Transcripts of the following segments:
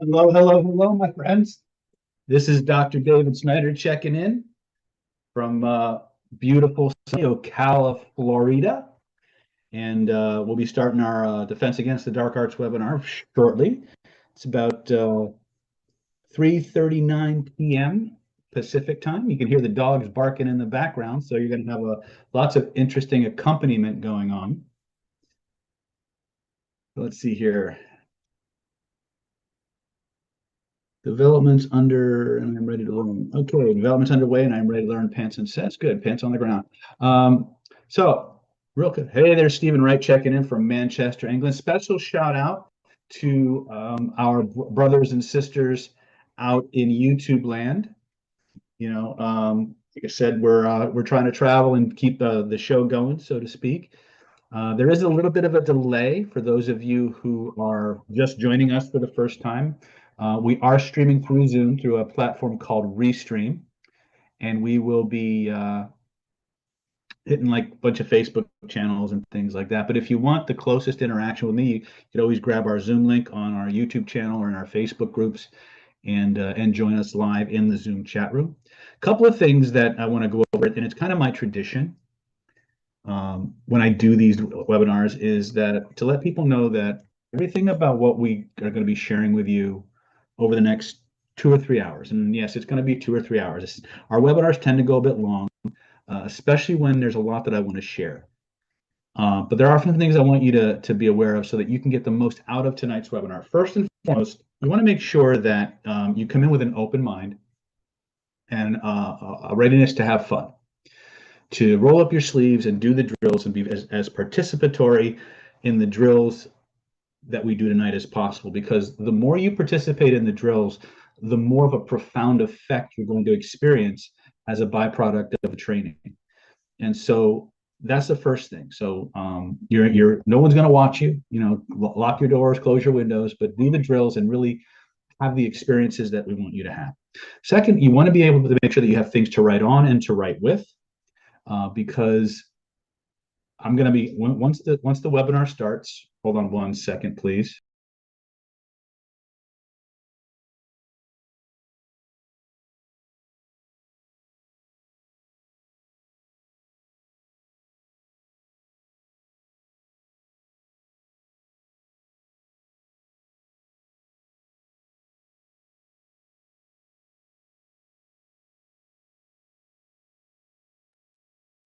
Hello, hello, hello, my friends. This is Dr. David Snyder checking in from beautiful sunny Ocala, Florida. And we'll be starting our Defense Against the Dark Arts webinar shortly. It's about 3:39 p.m. Pacific time. You can hear the dogs barking in the background, so you're going to have lots of interesting accompaniment going on. Let's see here. Development's under, and I'm ready to learn. Okay, development's underway, and I'm ready to learn pants and sets. Good, pants on the ground. So, real quick. Hey, there's Stephen Wright checking in from Manchester, England. Special shout out to our brothers and sisters out in YouTube land. You know, like I said, we're trying to travel and keep the show going, so to speak. There is a little bit of a delay for those of you who are just joining us for the first time. We are streaming through Zoom through a platform called Restream, and we will be hitting like a bunch of Facebook channels and things like that. But if you want the closest interaction with me, you could always grab our Zoom link on our YouTube channel or in our Facebook groups and join us live in the Zoom chat room. A couple of things that I want to go over, and it's kind of my tradition when I do these webinars, is that to let people know that everything about what we are going to be sharing with you over the next 2 or 3 hours, and yes, it's going to be 2 or 3 hours. Our webinars tend to go a bit long, especially when there's a lot that I want to share. But there are some things I want you to be aware of so that you can get the most out of tonight's webinar. First and foremost, you want to make sure that you come in with an open mind and a readiness to have fun, to roll up your sleeves and do the drills and be as participatory in the drills that we do tonight as possible, because the more you participate in the drills, the more of a profound effect you're going to experience as a byproduct of the training. And so that's the first thing. So you're no one's going to watch you, lock your doors, close your windows, but do the drills and really have the experiences that we want you to have. Second, you want to be able to make sure that you have things to write on and to write with, because I'm going to be, once the webinar starts, hold on one second, please.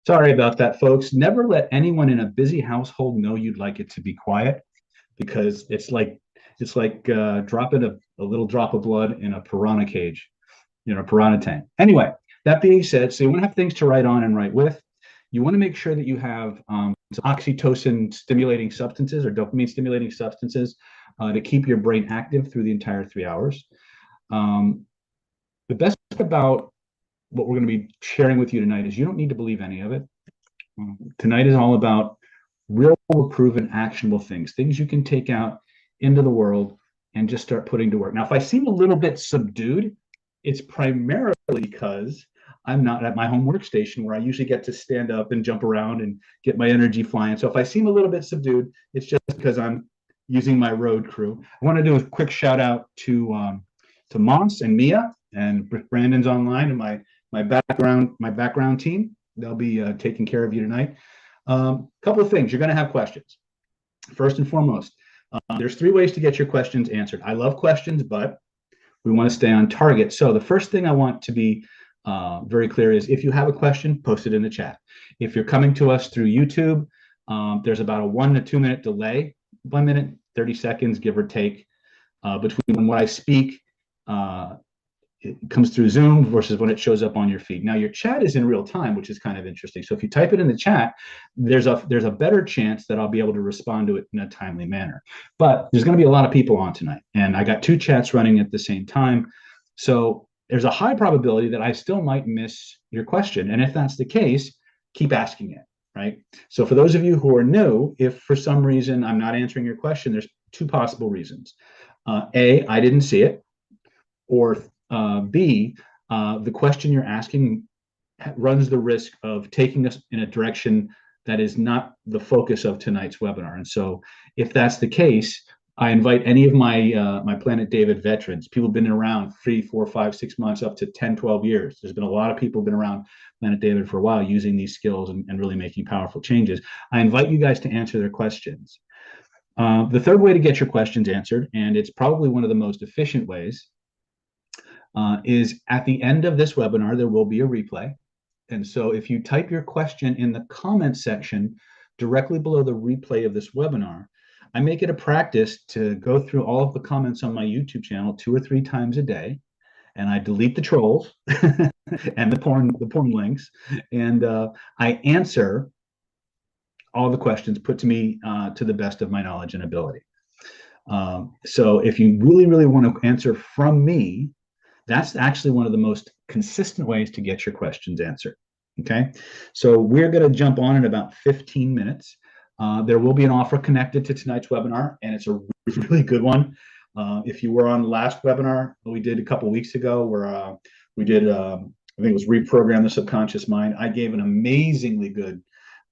Sorry about that, folks. Never let anyone in a busy household know you'd like it to be quiet, because it's like dropping a little drop of blood in a piranha cage, a piranha tank. Anyway, that being said, so you want to have things to write on and write with. You want to make sure that you have some oxytocin stimulating substances or dopamine stimulating substances to keep your brain active through the entire 3 hours. The best about what we're going to be sharing with you tonight is you don't need to believe any of it. Tonight is all about real proven actionable things you can take out into the world and just start putting to work. Now, if I seem a little bit subdued, it's primarily because I'm not at my home workstation where I usually get to stand up and jump around and get my energy flying. So if I seem a little bit subdued, it's just because I'm using my road crew. I want to do a quick shout out to Moss and Mia, and Brandon's online, and my background team. They'll be taking care of you tonight. Couple of things. You're going to have questions. First and foremost, there's 3 ways to get your questions answered. I love questions, but we want to stay on target. So the first thing I want to be very clear is, if you have a question, post it in the chat. If you're coming to us through YouTube, there's about a 1 to 2 minute delay, 1 minute, 30 seconds, give or take, between when I speak, it comes through Zoom versus when it shows up on your feed. Now, your chat is in real time, which is kind of interesting. So if you type it in the chat, there's a better chance that I'll be able to respond to it in a timely manner. But there's going to be a lot of people on tonight, and I got 2 chats running at the same time. So there's a high probability that I still might miss your question. And if that's the case, keep asking it, right? So for those of you who are new, if for some reason I'm not answering your question, there's 2 possible reasons. A, I didn't see it, or B, the question you're asking runs the risk of taking us in a direction that is not the focus of tonight's webinar. And so if that's the case, I invite any of my Planet David veterans, people who've been around 3, 4, 5, 6 months, up to 10, 12 years. There's been a lot of people been around Planet David for a while using these skills and really making powerful changes. I invite you guys to answer their questions. The third way to get your questions answered, and it's probably one of the most efficient ways, is at the end of this webinar, there will be a replay. And so if you type your question in the comment section directly below the replay of this webinar, I make it a practice to go through all of the comments on my YouTube channel 2 or 3 times a day, and I delete the trolls and the porn links, and I answer all the questions put to me to the best of my knowledge and ability. So if you really, really want to answer from me, that's actually one of the most consistent ways to get your questions answered. Okay, so we're going to jump on in about 15 minutes. There will be an offer connected to tonight's webinar, and it's a really good one. If you were on the last webinar we did a couple weeks ago, where we did, I think it was Reprogram the Subconscious Mind, I gave an amazingly good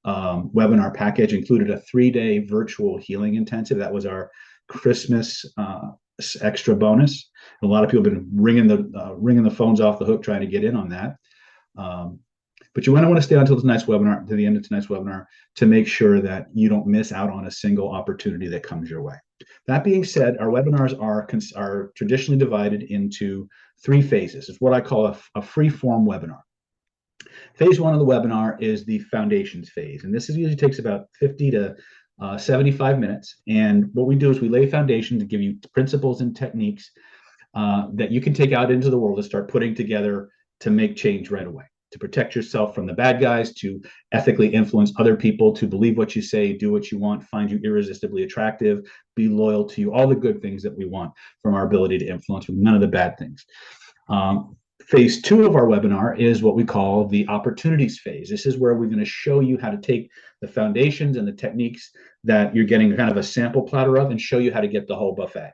webinar package, included a 3-day virtual healing intensive. That was our Christmas extra bonus. A lot of people have been ringing the phones off the hook trying to get in on that. But you want to stay until tonight's webinar, to the end of tonight's webinar, to make sure that you don't miss out on a single opportunity that comes your way. That being said, our webinars are traditionally divided into 3 phases. It's what I call a free-form webinar. Phase 1 of the webinar is the foundations phase, and this usually takes about 50 to 75 minutes. And what we do is we lay foundation to give you principles and techniques that you can take out into the world and start putting together to make change right away, to protect yourself from the bad guys, to ethically influence other people, to believe what you say, do what you want, find you irresistibly attractive, be loyal to you, all the good things that we want from our ability to influence, with none of the bad things. Phase 2 of our webinar is what we call the opportunities phase. This is where we're going to show you how to take the foundations and the techniques that you're getting kind of a sample platter of and show you how to get the whole buffet.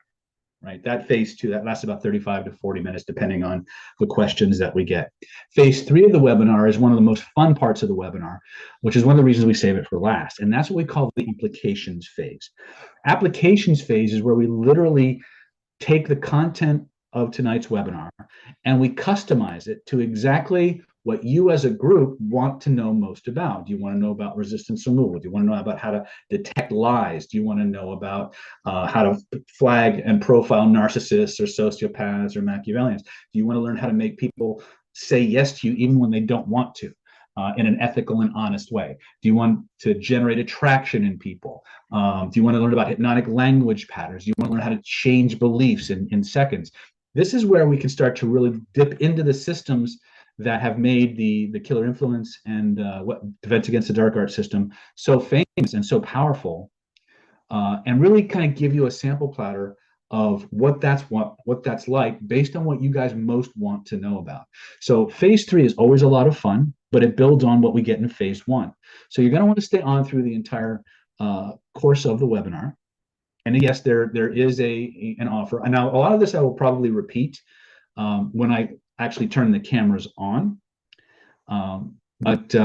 Right? That phase 2, that lasts about 35 to 40 minutes, depending on the questions that we get. Phase 3 of the webinar is one of the most fun parts of the webinar, which is one of the reasons we save it for last. And that's what we call the applications phase. Applications phase is where we literally take the content of tonight's webinar and we customize it to exactly what you as a group want to know most about. Do you want to know about resistance removal? Do you want to know about how to detect lies? Do you want to know about how to flag and profile narcissists or sociopaths or Machiavellians? Do you want to learn how to make people say yes to you even when they don't want to? In an ethical and honest way? Do you want to generate attraction in people? Do you want to learn about hypnotic language patterns? Do you want to learn how to change beliefs in seconds? This is where we can start to really dip into the systems that have made the killer influence and what Defense Against the Dark Art system so famous and so powerful, and really kind of give you a sample platter of what that's like based on what you guys most want to know about. So phase 3 is always a lot of fun, but it builds on what we get in phase 1. So you're going to want to stay on through the entire course of the webinar. And yes, there is an offer. And now a lot of this I will probably repeat when I actually turn the cameras on. But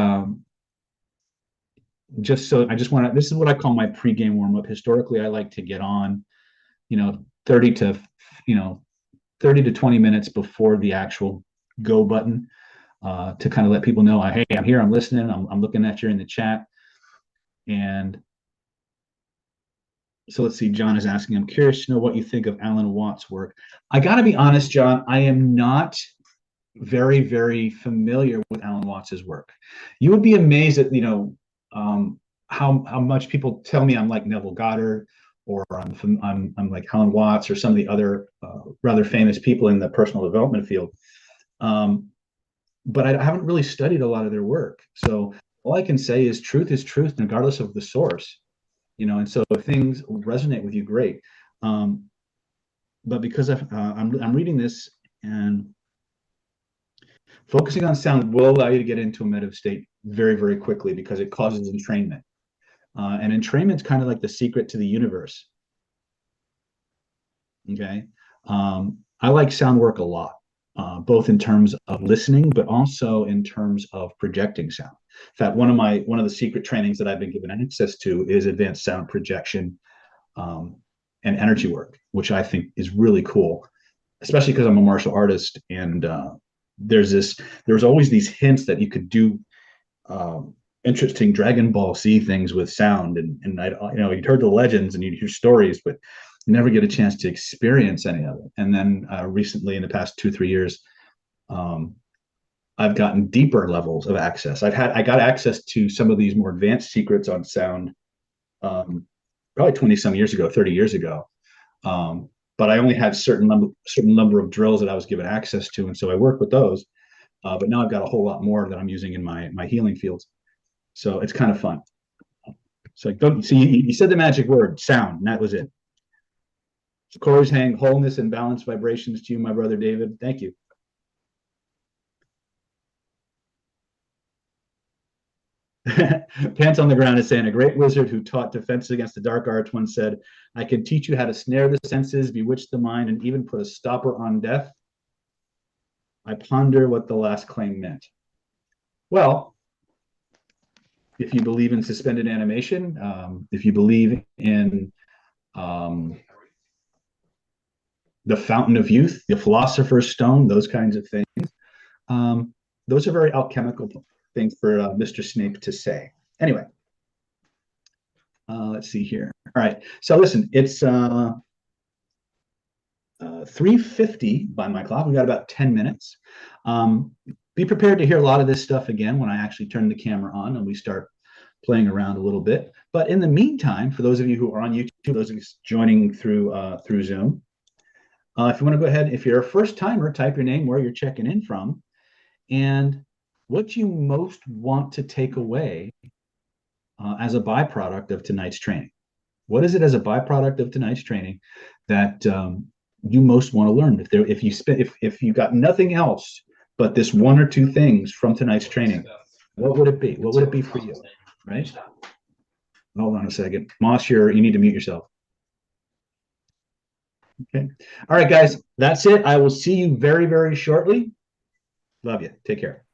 just so I just want to, this is what I call my pregame warm-up. Historically, I like to get on, 30 to 20 minutes before the actual go button, to kind of let people know, hey, I'm here, I'm listening, I'm looking at you in the chat. And so let's see, John is asking, I'm curious to know what you think of Alan Watts' work. I got to be honest, John, I am not very, very familiar with Alan Watts' work. You would be amazed at, how much people tell me I'm like Neville Goddard, or I'm like Alan Watts, or some of the other rather famous people in the personal development field. But I haven't really studied a lot of their work. So all I can say is truth, regardless of the source. And so if things resonate with you, great. But because I'm reading this, and focusing on sound will allow you to get into a meditative state very, very quickly, because it causes entrainment. And entrainment's kind of like the secret to the universe. Okay. I like sound work a lot, both in terms of listening, but also in terms of projecting sound. In fact, one of the secret trainings that I've been given access to is advanced sound projection. and energy work, which I think is really cool, especially because I'm a martial artist. And there's always these hints that you could do interesting Dragon Ball Z things with sound. And you'd heard the legends and you'd hear stories, but you never get a chance to experience any of it. And then recently, in the past 2, 3 years, um, I've gotten deeper levels of access. I got access to some of these more advanced secrets on sound, probably 20 some years ago, 30 years ago. Um, but I only had certain number of drills that I was given access to, and so I work with those. But now I've got a whole lot more that I'm using in my healing fields. So it's kind of fun. So don't see you said the magic word sound, and that was it. Corey's hang wholeness and balanced vibrations to you, my brother David. Thank you. Pants on the Ground is saying a great wizard who taught defense against the dark arts once said, I can teach you how to snare the senses, bewitch the mind, and even put a stopper on death. I ponder what the last claim meant. Well, if you believe in suspended animation, if you believe in um, the fountain of youth, the philosopher's stone, those kinds of things, um, those are very alchemical things for Mr. Snape to say. Anyway, let's see here. All right. So listen, it's 3:50 by my clock. We got about 10 minutes. Be prepared to hear a lot of this stuff again when I actually turn the camera on and we start playing around a little bit. But in the meantime, for those of you who are on YouTube, those of you joining through Zoom, if you want to go ahead, if you're a first timer, type your name, where you're checking in from, and what you most want to take away as a byproduct of tonight's training. What is it as a byproduct of tonight's training that you most want to learn? If you got nothing else but this one or two things from tonight's training, what would it be? What would it be for you? Right? Hold on a second. Moss, you need to mute yourself. Okay. All right, guys, that's it. I will see you very, very shortly. Love you. Take care.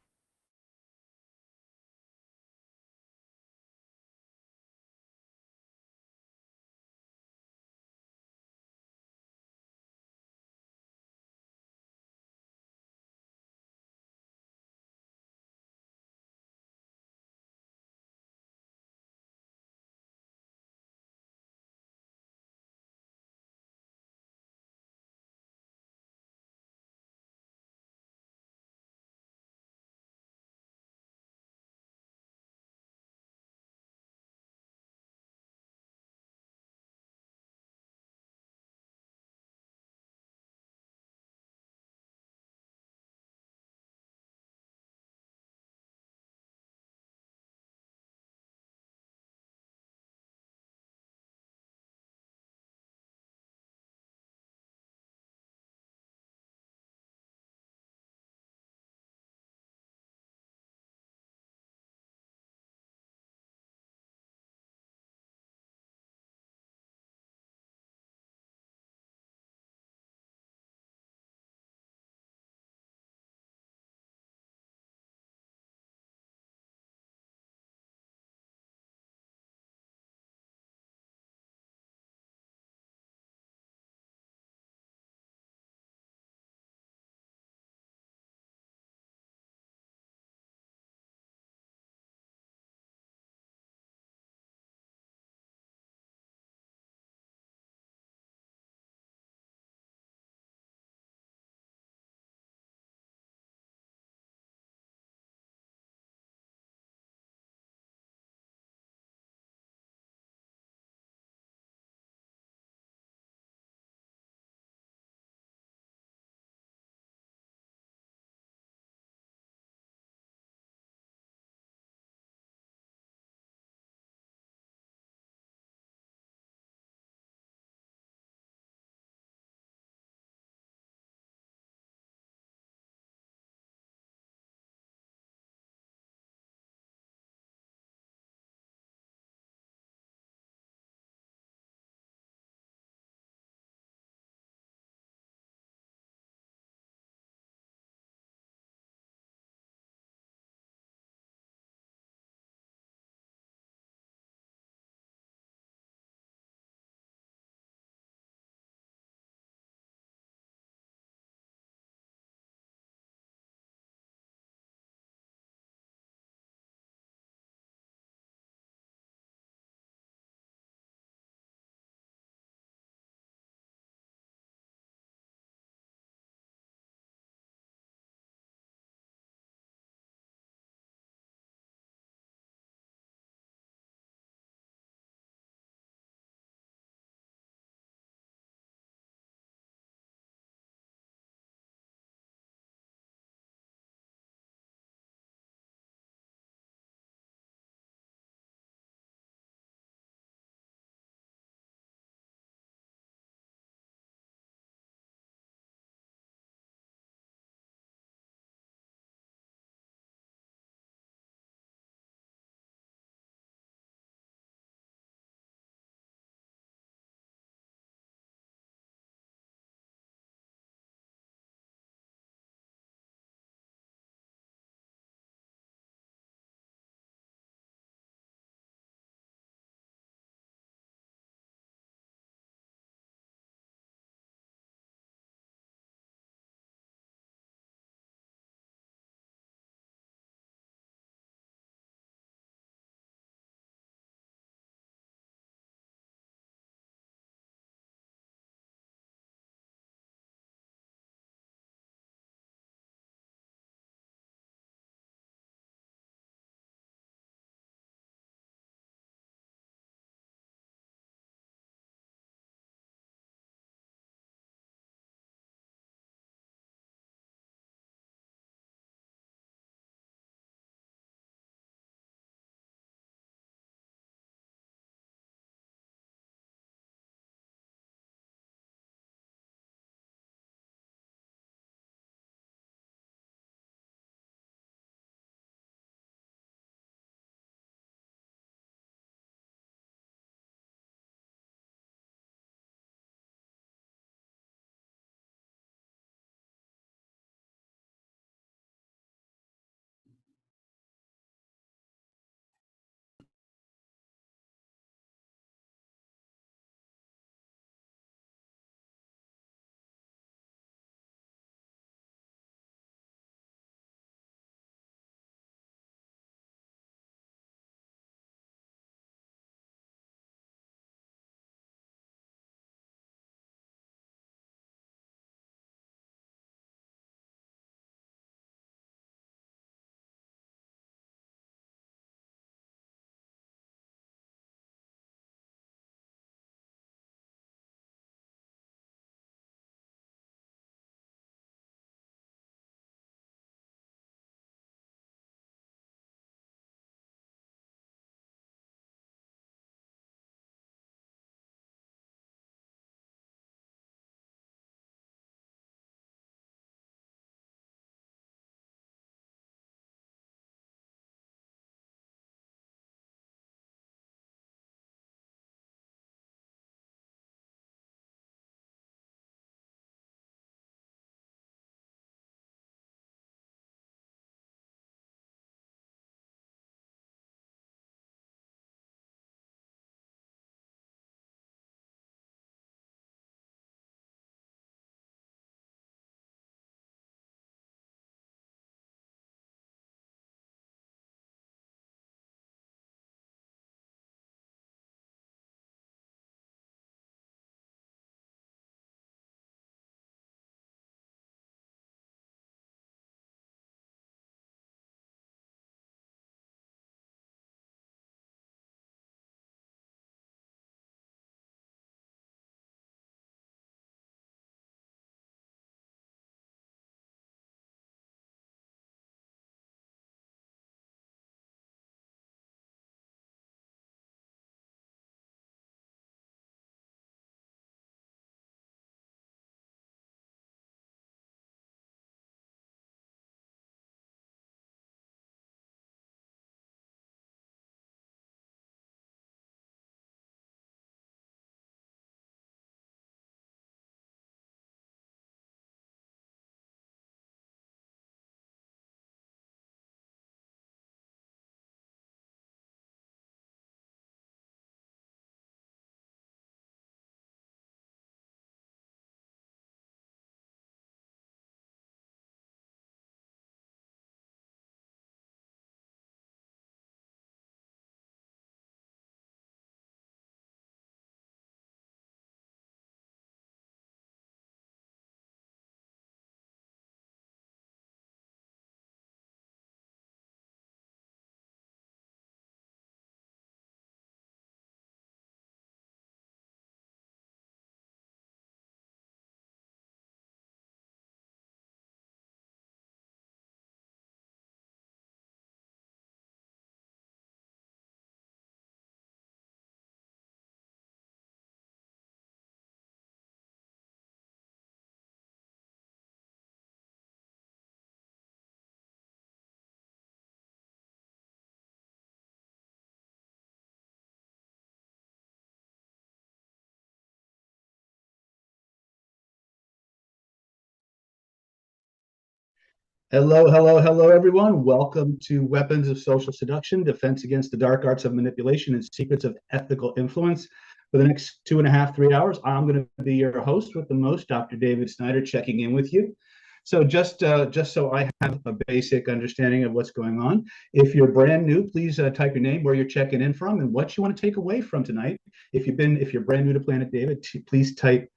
Hello, hello, hello, everyone. Welcome to Weapons of Social Seduction, Defense Against the Dark Arts of Manipulation and Secrets of Ethical Influence. For the next 2.5, 3 hours, I'm going to be your host with the most, Dr. David Snyder, checking in with you. So just so I have a basic understanding of what's going on, if you're brand new, please type your name, where you're checking in from, and what you want to take away from tonight. If you're brand new to Planet David, please type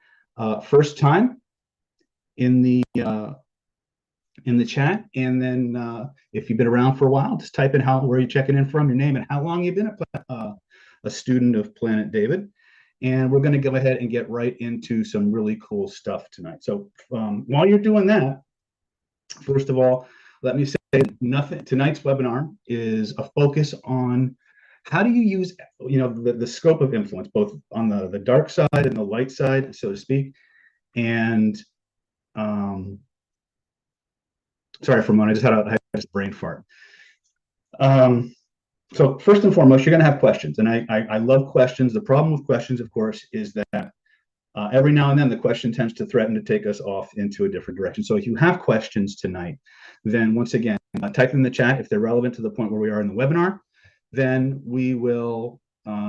first time in the chat, and then if you've been around for a while, just type in where you're checking in from, your name, and how long you've been a student of Planet David. And we're going to go ahead and get right into some really cool stuff tonight. So while you're doing that, first of all, let me say nothing. Tonight's webinar is a focus on how do you use, the scope of influence, both on the dark side and the light side, so to speak. And sorry for a moment, I had a brain fart. So first and foremost, you're going to have questions, and I love questions. The problem with questions, of course, is that every now and then the question tends to threaten to take us off into a different direction. So if you have questions tonight, then once again, type in the chat if they're relevant to the point where we are in the webinar. Then we will go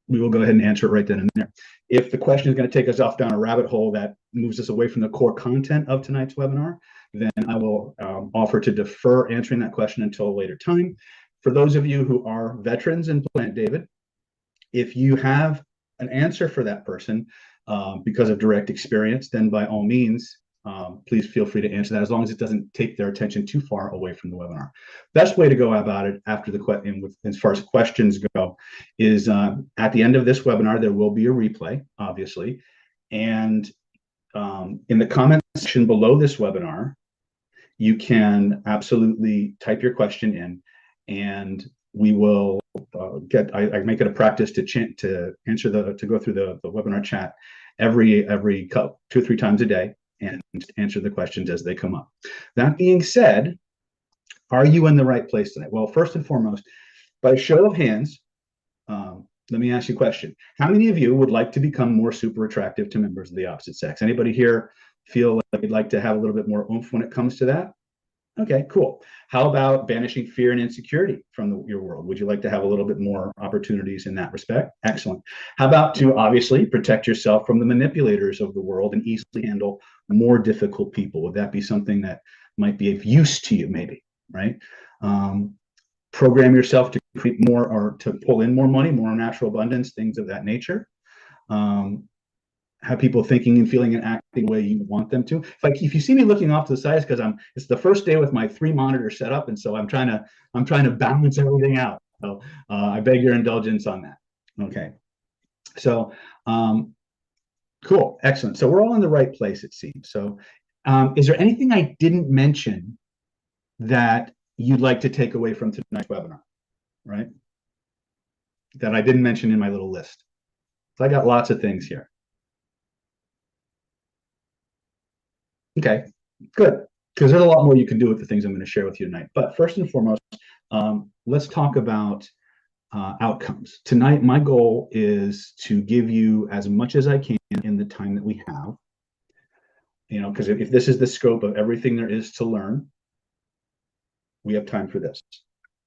ahead and answer it right then and there. If the question is going to take us off down a rabbit hole that moves us away from the core content of tonight's webinar, then I will offer to defer answering that question until a later time. For those of you who are veterans in Planet David, if you have an answer for that person because of direct experience, then by all means, please feel free to answer that, as long as it doesn't take their attention too far away from the webinar. Best way to go about it after the question, as far as questions go, is at the end of this webinar, there will be a replay, obviously. And in the comment section below this webinar, you can absolutely type your question in, and we will I make it a practice to go through the webinar chat every 2 or 3 times a day and answer the questions as they come up. That being said, are you in the right place tonight? Well, first and foremost, by show of hands, let me ask you a question. How many of you would like to become more super attractive to members of the opposite sex? Anybody here feel like they'd like to have a little bit more oomph when it comes to that? Okay, cool. How about banishing fear and insecurity from your world? Would you like to have a little bit more opportunities in that respect? Excellent. How about to obviously protect yourself from the manipulators of the world and easily handle more difficult people? Would that be something that might be of use to you, maybe, right? Program yourself to create more, or to pull in more money, more natural abundance, things of that nature. Have people thinking and feeling and acting the way you want them to. If you see me looking off to the side, it's because it's the first day with my 3 monitor setup, and so I'm trying to balance everything out. So I beg your indulgence on that. Okay. So cool, excellent. So we're all in the right place, it seems. So is there anything I didn't mention that you'd like to take away from tonight's webinar, right? That I didn't mention in my little list. So I got lots of things here. Okay, good. Because there's a lot more you can do with the things I'm going to share with you tonight. But first and foremost, let's talk about outcomes. Tonight, my goal is to give you as much as I can in the time that we have. Because if this is the scope of everything there is to learn, we have time for this.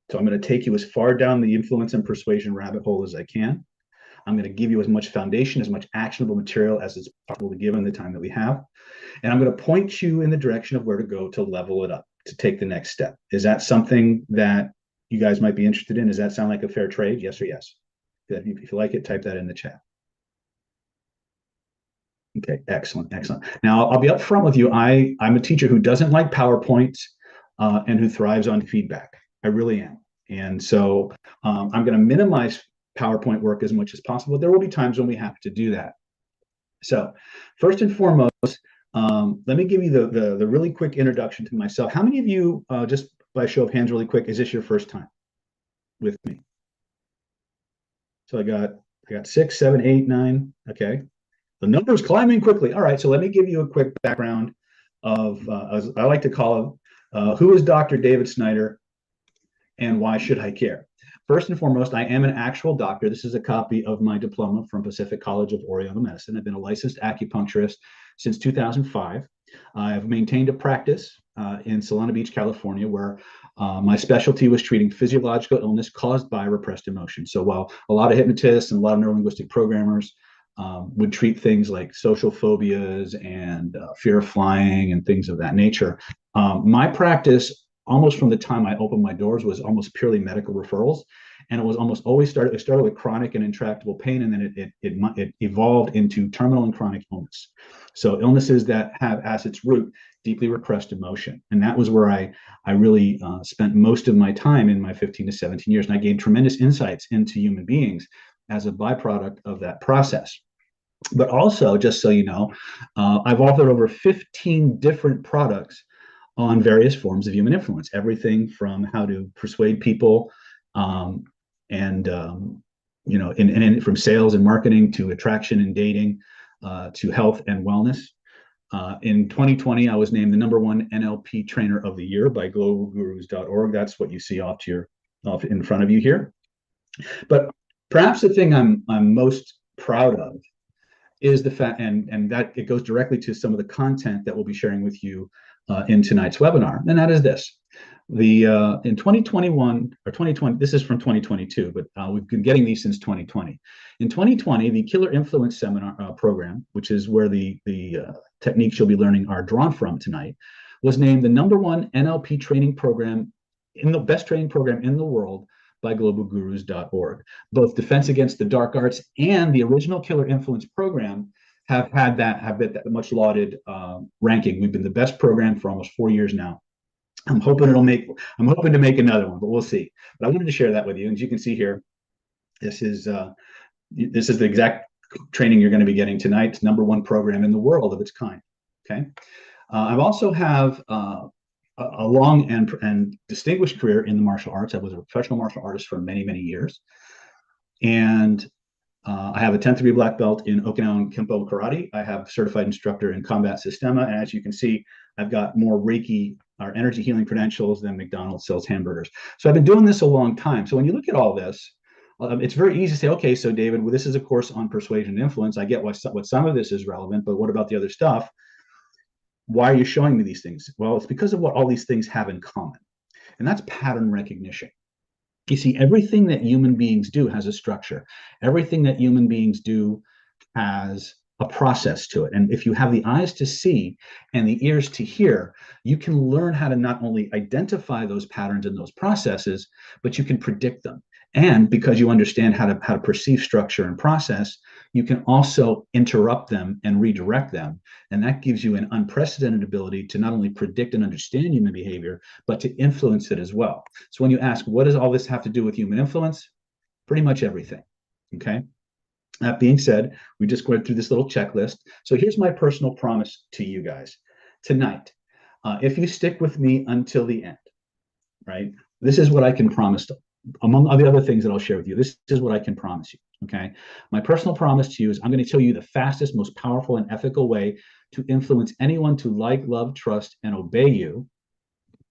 So I'm going to take you as far down the influence and persuasion rabbit hole as I can. I'm going to give you as much foundation, as much actionable material as is possible to give in the time that we have. And I'm going to point you in the direction of where to go to level it up, to take the next step. Is that something that you guys might be interested in? Does that sound like a fair trade? Yes or yes? If you like it, type that in the chat. Okay, excellent, excellent. Now, I'll be upfront with you. I'm a teacher who doesn't like PowerPoint and who thrives on feedback. I really am. And so I'm going to minimize PowerPoint work as much as possible. There will be times when we have to do that. So first and foremost, let me give you the really quick introduction to myself. How many of you, just by show of hands really quick, is this your first time with me? So I got 6, 7, 8, 9. Okay. The number's climbing quickly. All right. So let me give you a quick background of, as I like to call it, who is Dr. David Snyder and why should I care? First and foremost, I am an actual doctor. This is a copy of my diploma from Pacific College of Oriental Medicine. I've been a licensed acupuncturist since 2005. I've maintained a practice in Solana Beach, California, where my specialty was treating physiological illness caused by repressed emotion. So while a lot of hypnotists and a lot of neurolinguistic programmers would treat things like social phobias and fear of flying and things of that nature, my practice, almost from the time I opened my doors, was almost purely medical referrals. And it was almost always started. It started with chronic and intractable pain, and then it evolved into terminal and chronic illness. So illnesses that have as its root deeply repressed emotion, and that was where I really spent most of my time in my 15 to 17 years, and I gained tremendous insights into human beings as a byproduct of that process. But also, just so you know, I've authored over 15 different products on various forms of human influence, everything from how to persuade people, um, and from sales and marketing to attraction and dating, to health and wellness. In 2020, I was named the #1 NLP trainer of the year by globalgurus.org. That's what you see off in front of you here. But perhaps the thing I'm most proud of is the fact, and that it goes directly to some of the content that we'll be sharing with you in tonight's webinar, and that is this. In 2021 or 2020, this is from 2022, but we've been getting these since 2020. In 2020, the Killer Influence Seminar program, which is where the techniques you'll be learning are drawn from tonight, was named the #1 NLP training program, in the best training program in the world by globalgurus.org. Both Defense Against the Dark Arts and the original Killer Influence program have been that much lauded ranking. We've been the best program for almost 4 years now. I'm hoping to make another one, but we'll see. But I wanted to share that with you. As you can see here, this is the exact training you're going to be getting tonight. It's #1 program in the world of its kind. Okay. I also have a long and distinguished career in the martial arts. I was a professional martial artist for many, many years. And I have a 10th degree black belt in Okinawan Kempo Karate. I have certified instructor in combat systema. And as you can see, I've got more Reiki or energy healing credentials than McDonald's sells hamburgers. So I've been doing this a long time. So when you look at all this, it's very easy to say, okay, so David, well, this is a course on persuasion and influence. I get what some of this is relevant, but what about the other stuff? Why are you showing me these things? Well, it's because of what all these things have in common, and that's pattern recognition. You see, everything that human beings do has a structure. Everything that human beings do has a process to it. And if you have the eyes to see and the ears to hear, you can learn how to not only identify those patterns and those processes, but you can predict them. And because you understand how to perceive structure and process, you can also interrupt them and redirect them. And that gives you an unprecedented ability to not only predict and understand human behavior, but to influence it as well. So when you ask, what does all this have to do with human influence? Pretty much everything. Okay. That being said, we just went through this little checklist. So here's my personal promise to you guys tonight. If you stick with me until the end, right? This is what I can promise to, among all the other things that I'll share with you. This is what I can promise you. Okay. My personal promise to you is I'm going to tell you the fastest, most powerful, and ethical way to influence anyone to like, love, trust, and obey you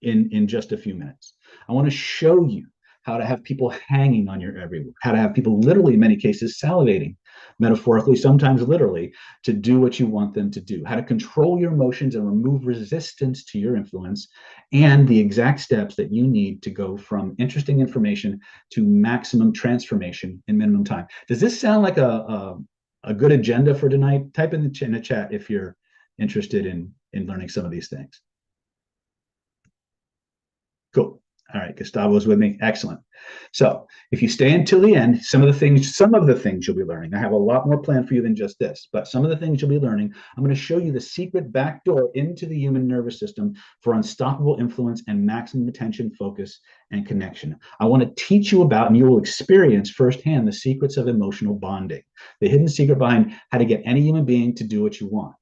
in just a few minutes. I want to show you how to have people hanging on your every word, how to have people literally, in many cases, salivating, metaphorically, sometimes literally, to do what you want them to do, how to control your emotions and remove resistance to your influence, and the exact steps that you need to go from interesting information to maximum transformation in minimum time. Does this sound like a good agenda for tonight? Type in the chat if you're interested in learning some of these things. Cool. All right, Gustavo's with me. Excellent. So if you stay until the end, some of the things you'll be learning. I have a lot more planned for you than just this, but some of the things you'll be learning, I'm going to show you the secret back door into the human nervous system for unstoppable influence and maximum attention, focus, and connection. I want to teach you about, and you will experience firsthand, the secrets of emotional bonding, the hidden secret behind how to get any human being to do what you want.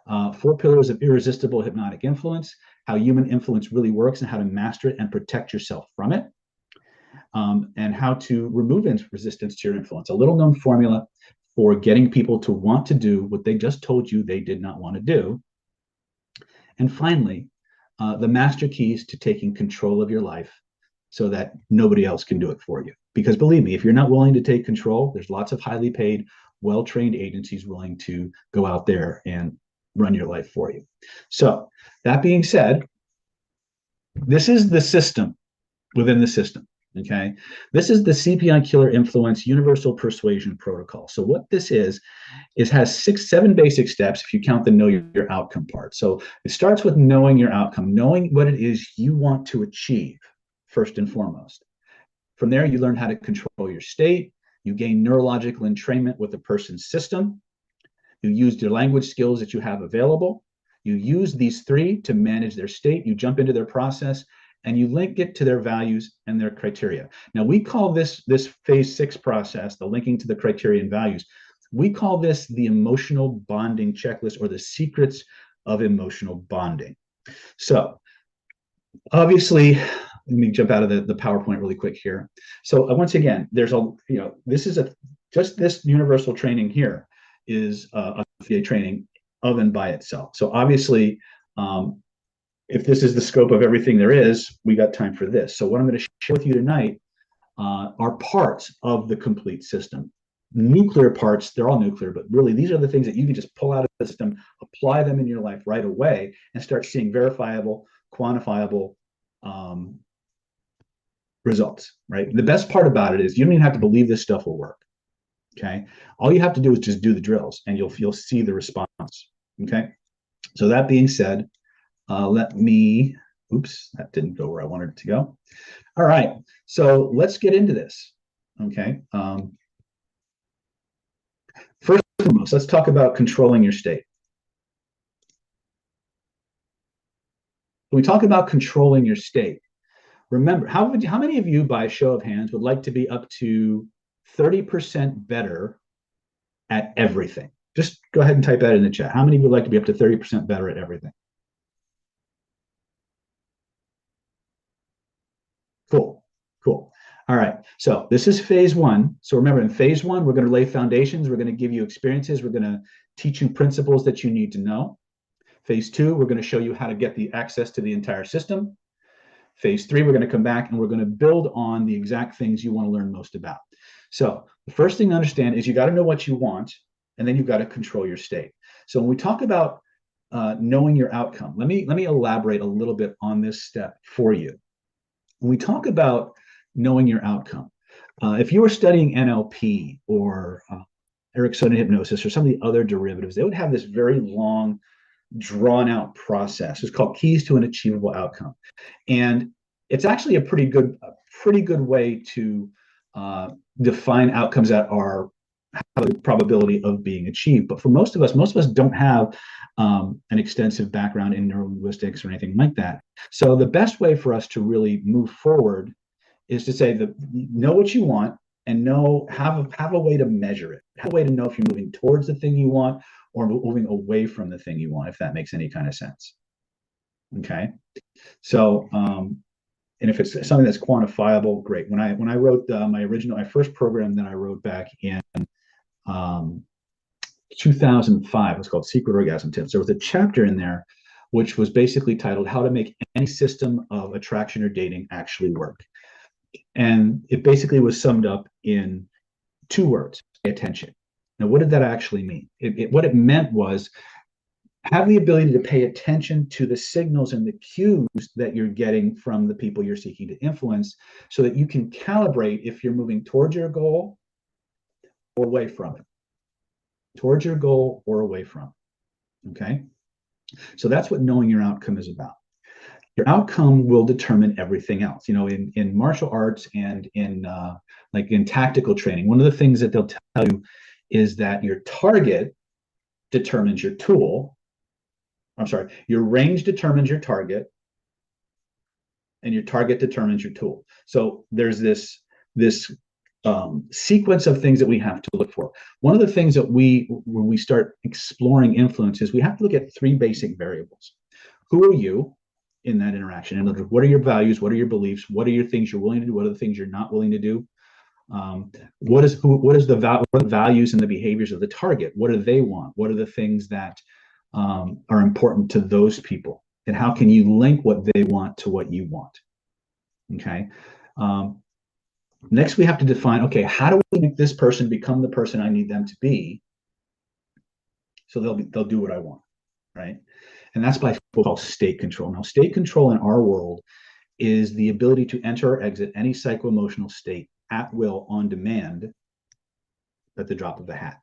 4 pillars of irresistible hypnotic influence, how human influence really works and how to master it and protect yourself from it, and how to remove resistance to your influence, a little known formula for getting people to want to do what they just told you they did not want to do. And finally, the master keys to taking control of your life so that nobody else can do it for you. Because believe me, if you're not willing to take control, there's lots of highly paid, well-trained agencies willing to go out there and run your life for you. So that being said, This is the system within the system. Okay. This is the CPI Killer Influence Universal Persuasion Protocol. So what this is has 7 basic steps if you count the know your outcome part. So it starts with knowing your outcome, knowing what it is you want to achieve first and foremost. From there, you learn how to control your state. You gain neurological entrainment with the person's system. You use your language skills that you have available. You use these 3 to manage their state. You jump into their process and you link it to their values and their criteria. Now, we call this phase 6 process, the linking to the criteria and values, we call this the emotional bonding checklist, or the secrets of emotional bonding. So obviously, let me jump out of the PowerPoint really quick here. So once again, there's this is just this universal training here is a training of and by itself. So obviously, if this is the scope of everything there is, we got time for this. So what I'm going to share with you tonight are parts of the complete system. Nuclear parts, they're all nuclear, but really these are the things that you can just pull out of the system, apply them in your life right away, and start seeing verifiable, quantifiable results, right? The best part about it is you don't even have to believe this stuff will work. Okay. All you have to do is just do the drills and you'll see the response. Okay. So that being said, let me, oops, that didn't go where I wanted it to go. All right. So let's get into this. Okay. First and foremost, let's talk about controlling your state. When we talk about controlling your state, remember, how many of you, by show of hands, would like to be up to 30% better at everything? Just go ahead and type that in the chat. How many would like to be up to 30% better at everything? Cool. Cool. All right. So this is phase 1. So remember, in phase 1, we're going to lay foundations. We're going to give you experiences. We're going to teach you principles that you need to know. Phase 2, we're going to show you how to get the access to the entire system. Phase 3, we're going to come back and we're going to build on the exact things you want to learn most about. So the first thing to understand is you got to know what you want, and then you've got to control your state. So when we talk about knowing your outcome, let me elaborate a little bit on this step for you. When we talk about knowing your outcome, if you were studying NLP or Ericksonian hypnosis or some of the other derivatives, they would have this very long, drawn out process. It's called Keys to an Achievable Outcome. And it's actually a pretty good way to define outcomes that are have a probability of being achieved. But for most of us don't have an extensive background in neurolinguistics or anything like that. So the best way for us to really move forward is to say that know what you want and have a way to measure it, have a way to know if you're moving towards the thing you want or moving away from the thing you want, if that makes any kind of sense. Okay. So, and if it's something that's quantifiable, great. When I wrote my first program that I wrote back in 2005, it was called Secret Orgasm Tips. There was a chapter in there which was basically titled How to Make Any System of Attraction or Dating Actually Work. And it basically was summed up in 2 words: pay attention. Now, what did that actually mean? What it meant was have the ability to pay attention to the signals and the cues that you're getting from the people you're seeking to influence so that you can calibrate if you're moving towards your goal or away from it. Towards your goal or away from. Okay? So that's what knowing your outcome is about. Your outcome will determine everything else. You know, in martial arts and in like in tactical training, one of the things that they'll tell you is that your target determines your tool. I'm sorry, your range determines your target, and your target determines your tool. So there's this sequence of things that we have to look for. One of the things that when we start exploring influence is we have to look at 3 basic variables. Who are you in that interaction? And what are your values? What are your beliefs? What are your things you're willing to do? What are the things you're not willing to do? What are the values and the behaviors of the target? What do they want? What are the things that are important to those people? And how can you link what they want to what you want? Okay. Next, we have to define, okay, how do we make this person become the person I need them to be so they'll do what I want, right? And that's by what we call state control. Now, state control in our world is the ability to enter or exit any psycho-emotional state at will on demand at the drop of a hat.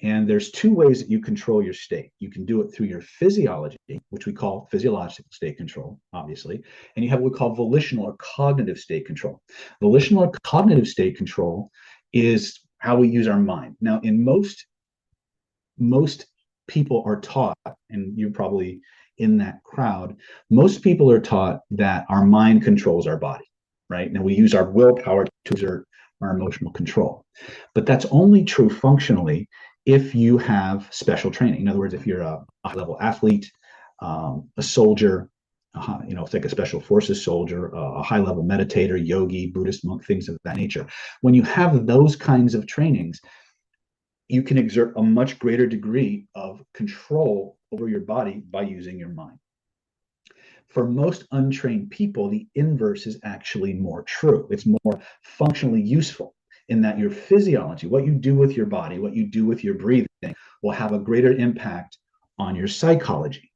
And there's two ways that you control your state. You can do it through your physiology, which we call physiological state control, obviously, and you have what we call volitional or cognitive state control. Volitional or cognitive state control is how we use our mind. Now, in most people are taught, and you're probably in that crowd, most people are taught that our mind controls our body, right? Now we use our willpower to exert our emotional control. But that's only true functionally if you have special training. In other words, if you're a high-level athlete, a soldier, it's like a special forces soldier, a high-level meditator, yogi, Buddhist monk, things of that nature. When you have those kinds of trainings, you can exert a much greater degree of control over your body by using your mind. For most untrained people, the inverse is actually more true. It's more functionally useful in that your physiology, what you do with your body, what you do with your breathing, will have a greater impact on your psychology.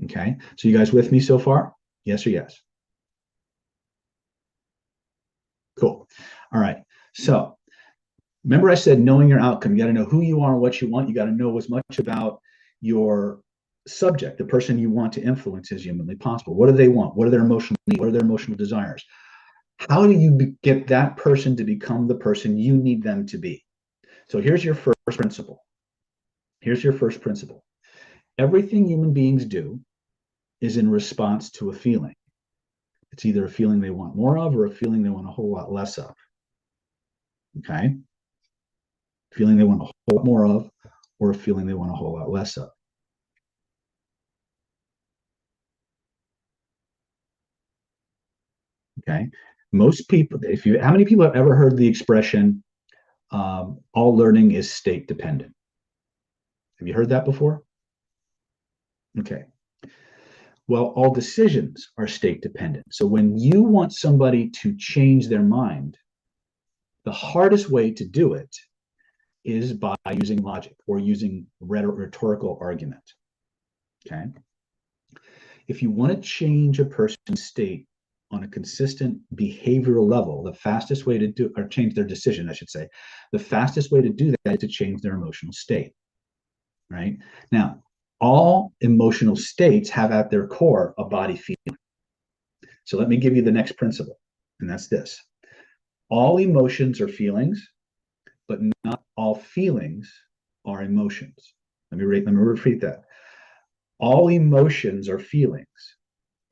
Okay, so you guys with me so far? Yes or yes? Cool. All right. So remember I said knowing your outcome. You got to know who you are and what you want. You got to know as much about your subject, the person you want to influence, as humanly possible. What do they want? What are their emotional needs? What are their emotional desires? How do you get that person to become the person you need them to be? So here's your first principle. Here's your first principle. Everything human beings do is in response to a feeling. It's either a feeling they want more of or a feeling they want a whole lot less of. Okay? Feeling they want a whole lot more of or a feeling they want a whole lot less of. Okay? Most people, how many people have ever heard the expression, all learning is state dependent? Have you heard that before? Okay. Well, all decisions are state dependent. So when you want somebody to change their mind, the hardest way to do it is by using logic or using rhetorical argument. Okay. If you want to change a person's state on a consistent behavioral level, the fastest way to do, or change their decision, I should say, the fastest way to do that is to change their emotional state. Right? Now, all emotional states have at their core a body feeling. So let me give you the next principle, and that's this. All emotions are feelings, but not all feelings are emotions. Let me repeat that. All emotions are feelings,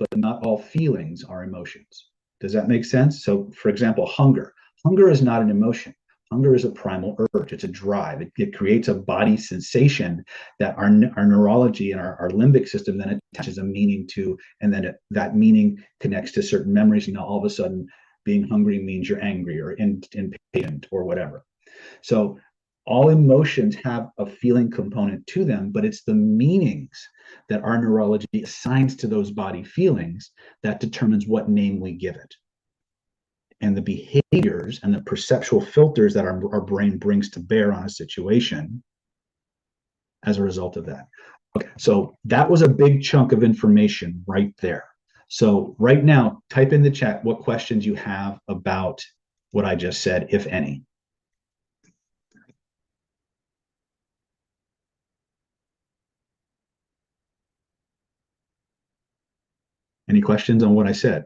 but not all feelings are emotions. Does that make sense? So, for example, hunger. Hunger is not an emotion. Hunger is a primal urge. It's a drive. It creates a body sensation that our neurology and our limbic system then attaches a meaning to, and then that meaning connects to certain memories. And now all of a sudden, being hungry means you're angry or impatient or whatever. So all emotions have a feeling component to them, but it's the meanings that our neurology assigns to those body feelings that determines what name we give it. And the behaviors and the perceptual filters that our brain brings to bear on a situation as a result of that. Okay, so that was a big chunk of information right there. So right now, type in the chat what questions you have about what I just said, if any. Any questions on what I said?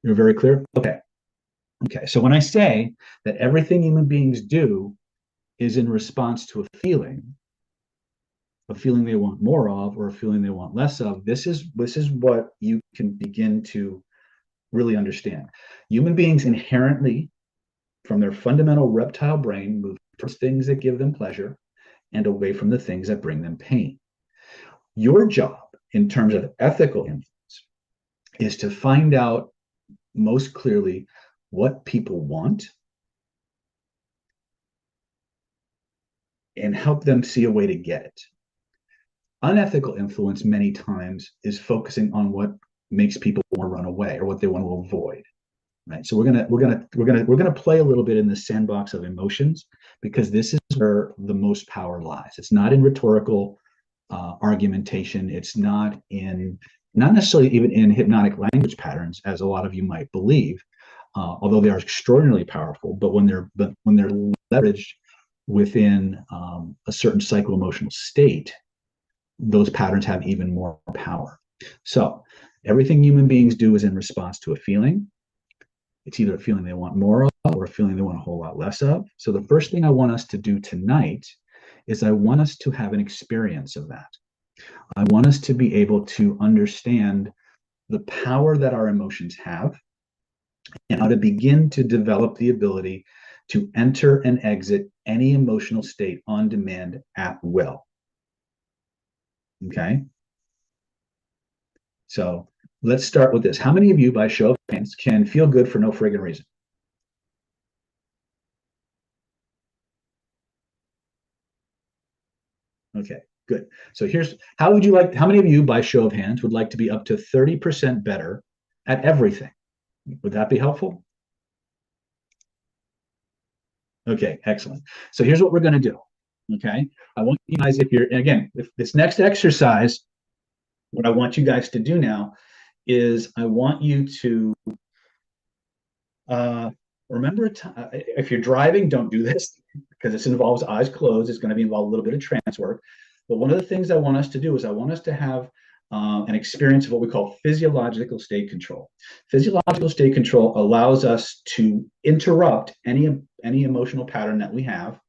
You're very clear? Okay. Okay, so when I say that everything human beings do is in response to a feeling they want more of or a feeling they want less of, this is what you can begin to really understand. Human beings inherently, from their fundamental reptile brain, move towards things that give them pleasure and away from the things that bring them pain. Your job in terms of ethical influence is to find out most clearly what people want and help them see a way to get it. Unethical influence many times is focusing on what makes people want to run away or what they want to avoid. Right. So we're gonna play a little bit in the sandbox of emotions because this is where the most power lies. It's not in rhetorical argumentation. It's not necessarily even in hypnotic language patterns, as a lot of you might believe, although they are extraordinarily powerful. But when they're leveraged within a certain psycho-emotional state, those patterns have even more power. So everything human beings do is in response to a feeling. It's either a feeling they want more of or a feeling they want a whole lot less of. So the first thing I want us to do tonight is I want us to have an experience of that. I want us to be able to understand the power that our emotions have and how to begin to develop the ability to enter and exit any emotional state on demand at will. Okay? So let's start with this. How many of you, by show of hands, can feel good for no friggin' reason? Okay, good. So here's how many of you, by show of hands, would like to be up to 30% better at everything? Would that be helpful? Okay, excellent. So here's what we're going to do. Okay, I want you guys, if this next exercise, what I want you guys to do now is I want you to remember if you're driving, don't do this because this involves eyes closed. It's going to involve a little bit of trance work. But one of the things I want us to do is I want us to have an experience of what we call physiological state control. Physiological state control allows us to interrupt any emotional pattern that we have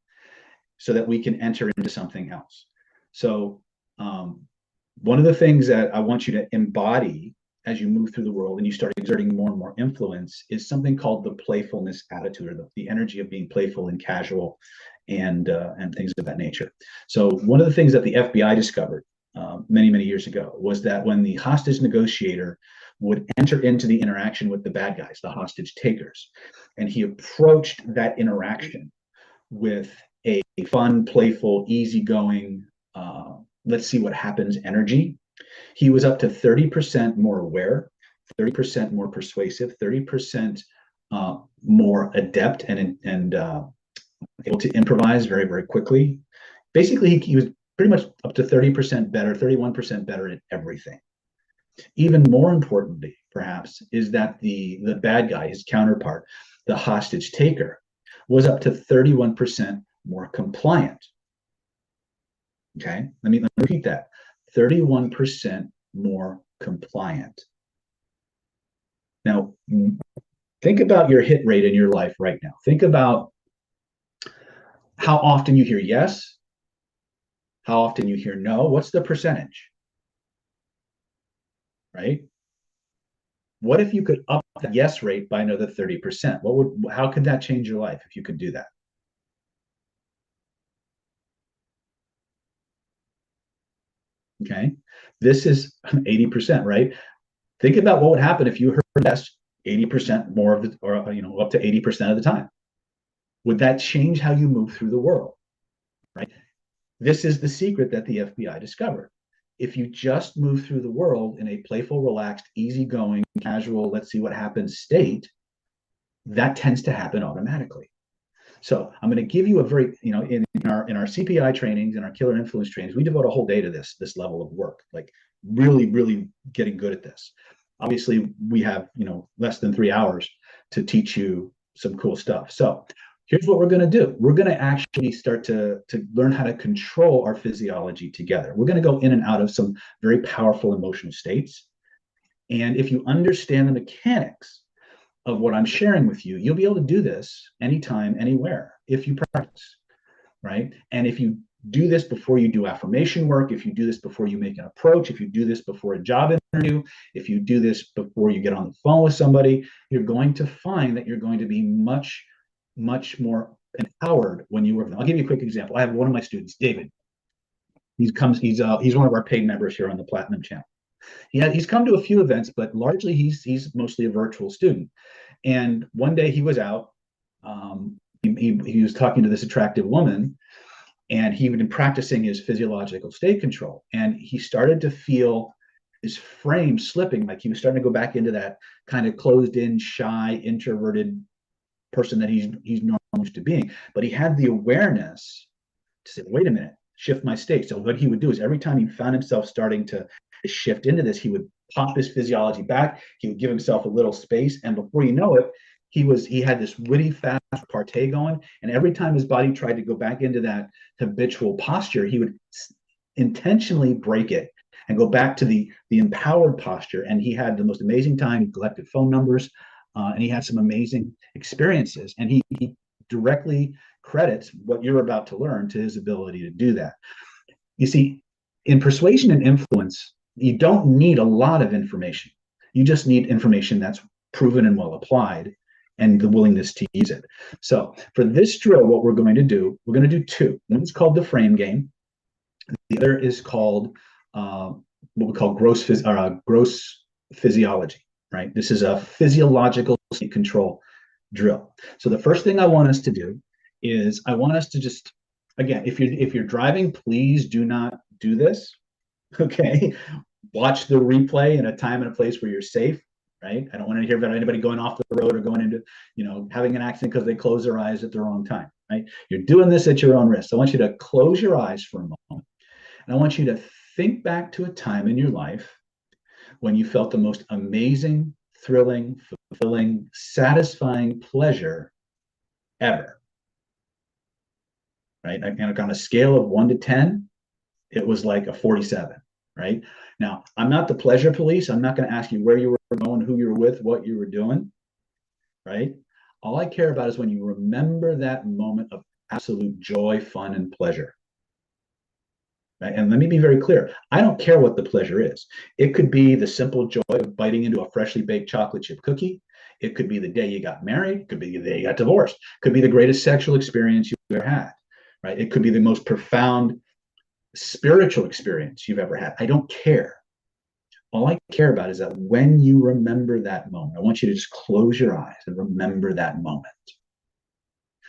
so that we can enter into something else. So one of the things that I want you to embody as you move through the world and you start exerting more and more influence is something called the playfulness attitude, or the energy of being playful and casual and things of that nature. So one of the things that the FBI discovered many years ago was that when the hostage negotiator would enter into the interaction with the bad guys, the hostage takers, and he approached that interaction with a fun, playful, easygoing, let's see what happens energy, he was up to 30% more aware, 30% more persuasive, 30% more adept and able to improvise very quickly. Basically, he was pretty much up to 30% better, 31% better at everything. Even more importantly, perhaps, is that the bad guy, his counterpart, the hostage taker, was up to 31% more compliant. Okay, let me repeat that. 31% more compliant. Now, think about your hit rate in your life right now. Think about how often you hear yes, how often you hear no. What's the percentage? Right? What if you could up that yes rate by another 30%? How could that change your life if you could do that? Okay. This is 80%, right? Think about what would happen if you heard yes 80% more of the, or up to 80% of the time. Would that change how you move through the world? Right? This is the secret that the FBI discovered. If you just move through the world in a playful, relaxed, easygoing, casual, let's see what happens state, that tends to happen automatically. So I'm going to give you a very, in our CPI trainings and our killer influence trainings, we devote a whole day to this level of work, like really getting good at this. Obviously, we have less than 3 hours to teach you some cool stuff. So here's what we're going to do. We're going to actually start to learn how to control our physiology together. We're going to go in and out of some very powerful emotional states. And if you understand the mechanics of what I'm sharing with you, you'll be able to do this anytime, anywhere, if you practice, right? And if you do this before you do affirmation work, if you do this before you make an approach, if you do this before a job interview, if you do this before you get on the phone with somebody, you're going to find that you're going to be much more empowered when you work with them. I'll give you a quick example. I have one of my students, David. He's one of our paid members here on the Platinum channel. He's come to a few events, but largely he's mostly a virtual student. And one day he was out. He was talking to this attractive woman, and he had been practicing his physiological state control. And he started to feel his frame slipping, like he was starting to go back into that kind of closed-in, shy, introverted person that he's normally used to being. But he had the awareness to say, wait a minute, shift my state. So what he would do is every time he found himself starting to shift into this, he would pop his physiology back. He would give himself a little space, and before you know it, he had this witty, fast repartee going. And every time his body tried to go back into that habitual posture, he would intentionally break it and go back to the empowered posture. And he had the most amazing time. He collected phone numbers, and he had some amazing experiences. And he directly credits what you're about to learn to his ability to do that. You see, in persuasion and influence, you don't need a lot of information. You just need information that's proven and well applied and the willingness to use it. So for this drill, what we're going to do, we're going to do two. One is called the frame game. The other is called what we call gross physiology, right? This is a physiological state control drill. So the first thing I want us to do is I want us to just, again, if you're driving, please do not do this. Okay, watch the replay in a time and a place where you're safe. Right? I don't want to hear about anybody going off the road or going into, having an accident because they close their eyes at the wrong time. Right? You're doing this at your own risk. So I want you to close your eyes for a moment, and I want you to think back to a time in your life when you felt the most amazing, thrilling, fulfilling, satisfying pleasure ever. Right? And on a scale of 1 to 10, it was like a 47. Right? Now, I'm not the pleasure police. I'm not going to ask you where you were going, who you were with, what you were doing. Right? All I care about is when you remember that moment of absolute joy, fun, and pleasure. Right? And let me be very clear. I don't care what the pleasure is. It could be the simple joy of biting into a freshly baked chocolate chip cookie. It could be the day you got married. It could be the day you got divorced. It could be the greatest sexual experience you've ever had. Right? It could be the most profound spiritual experience you've ever had. I don't care. All I care about is that when you remember that moment, I want you to just close your eyes and remember that moment.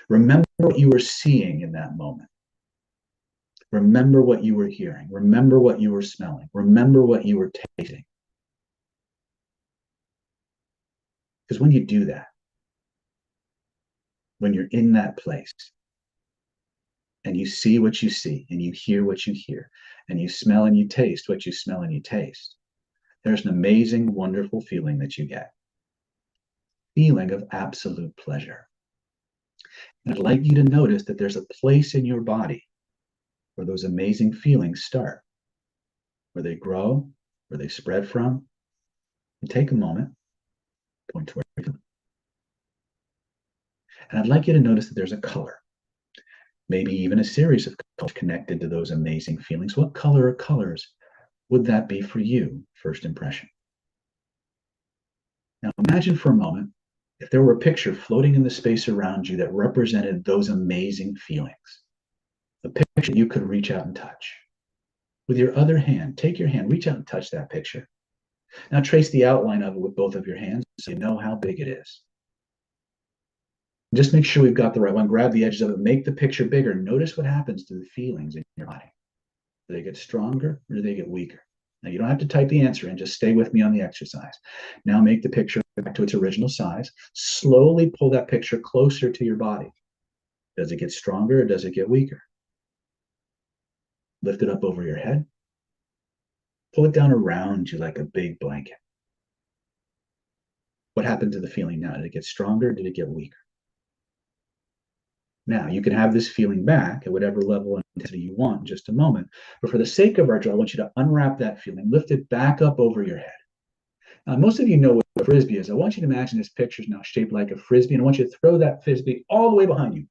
Remember what you were seeing in that moment. Remember what you were hearing. Remember what you were smelling. Remember what you were tasting. Because when you do that, when you're in that place, and you see what you see, and you hear what you hear, and you smell and you taste what you smell and you taste, there's an amazing, wonderful feeling that you get. Feeling of absolute pleasure. And I'd like you to notice that there's a place in your body where those amazing feelings start, where they grow, where they spread from. And take a moment, point to where you're feeling. And I'd like you to notice that there's a color, maybe even a series of colors connected to those amazing feelings. What color or colors would that be for you, first impression? Now imagine for a moment if there were a picture floating in the space around you that represented those amazing feelings, a picture you could reach out and touch. With your other hand, take your hand, reach out and touch that picture. Now trace the outline of it with both of your hands so you know how big it is. Just make sure we've got the right one. Grab the edges of it, make the picture bigger. Notice what happens to the feelings in your body. Do they get stronger or do they get weaker? Now, you don't have to type the answer in. Just stay with me on the exercise. Now make the picture back to its original size. Slowly pull that picture closer to your body. Does it get stronger or does it get weaker? Lift it up over your head. Pull it down around you like a big blanket. What happened to the feeling now? Did it get stronger or did it get weaker? Now, you can have this feeling back at whatever level of intensity you want in just a moment. But for the sake of our drill, I want you to unwrap that feeling, lift it back up over your head. Now, most of you know what a frisbee is. I want you to imagine this picture is now shaped like a frisbee, and I want you to throw that frisbee all the way behind you.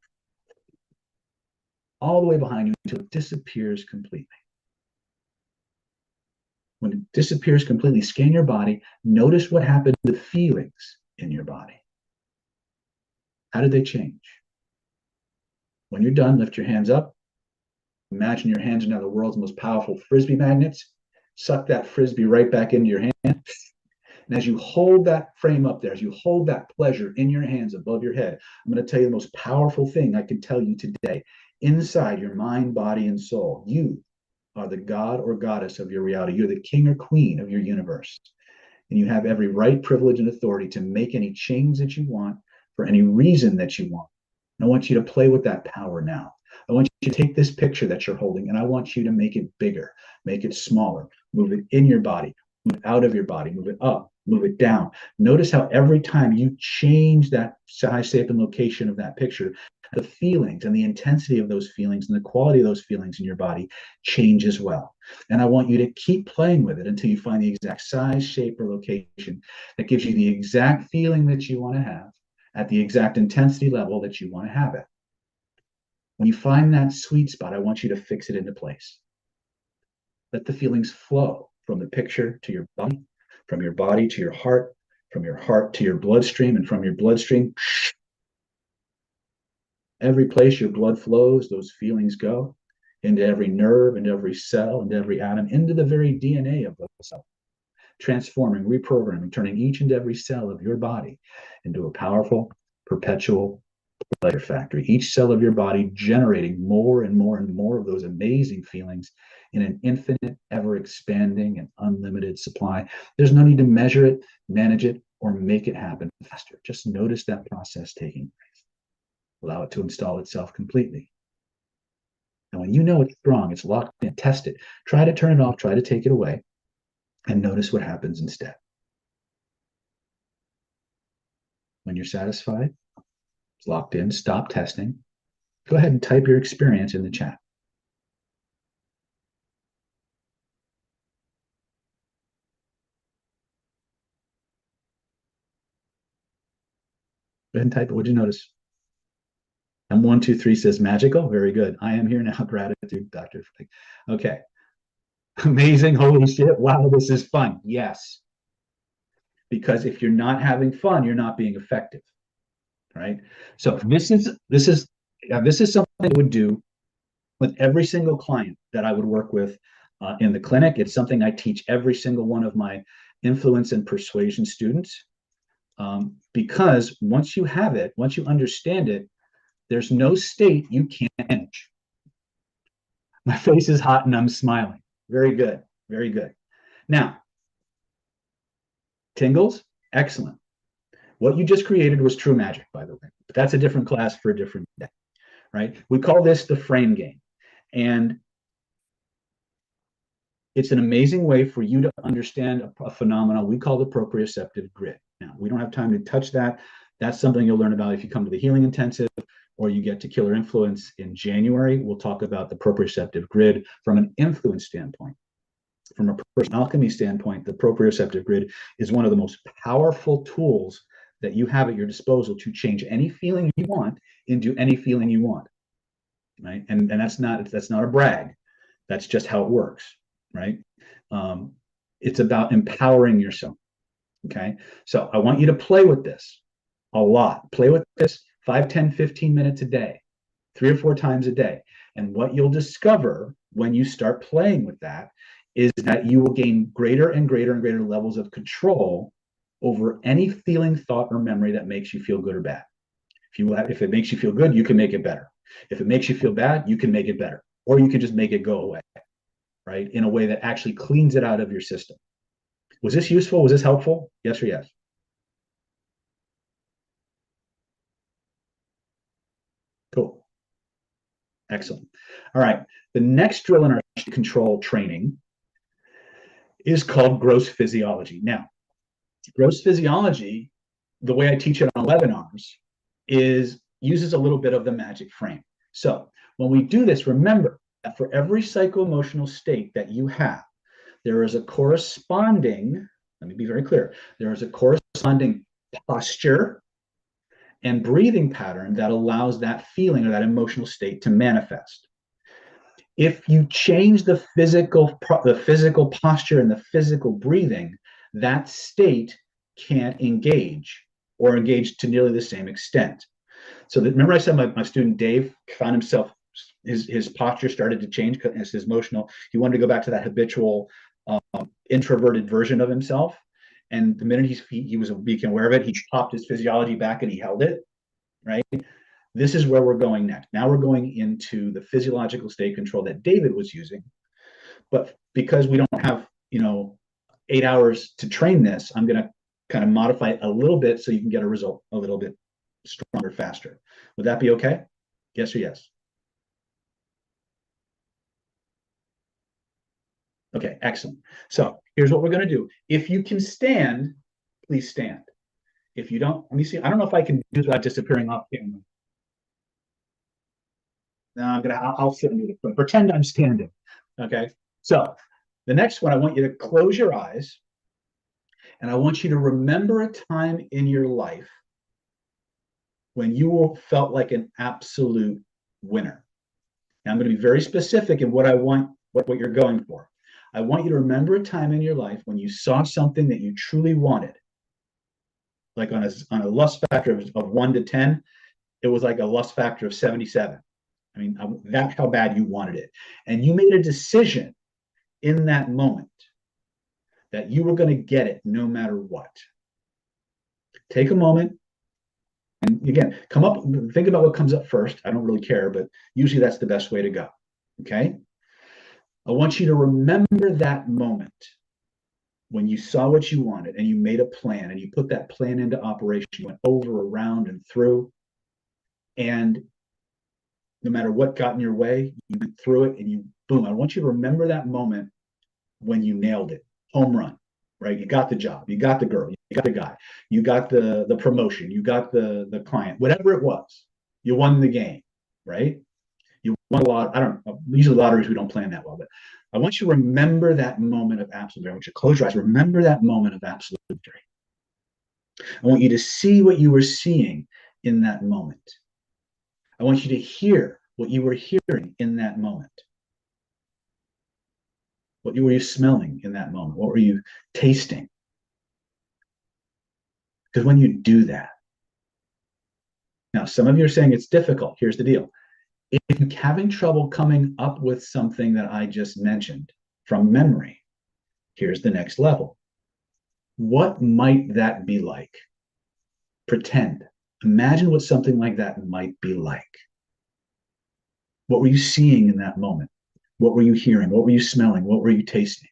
All the way behind you until it disappears completely. When it disappears completely, scan your body. Notice what happened to the feelings in your body. How did they change? When you're done, lift your hands up. Imagine your hands are now the world's most powerful frisbee magnets. Suck that frisbee right back into your hand. And as you hold that frame up there, as you hold that pleasure in your hands above your head, I'm going to tell you the most powerful thing I can tell you today. Inside your mind, body, and soul, you are the god or goddess of your reality. You're the king or queen of your universe. And you have every right, privilege, and authority to make any change that you want for any reason that you want. I want you to play with that power now. I want you to take this picture that you're holding and I want you to make it bigger, make it smaller, move it in your body, move it out of your body, move it up, move it down. Notice how every time you change that size, shape, and location of that picture, the feelings and the intensity of those feelings and the quality of those feelings in your body change as well. And I want you to keep playing with it until you find the exact size, shape, or location that gives you the exact feeling that you want to have at the exact intensity level that you want to have it. When you find that sweet spot, I want you to fix it into place. Let the feelings flow from the picture to your body, from your body to your heart, from your heart to your bloodstream, and from your bloodstream, every place your blood flows, those feelings go into every nerve, into every cell, into every atom, into the very DNA of the cell, transforming, reprogramming, turning each and every cell of your body into a powerful, perpetual pleasure factory. Each cell of your body generating more and more and more of those amazing feelings in an infinite, ever expanding, and unlimited supply. There's no need to measure it, manage it, or make it happen faster. Just notice that process taking place. Allow it to install itself completely. And when you know it's strong, it's locked in, test it. Try to turn it off, try to take it away, and notice what happens instead. When you're satisfied, it's locked in, stop testing. Go ahead and type your experience in the chat. Go ahead and type it. What'd you notice? M123 says magical. Very good. I am here now. Gratitude, Dr. Flick. Okay. Amazing. Holy shit. Wow, this is fun. Yes. Because if you're not having fun, you're not being effective. Right. So this is something I would do with every single client that I would work with in the clinic. It's something I teach every single one of my influence and persuasion students. Because once you have it, once you understand it, there's no state you can't manage. My face is hot and I'm smiling. Very good. Very good. Now, tingles, excellent. What you just created was true magic, by the way. But that's a different class for a different day, right? We call this the frame game. And it's an amazing way for you to understand a phenomenon we call the proprioceptive grid. Now, we don't have time to touch that. That's something you'll learn about if you come to the Healing Intensive or you get to Killer Influence in January. We'll talk about the proprioceptive grid from an influence standpoint. From a person alchemy standpoint, the proprioceptive grid is one of the most powerful tools that you have at your disposal to change any feeling you want into any feeling you want, right? And that's not a brag. That's just how it works, right? It's about empowering yourself. Okay. So I want you to play with this a lot. Play with this 5, 10, 15 minutes a day, 3 or 4 times a day. And what you'll discover when you start playing with that is that you will gain greater and greater and greater levels of control over any feeling, thought, or memory that makes you feel good or bad. If it makes you feel good, you can make it better. If it makes you feel bad, you can make it better. Or you can just make it go away, right? In a way that actually cleans it out of your system. Was this useful? Was this helpful? Yes or yes? Cool. Excellent. All right. The next drill in our control training is called gross physiology. Now, gross physiology, the way I teach it on webinars, uses a little bit of the magic frame. So when we do this, remember that for every psycho-emotional state that you have, there is a corresponding, let me be very clear, there is a corresponding posture and breathing pattern that allows that feeling or that emotional state to manifest. If you change the physical posture and the physical breathing, that state can't engage or engage to nearly the same extent. So remember I said my student Dave found himself, his posture started to change as his emotional, he wanted to go back to that habitual introverted version of himself. And the minute he was became aware of it, he popped his physiology back and he held it, right? This is where we're going next. Now we're going into the physiological state control that David was using. But because we don't have, 8 hours to train this, I'm going to kind of modify it a little bit so you can get a result a little bit stronger, faster. Would that be okay? Yes or yes? Okay, excellent. So here's what we're going to do. If you can stand, please stand. If you don't, let me see. I don't know if I can do that disappearing off camera. No, I'll sit and do it. Pretend I'm standing. Okay. So the next one, I want you to close your eyes and I want you to remember a time in your life when you felt like an absolute winner. Now, I'm going to be very specific in what I want, what you're going for. I want you to remember a time in your life when you saw something that you truly wanted, like on a lust factor of 1 to 10, it was like a lust factor of 77. I mean, that's how bad you wanted it. And you made a decision in that moment that you were going to get it no matter what. Take a moment and again, think about what comes up first. I don't really care, but usually that's the best way to go. Okay. I want you to remember that moment when you saw what you wanted and you made a plan and you put that plan into operation, you went over, around, and through. And no matter what got in your way, you went through it and you, boom. I want you to remember that moment when you nailed it. Home run, right? You got the job, you got the girl, you got the guy, you got the promotion, you got the client, whatever it was, you won the game, right? You won a lot. I don't know. Usually lotteries, we don't plan that well, but I want you to remember that moment of absolute victory. I want you to close your eyes. Remember that moment of absolute victory. I want you to see what you were seeing in that moment. I want you to hear what you were hearing in that moment. What were you smelling in that moment? What were you tasting? Because when you do that, now some of you are saying it's difficult. Here's the deal. If you're having trouble coming up with something that I just mentioned from memory, here's the next level. What might that be like? Pretend. Imagine what something like that might be like. What were you seeing in that moment? What were you hearing? What were you smelling? What were you tasting?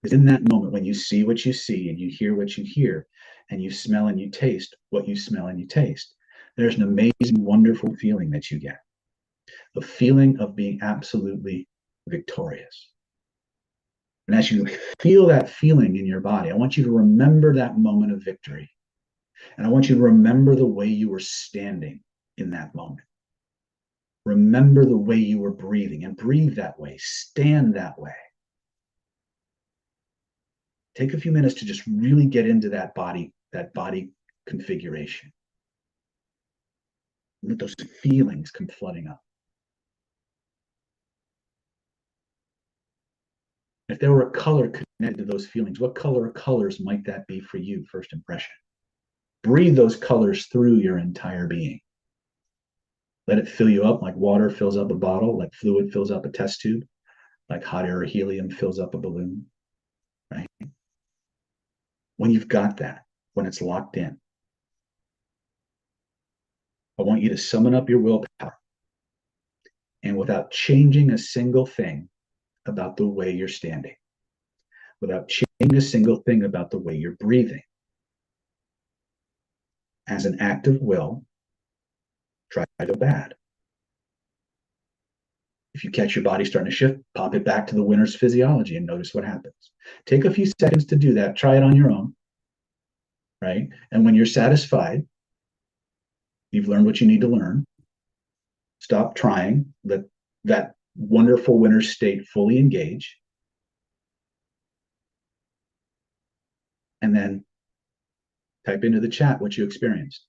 Because in that moment, when you see what you see and you hear what you hear and you smell and you taste what you smell and you taste, there's an amazing, wonderful feeling that you get. A feeling of being absolutely victorious. And as you feel that feeling in your body, I want you to remember that moment of victory. And I want you to remember the way you were standing in that moment. Remember the way you were breathing and breathe that way, stand that way. Take a few minutes to just really get into that body configuration. Let those feelings come flooding up. If there were a color connected to those feelings, what color or colors might that be for you, first impression? Breathe those colors through your entire being. Let it fill you up like water fills up a bottle, like fluid fills up a test tube, like hot air or helium fills up a balloon, right? When you've got that, when it's locked in, I want you to summon up your willpower. And without changing a single thing about the way you're standing, without changing a single thing about the way you're breathing, as an act of will, try to go bad. If you catch your body starting to shift, pop it back to the winner's physiology and notice what happens. Take a few seconds to do that. Try it on your own, right? And when you're satisfied, you've learned what you need to learn. Stop trying. Let that wonderful winner state fully engage. And then type into the chat what you experienced.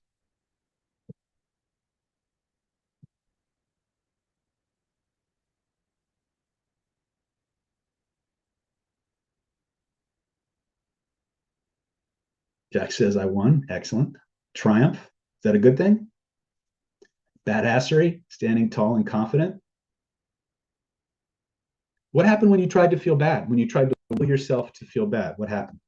Jack says, I won. Excellent. Triumph. Is that a good thing? Badassery, standing tall and confident. What happened when you tried to feel bad? When you tried to will yourself to feel bad, what happened?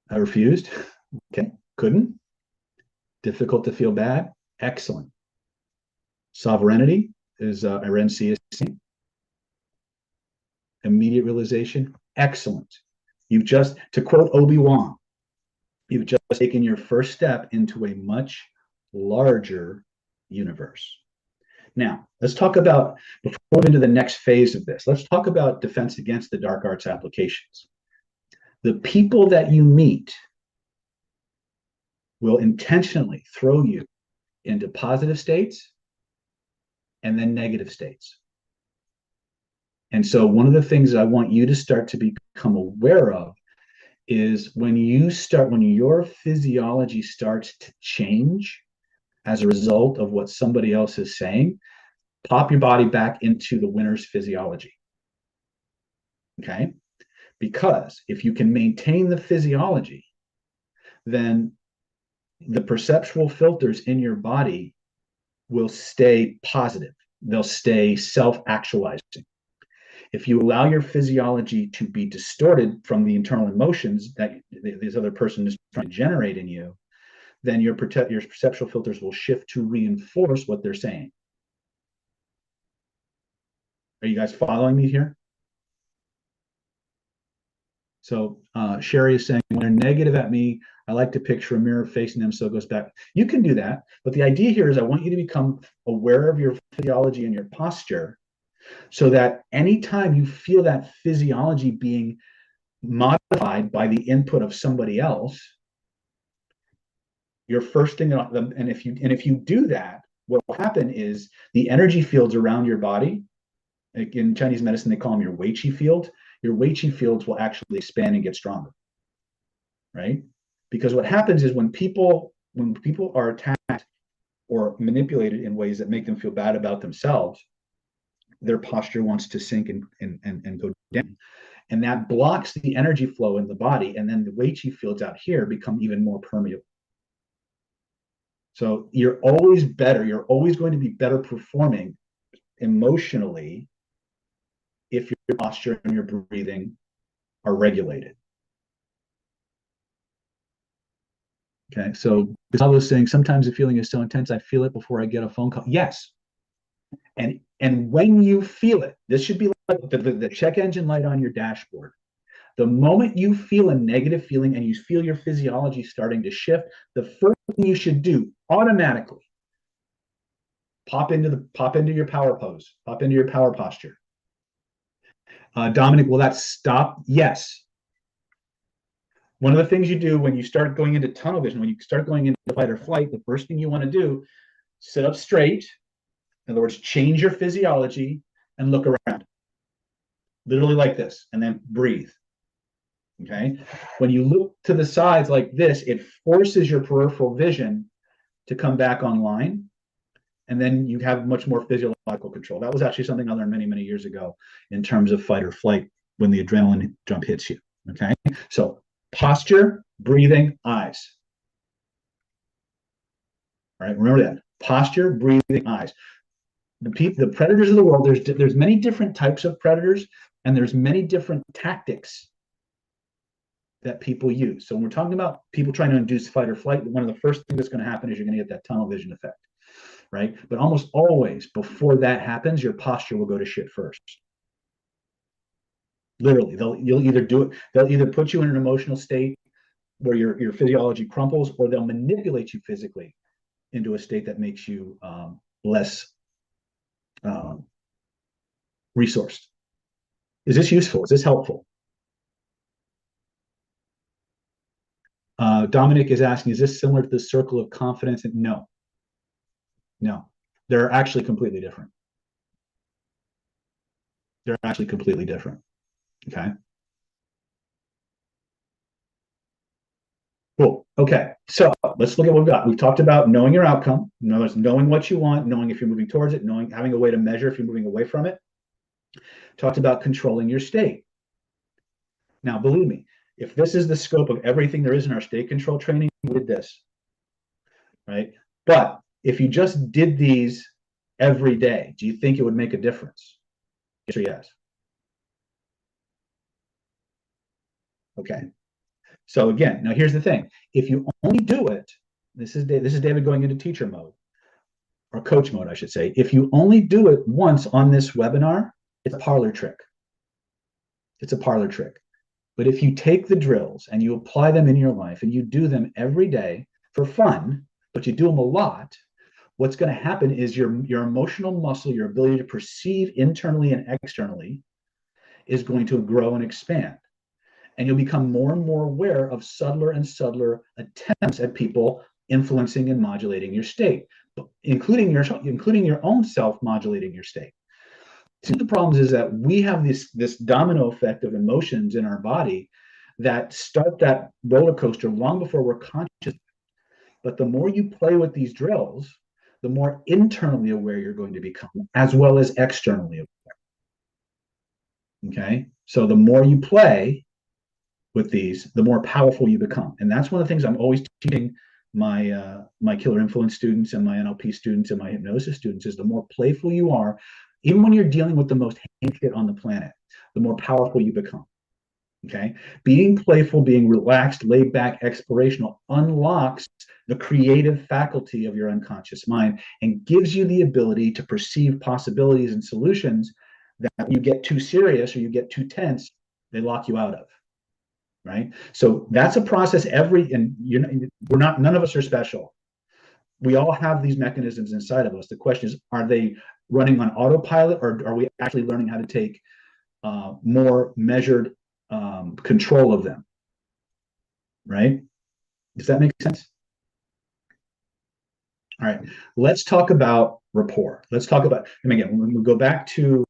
I refused. Okay. Couldn't. Difficult to feel bad. Excellent. Sovereignty is RNC is immediate realization. Excellent. You've just, to quote Obi-Wan, you've just taken your first step into a much larger universe. Now, let's talk about, before we move into the next phase of this, let's talk about defense against the dark arts applications. The people that you meet will intentionally throw you into positive states and then negative states. And so one of the things I want you to start to become aware of is when your physiology starts to change as a result of what somebody else is saying, pop your body back into the winner's physiology. Okay? Because if you can maintain the physiology, then the perceptual filters in your body will stay positive. They'll stay self-actualizing. If you allow your physiology to be distorted from the internal emotions that this other person is trying to generate in you, then your perceptual filters will shift to reinforce what they're saying. Are you guys following me here? So Sherry is saying, when they're negative at me, I like to picture a mirror facing them so it goes back. You can do that. But the idea here is I want you to become aware of your physiology and your posture so that anytime you feel that physiology being modified by the input of somebody else, your first thing, and if you do that, what will happen is the energy fields around your body, like in Chinese medicine, they call them your wei qi field. Your wei qi fields will actually expand and get stronger, right? Because what happens is when people are attacked or manipulated in ways that make them feel bad about themselves, their posture wants to sink and go down. And that blocks the energy flow in the body. And then the wei qi fields out here become even more permeable. So you're always going to be better performing emotionally if your posture and your breathing are regulated. Okay, so Gustavo was saying sometimes the feeling is so intense I feel it before I get a phone call. Yes. And when you feel it, this should be like the check engine light on your dashboard. The moment you feel a negative feeling and you feel your physiology starting to shift, the first thing you should do automatically, pop into your power pose, pop into your power posture. Dominic, will that stop? Yes. One of the things you do when you start going into tunnel vision, when you start going into fight or flight, the first thing you want to do, sit up straight. In other words, change your physiology and look around. Literally like this, and then breathe. Okay? When you look to the sides like this, it forces your peripheral vision to come back online, and then you have much more physiological control. That was actually something I learned many, many years ago in terms of fight or flight when the adrenaline jump hits you. Okay? So posture, breathing, eyes. All right, remember that. Posture, breathing, eyes. The predators of the world, there's many different types of predators, and there's many different tactics that people use. So when we're talking about people trying to induce fight or flight, one of the first things that's going to happen is you're going to get that tunnel vision effect, right? But almost always before that happens, your posture will go to shit first. Literally, they'll either put you in an emotional state where your physiology crumples, or they'll manipulate you physically into a state that makes you less resourced. Is this useful? Is this helpful? Dominic is asking, is this similar to the circle of confidence? No. They're actually completely different. Okay. Cool. Okay. So let's look at what we've got. We've talked about knowing your outcome, knowing what you want, knowing if you're moving towards it, having a way to measure if you're moving away from it. Talked about controlling your state. Now, believe me, if this is the scope of everything there is in our state control training, we did this, right? But if you just did these every day, do you think it would make a difference? Yes or yes? Okay. So again, now here's the thing. If you only do it, this is David going into teacher mode, or coach mode, I should say. If you only do it once on this webinar, it's a parlor trick. It's a parlor trick. But if you take the drills and you apply them in your life and you do them every day for fun, but you do them a lot, what's going to happen is your emotional muscle, your ability to perceive internally and externally, is going to grow and expand. And you'll become more and more aware of subtler and subtler attempts at people influencing and modulating your state, including your own self modulating your state. Two of the problems is that we have this domino effect of emotions in our body that start that roller coaster long before we're conscious. But the more you play with these drills, the more internally aware you're going to become, as well as externally aware. Okay, so the more you play with these, the more powerful you become, and that's one of the things I'm always teaching my killer influence students and my NLP students and my hypnosis students is the more playful you are, even when you're dealing with the most heinous shit on the planet, the more powerful you become. Okay, being playful, being relaxed, laid back, explorational unlocks the creative faculty of your unconscious mind and gives you the ability to perceive possibilities and solutions that when you get too serious or you get too tense, they lock you out of. Right. So that's a process and none of us are special. We all have these mechanisms inside of us. The question is, are they running on autopilot, or are we actually learning how to take more measured control of them? Right. Does that make sense? All right. Let's talk about rapport. Let's talk about, and again, when we go back to,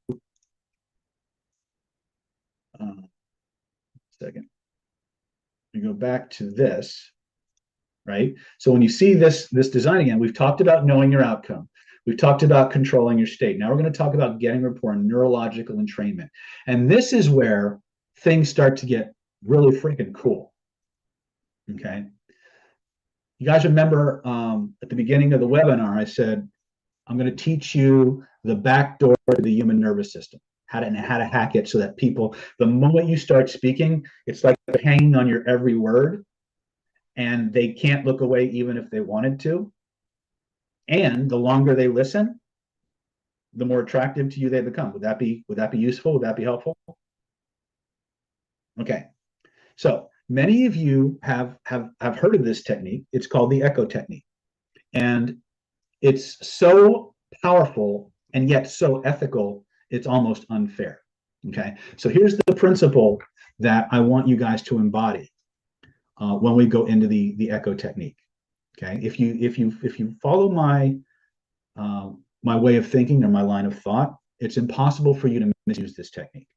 second, we go back to this, right? So when you see this design again, we've talked about knowing your outcome. We've talked about controlling your state. Now we're going to talk about getting rapport and neurological entrainment. And this is where things start to get really freaking cool. Okay. You guys remember at the beginning of the webinar, I said, I'm going to teach you the back door to the human nervous system, how to hack it so that people, the moment you start speaking, it's like hanging on your every word and they can't look away even if they wanted to. And the longer they listen, the more attractive to you they become. Would that be useful? Would that be helpful? Okay. So many of you have heard of this technique. It's called the echo technique. And it's so powerful and yet so ethical, it's almost unfair. Okay. So here's the principle that I want you guys to embody when we go into the echo technique. Okay. If you follow my my way of thinking or my line of thought, it's impossible for you to misuse this technique.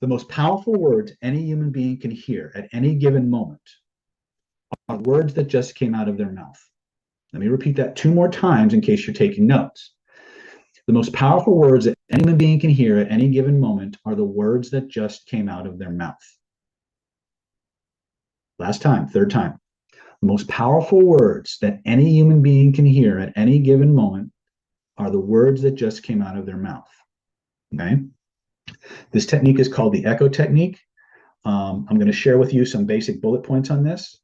The most powerful words any human being can hear at any given moment are words that just came out of their mouth. Let me repeat that 2 more times in case you're taking notes. The most powerful words that any human being can hear at any given moment are the words that just came out of their mouth. Last time, 3rd time. The most powerful words that any human being can hear at any given moment are the words that just came out of their mouth. Okay? This technique is called the echo technique. I'm going to share with you some basic bullet points on this.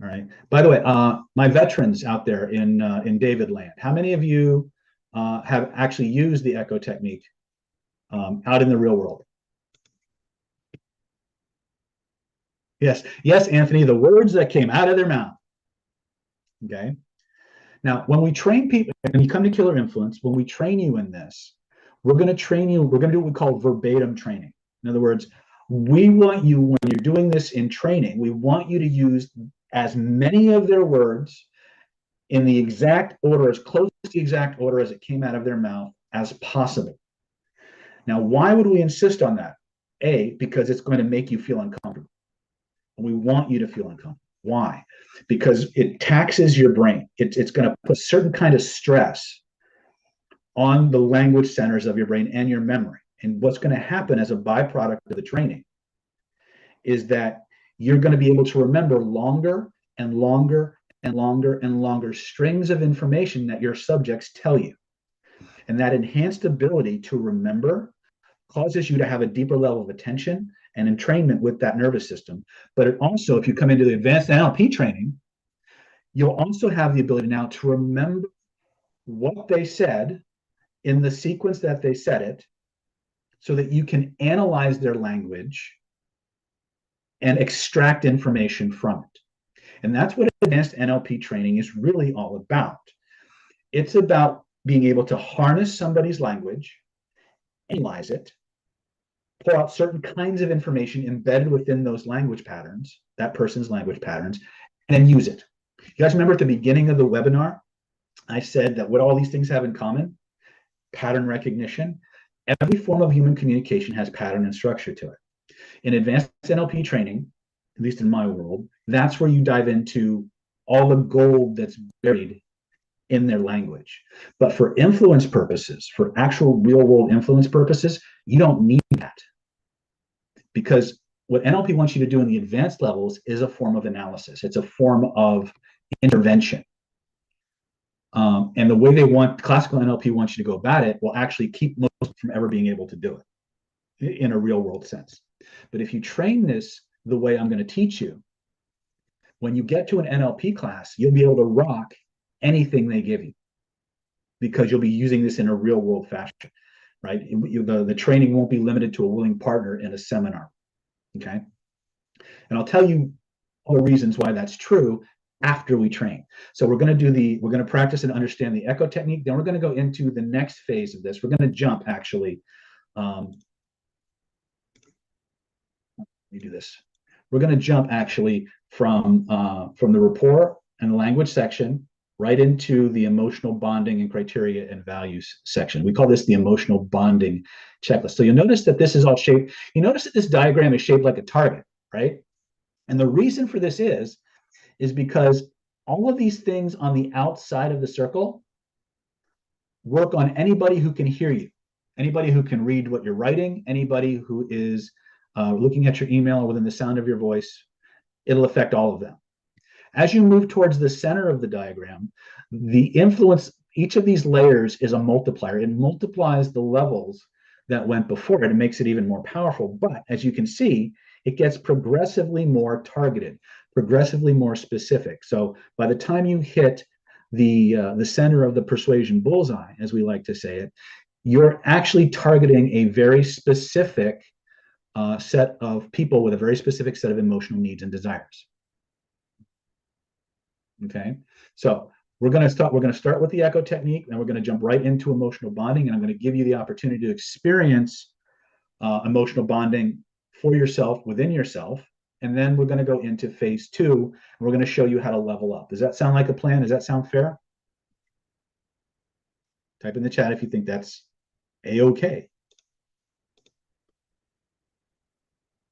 All right. By the way, my veterans out there in David Land, how many of you have actually used the echo technique out in the real world? Yes, yes, Anthony, the words that came out of their mouth. Okay. Now, when we train people, and you come to Killer Influence, when we train you in this, we're going to train you, we're going to do what we call verbatim training. In other words, we want you, when you're doing this in training, we want you to use as many of their words in the exact order, as close to the exact order as it came out of their mouth as possible. Now, why would we insist on that? A, because it's going to make you feel uncomfortable. And we want you to feel uncomfortable. Why? Because it taxes your brain. It's going to put a certain kind of stress on the language centers of your brain and your memory. And what's going to happen as a byproduct of the training is that you're going to be able to remember longer and longer and longer and longer strings of information that your subjects tell you. And that enhanced ability to remember causes you to have a deeper level of attention and entrainment with that nervous system. But it also, if you come into the advanced NLP training, you'll also have the ability now to remember what they said in the sequence that they said it, so that you can analyze their language and extract information from it. And that's what advanced NLP training is really all about. It's about being able to harness somebody's language, analyze it, pull out certain kinds of information embedded within those language patterns, that person's language patterns, and then use it. You guys remember at the beginning of the webinar, I said that what all these things have in common? Pattern recognition. Every form of human communication has pattern and structure to it. In advanced NLP training, at least in my world, that's where you dive into all the gold that's buried in their language. But for influence purposes, for actual real world influence purposes, you don't need that. Because what NLP wants you to do in the advanced levels is a form of analysis. It's a form of intervention. And the way they want classical NLP wants you to go about it will actually keep most from ever being able to do it in a real world sense. But if you train this the way I'm going to teach you, when you get to an NLP class, you'll be able to rock anything they give you because you'll be using this in a real world fashion, right? The training won't be limited to a willing partner in a seminar, okay? And I'll tell you all the reasons why that's true after we train. So we're going to practice and understand the echo technique. Then we're going to go into the next phase of this. We're going to jump actually. Let me do this. We're going to jump actually from the rapport and the language section right into the emotional bonding and criteria and values section. We call this the emotional bonding checklist. So you'll notice that this is all shaped. You notice that this diagram is shaped like a target, right? And the reason for this is because all of these things on the outside of the circle work on anybody who can hear you, anybody who can read what you're writing, anybody who is looking at your email or within the sound of your voice. It'll affect all of them. As you move towards the center of the diagram, the influence, each of these layers is a multiplier. It multiplies the levels that went before it and makes it even more powerful. But as you can see, it gets progressively more targeted, progressively more specific. So by the time you hit the center of the persuasion bullseye, as we like to say it, you're actually targeting a very specific set of people with a very specific set of emotional needs and desires. Okay, so we're going to start with the echo technique, and we're going to jump right into emotional bonding, and I'm going to give you the opportunity to experience emotional bonding for yourself within yourself, and then we're going to go into phase 2, and we're going to show you how to level up. Does that sound like a plan? Does that sound fair? Type in the chat if you think that's a-okay.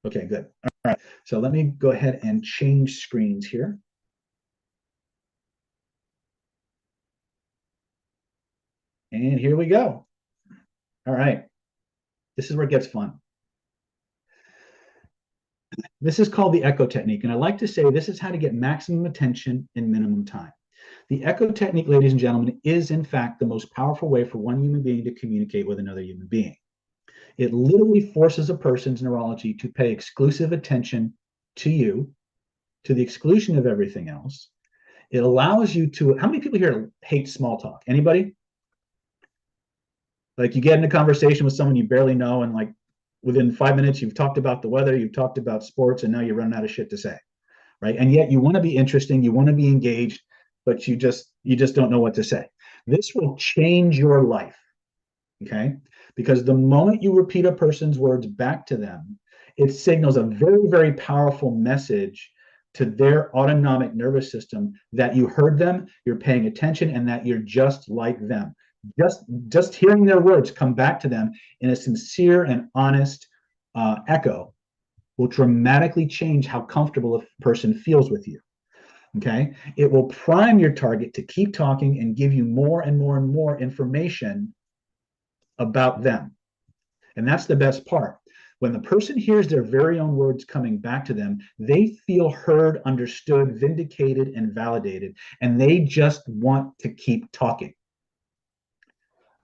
Okay, good. All right, so let me go ahead and change screens here. And here we go. All right. This is where it gets fun. This is called the echo technique. And I like to say this is how to get maximum attention in minimum time. The echo technique, ladies and gentlemen, is in fact the most powerful way for one human being to communicate with another human being. It literally forces a person's neurology to pay exclusive attention to you, to the exclusion of everything else. It allows you to, how many people here hate small talk? Anybody? Like you get in a conversation with someone you barely know, and like within 5 minutes, you've talked about the weather, you've talked about sports, and now you're running out of shit to say, right? And yet you want to be interesting, you want to be engaged, but you just don't know what to say. This will change your life, okay? Because the moment you repeat a person's words back to them, it signals a very, very powerful message to their autonomic nervous system that you heard them, you're paying attention, and that you're just like them. Just hearing their words come back to them in a sincere and honest echo will dramatically change how comfortable a person feels with you. Okay, it will prime your target to keep talking and give you more and more and more information about them. And that's the best part. When the person hears their very own words coming back to them, they feel heard, understood, vindicated, and validated, and they just want to keep talking.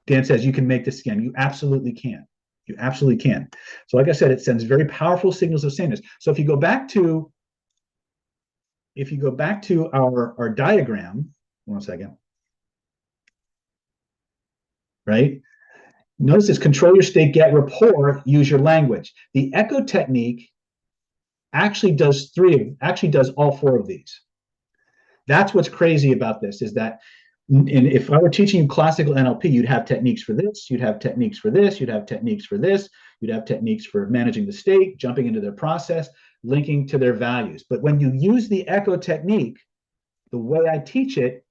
Dan says you can make this again. You absolutely can. You absolutely can. So like I said, it sends very powerful signals of sameness. So if you go back to our diagram, 1 second, right? Notice this: control your state, get rapport, use your language. The echo technique actually does all 4 of these. That's what's crazy about this is that, and if I were teaching you classical NLP, you'd have techniques for this, you'd have techniques for this, you'd have techniques for this, you'd have techniques for managing the state, jumping into their process, linking to their values. But when you use the echo technique, the way I teach it,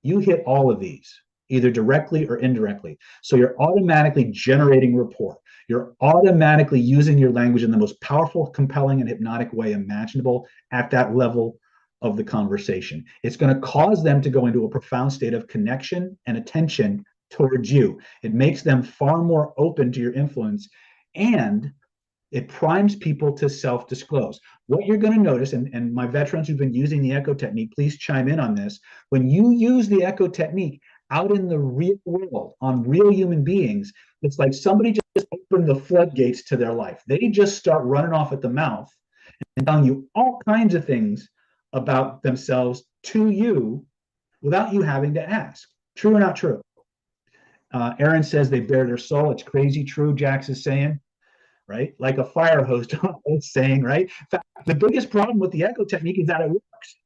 you hit all of these, either directly or indirectly. So you're automatically generating rapport. You're automatically using your language in the most powerful, compelling, and hypnotic way imaginable at that level of the conversation. It's going to cause them to go into a profound state of connection and attention towards you. It makes them far more open to your influence, and it primes people to self-disclose. What you're going to notice, and my veterans who've been using the echo technique, please chime in on this. When you use the echo technique out in the real world on real human beings, it's like somebody just opened the floodgates to their life. They just start running off at the mouth and telling you all kinds of things about themselves to you without you having to ask. True or not true? Aaron says they bare their soul. It's crazy true, Jax is saying. Right? Like a fire hose saying, right? In fact, the biggest problem with the echo technique is that it works,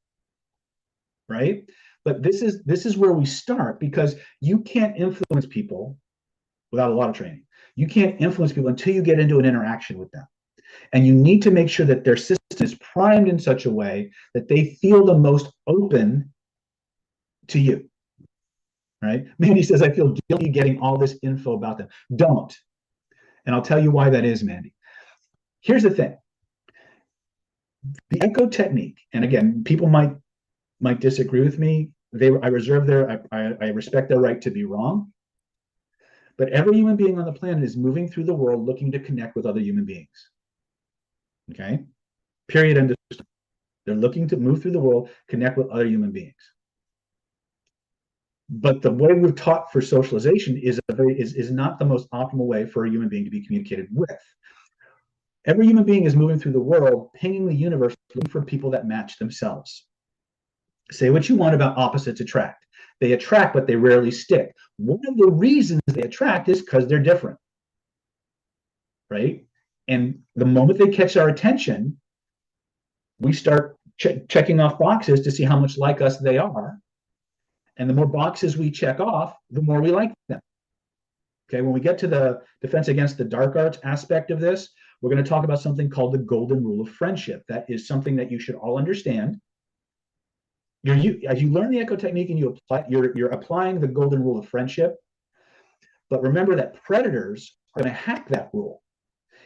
right? But this is where we start, because you can't influence people without a lot of training. You can't influence people until you get into an interaction with them. And you need to make sure that their system is primed in such a way that they feel the most open to you, right? Mandy says, I feel guilty getting all this info about them. Don't. And I'll tell you why that is, Mandy. Here's the thing. The echo technique, and again, people might disagree with me. I respect their right to be wrong. But every human being on the planet is moving through the world looking to connect with other human beings. Okay? Period. End of story. They're looking to move through the world, connect with other human beings. But the way we've taught for socialization is not the most optimal way for a human being to be communicated with. Every human being is moving through the world, pinging the universe, looking for people that match themselves. Say what you want about opposites attract. They attract, but they rarely stick. One of the reasons they attract is because they're different, right? And the moment they catch our attention, we start checking off boxes to see how much like us they are. And the more boxes we check off, the more we like them. Okay, when we get to the defense against the dark arts aspect of this, we're going to talk about something called the golden rule of friendship. That is something that you should all understand. As you learn the echo technique and you're applying the golden rule of friendship. But remember that predators are going to hack that rule.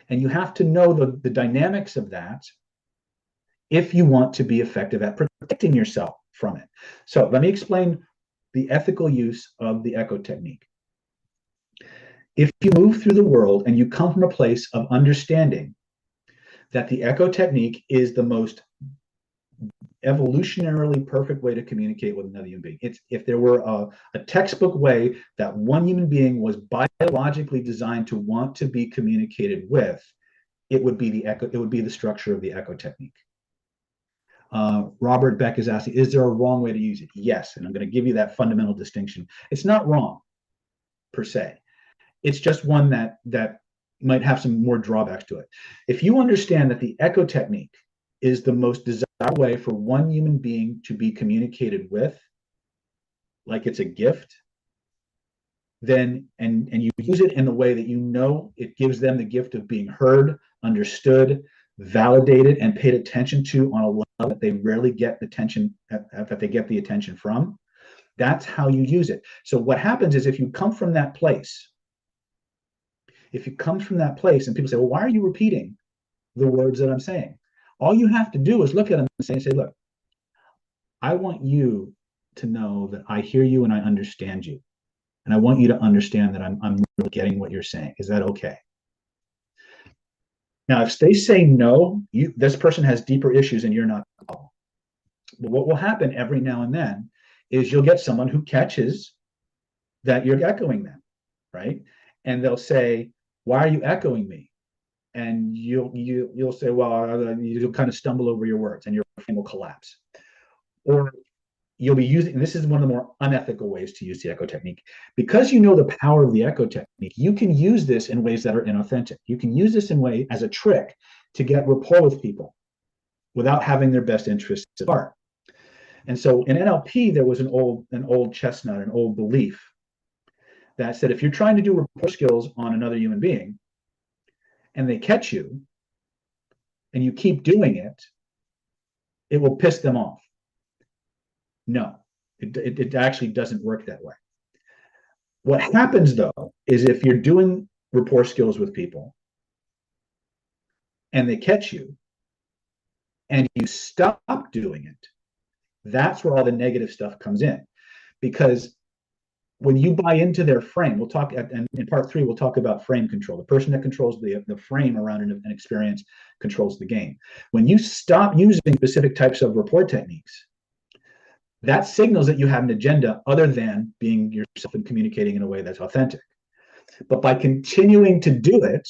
And you have to know the dynamics of that if you want to be effective at protecting yourself from it. So let me explain the ethical use of the echo technique. If you move through the world and you come from a place of understanding that the echo technique is the most evolutionarily perfect way to communicate with another human being. If there were a textbook way that one human being was biologically designed to want to be communicated with, it would be the structure of the echo technique. Robert Beck is asking, is there a wrong way to use it? Yes, and I'm going to give you that fundamental distinction. It's not wrong, per se. It's just one that might have some more drawbacks to it. If you understand that the echo technique is the most desirable way for one human being to be communicated with, like it's a gift, then and you use it in the way that you know it gives them the gift of being heard, understood, validated, and paid attention to on a level that they rarely get the attention that they get the attention from. That's how you use it. So what happens is if you come from that place and people say, well, why are you repeating the words that I'm saying? All you have to do is look at them and say, look, I want you to know that I hear you and I understand you. And I want you to understand that I'm really getting what you're saying. Is that okay? Now, if they say no, this person has deeper issues and you're not. But what will happen every now and then is you'll get someone who catches that you're echoing them, right? And they'll say, why are you echoing me? And you'll say, well, you'll kind of stumble over your words and your brain will collapse. Or you'll be using, this is one of the more unethical ways to use the echo technique. Because you know the power of the echo technique, you can use this in ways that are inauthentic. You can use this in way as a trick to get rapport with people without having their best interests at heart. And so in NLP, there was an old chestnut, an old belief that said if you're trying to do rapport skills on another human being and they catch you and you keep doing it, it will piss them off. No, it actually doesn't work that way. What happens though is if you're doing rapport skills with people and they catch you and you stop doing it, that's where all the negative stuff comes in. Because when you buy into their frame, we'll talk, and in part 3, we'll talk about frame control. The person that controls the frame around an experience controls the game. When you stop using specific types of rapport techniques, that signals that you have an agenda other than being yourself and communicating in a way that's authentic. But by continuing to do it,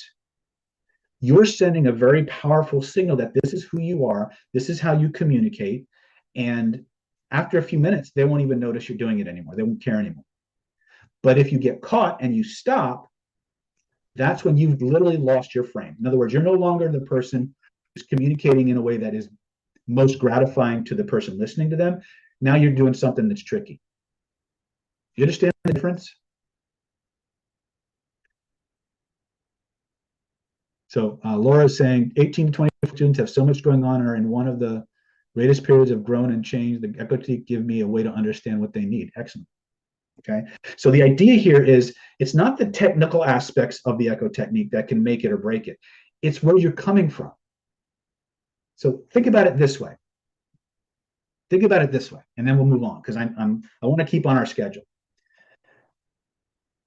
you're sending a very powerful signal that this is who you are, this is how you communicate, and after a few minutes, they won't even notice you're doing it anymore. They won't care anymore. But if you get caught and you stop, that's when you've literally lost your frame. In other words, you're no longer the person who's communicating in a way that is most gratifying to the person listening to them. Now you're doing something that's tricky. You understand the difference? So Laura's saying 18 to 20 students have so much going on and are in one of the greatest periods of growth and change. The echo technique give me a way to understand what they need. Excellent. Okay. So the idea here is it's not the technical aspects of the echo technique that can make it or break it. It's where you're coming from. So think about it this way. Think about it this way, and then we'll move on because I want to keep on our schedule.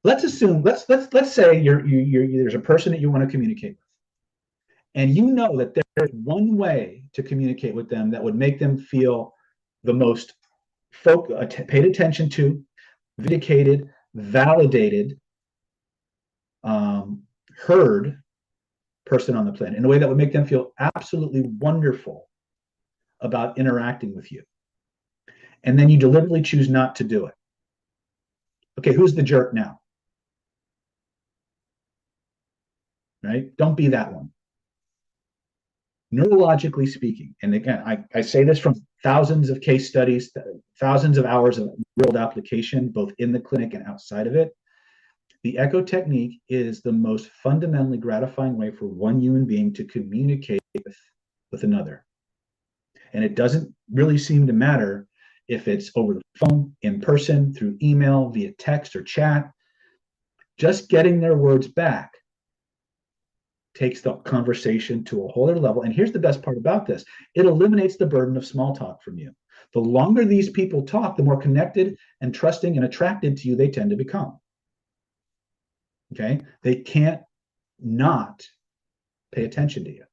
Let's assume let's say there's a person that you want to communicate with, and you know that there's one way to communicate with them that would make them feel the most paid attention to, vindicated, validated, heard person on the planet in a way that would make them feel absolutely wonderful about interacting with you. And then you deliberately choose not to do it. Okay, who's the jerk now? Right? Don't be that one. Neurologically speaking, and again, I say this from thousands of case studies, thousands of hours of real application, both in the clinic and outside of it. The echo technique is the most fundamentally gratifying way for one human being to communicate with another. And it doesn't really seem to matter if it's over the phone, in person, through email, via text or chat. Just getting their words back takes the conversation to a whole other level. And here's the best part about this. It eliminates the burden of small talk from you. The longer these people talk, the more connected and trusting and attracted to you they tend to become. Okay? They can't not pay attention to you.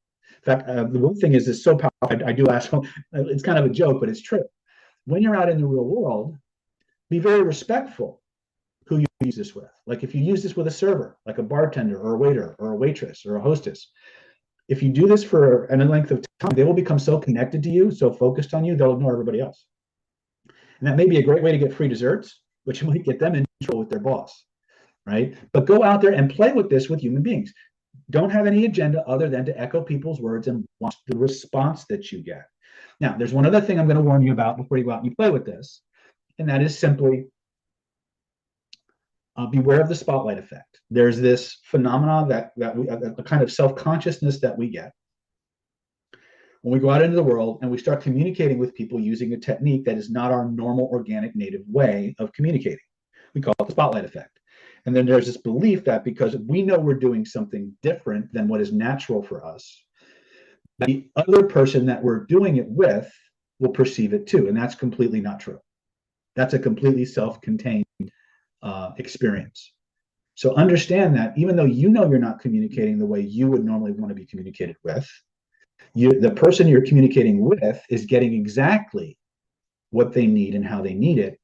In fact, the one thing is so powerful. I do ask, it's kind of a joke, but it's true. When you're out in the real world, be very respectful who you use this with. Like if you use this with a server, like a bartender or a waiter or a waitress or a hostess, if you do this for a length of time, they will become so connected to you, so focused on you, they'll ignore everybody else. And that may be a great way to get free desserts, but you might get them in trouble with their boss, right? But go out there and play with this with human beings. Don't have any agenda other than to echo people's words and watch the response that you get. Now, there's one other thing I'm going to warn you about before you go out and you play with this, and that is simply beware of the spotlight effect. There's this phenomenon that we, a kind of self-consciousness that we get when we go out into the world and we start communicating with people using a technique that is not our normal, organic, native way of communicating. We call it the spotlight effect. And then there's this belief that because we know we're doing something different than what is natural for us, the other person that we're doing it with will perceive it too. And that's completely not true. That's a completely self-contained experience. So understand that even though you know you're not communicating the way you would normally want to be communicated with, the person you're communicating with is getting exactly what they need and how they need it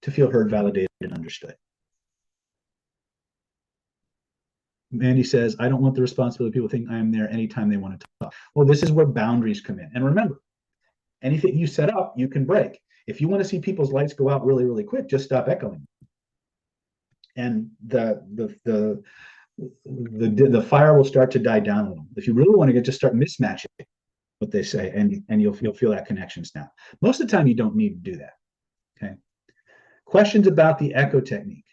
to feel heard, validated, and understood. Mandy says, I don't want the responsibility. People think I am there anytime they want to talk. Well, this is where boundaries come in. And remember, anything you set up, you can break. If you want to see people's lights go out really, really quick, just stop echoing. And the fire will start to die down a little. If you really want to just start mismatching what they say, and you'll feel that connection snap. Most of the time, you don't need to do that. Okay. Questions about the echo technique?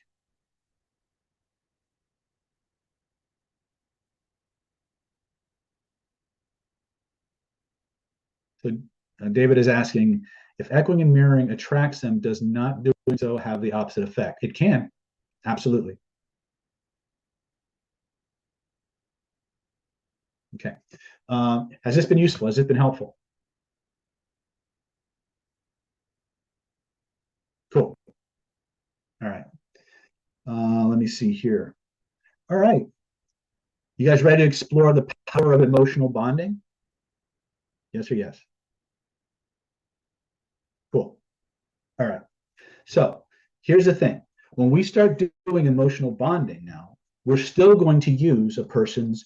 So David is asking if echoing and mirroring attracts them, does not doing so have the opposite effect? It can, absolutely. Okay. Has this been useful? Has it been helpful? Cool. All right. Let me see here. All right. You guys ready to explore the power of emotional bonding? Yes or yes? Cool. All right. So here's the thing. When we start doing emotional bonding now, we're still going to use a person's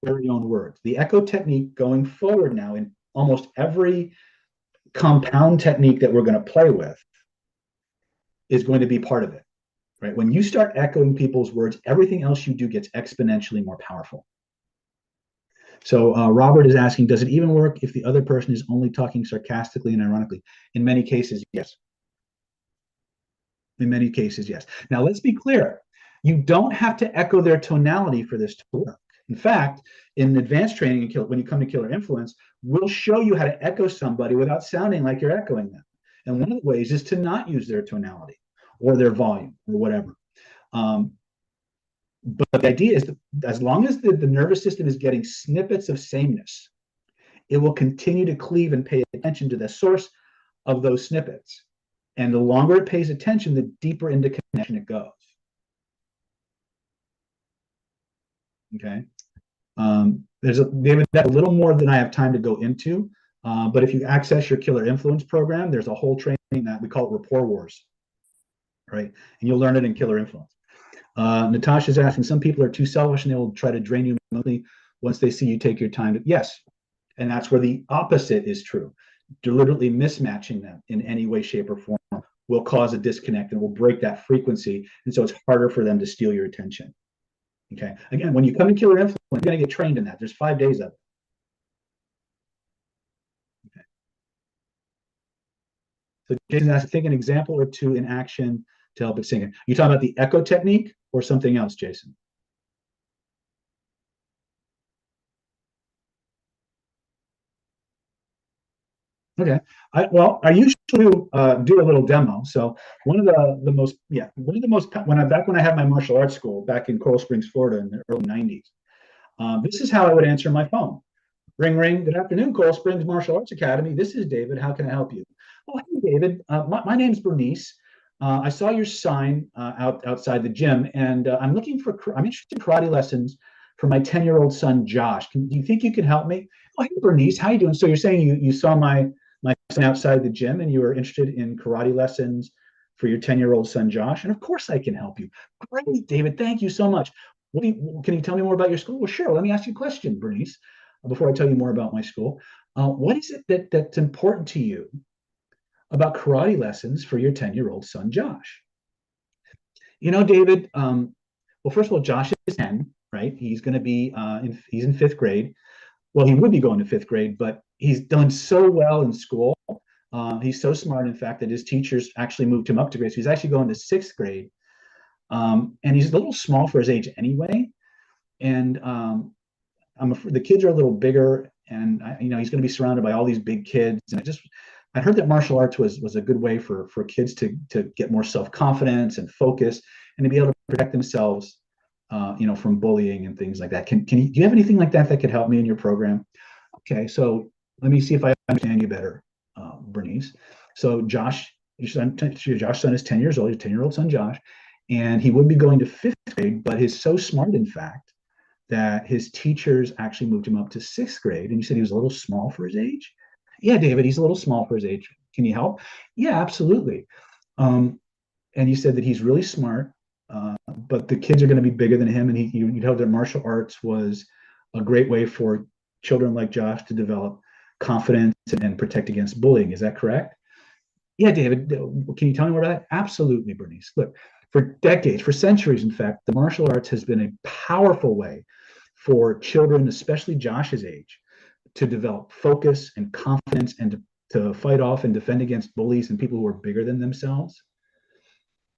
very own words. The echo technique going forward now in almost every compound technique that we're going to play with is going to be part of it, right? When you start echoing people's words, everything else you do gets exponentially more powerful. So Robert is asking, does it even work if the other person is only talking sarcastically and ironically? In many cases, yes. In many cases, yes. Now, let's be clear. You don't have to echo their tonality for this to work. In fact, in advanced training, when you come to Killer Influence, we'll show you how to echo somebody without sounding like you're echoing them. And one of the ways is to not use their tonality or their volume or whatever. But the idea is that as long as the nervous system is getting snippets of sameness, it will continue to cleave and pay attention to the source of those snippets. And the longer it pays attention, the deeper into connection it goes. Okay. David, that's a little more than I have time to go into. But if you access your Killer Influence program, there's a whole training that we call it Rapport Wars, right? And you'll learn it in Killer Influence. Natasha's asking, some people are too selfish and they will try to drain you emotionally once they see you take your time. Yes. And that's where the opposite is true. Deliberately mismatching them in any way, shape, or form will cause a disconnect and will break that frequency. And so it's harder for them to steal your attention. Okay. Again, when you come to Killer Influence, you're going to get trained in that. There's 5 days of it. Okay. So Jason has to think an example or two in action to help it sing it. You talking about the echo technique or something else, Jason? Okay. I usually do a little demo. So one of the most when I had my martial arts school back in Coral Springs, Florida, in the early '90s. This is how I would answer my phone. Ring, ring. Good afternoon, Coral Springs Martial Arts Academy. This is David. How can I help you? Oh, hey, David. My name's Bernice. I saw your sign outside the gym, and I'm interested in karate lessons for my 10-year-old son, Josh. Do you think you can help me? Oh, hey, Bernice. How you doing? So you're saying you saw my son outside the gym, and you were interested in karate lessons for your 10-year-old son, Josh? And of course, I can help you. Great, David. Thank you so much. Can you tell me more about your school? Well, sure. Let me ask you a question, Bernice, before I tell you more about my school. What is it that's important to you about karate lessons for your 10-year-old son, Josh? David, well, first of all, Josh is 10, right? He's going to be, he's in fifth grade. Well, he would be going to fifth grade, but he's done so well in school. He's so smart, in fact, that his teachers actually moved him up to grade. So he's actually going to sixth grade. And he's a little small for his age anyway. And I'm afraid the kids are a little bigger, and he's going to be surrounded by all these big kids. And I heard that martial arts was a good way for kids to get more self confidence and focus, and to be able to protect themselves, from bullying and things like that. Do you have anything like that that could help me in your program? Okay, so let me see if I understand you better, Bernice. So Josh's son is 10 years old. Your 10-year-old son, Josh, and he would be going to fifth grade, but he's so smart, in fact, that his teachers actually moved him up to sixth grade. And you said he was a little small for his age? Yeah, David, he's a little small for his age. Can you help? Yeah, absolutely. And you said that he's really smart, but the kids are going to be bigger than him. And you told that martial arts was a great way for children like Josh to develop confidence and protect against bullying. Is that correct? Yeah, David, can you tell me more about that? Absolutely, Bernice. Look, for decades, for centuries, in fact, the martial arts has been a powerful way for children, especially Josh's age, to develop focus and confidence and to fight off and defend against bullies and people who are bigger than themselves.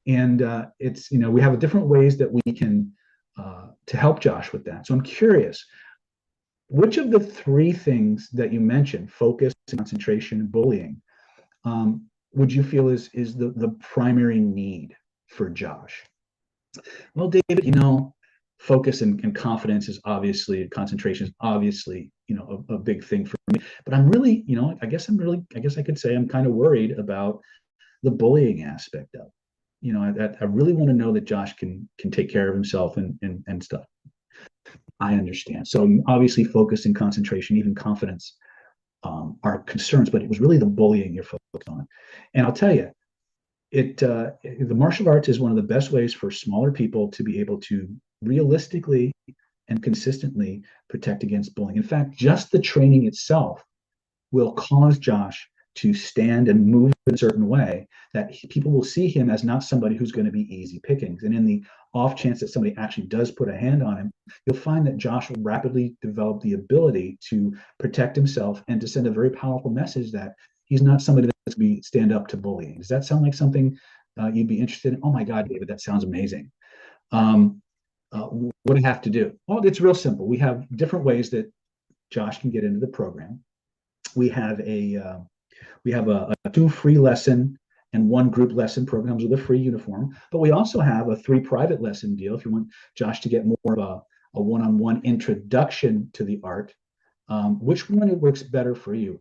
And it's, we have different ways that we can to help Josh with that. So I'm curious, which of the three things that you mentioned, focus, concentration, bullying, would you feel is the primary need for Josh? Well, David, focus and confidence is obviously, concentration is obviously, a big thing for me. But I'm really, I guess I could say I'm kind of worried about the bullying aspect of it. I really want to know that Josh can take care of himself and stuff. I understand. So obviously focus and concentration, even confidence, are concerns, but it was really the bullying you're focused on. And I'll tell you, the martial arts is one of the best ways for smaller people to be able to realistically and consistently protect against bullying. In fact, just the training itself will cause Josh to stand and move in a certain way that people will see him as not somebody who's going to be easy pickings. And in the off chance that somebody actually does put a hand on him, you'll find that Josh will rapidly develop the ability to protect himself and to send a very powerful message that he's not somebody that's going to stand up to bullying. Does that sound like something you'd be interested in? Oh my God, David, that sounds amazing. What do I have to do? Well, it's real simple. We have different ways that Josh can get into the program. We have a 2 free lesson and 1 group lesson programs with a free uniform, but we also have a 3 private lesson deal if you want Josh to get more of a one-on-one introduction to the art. Which one works better for you?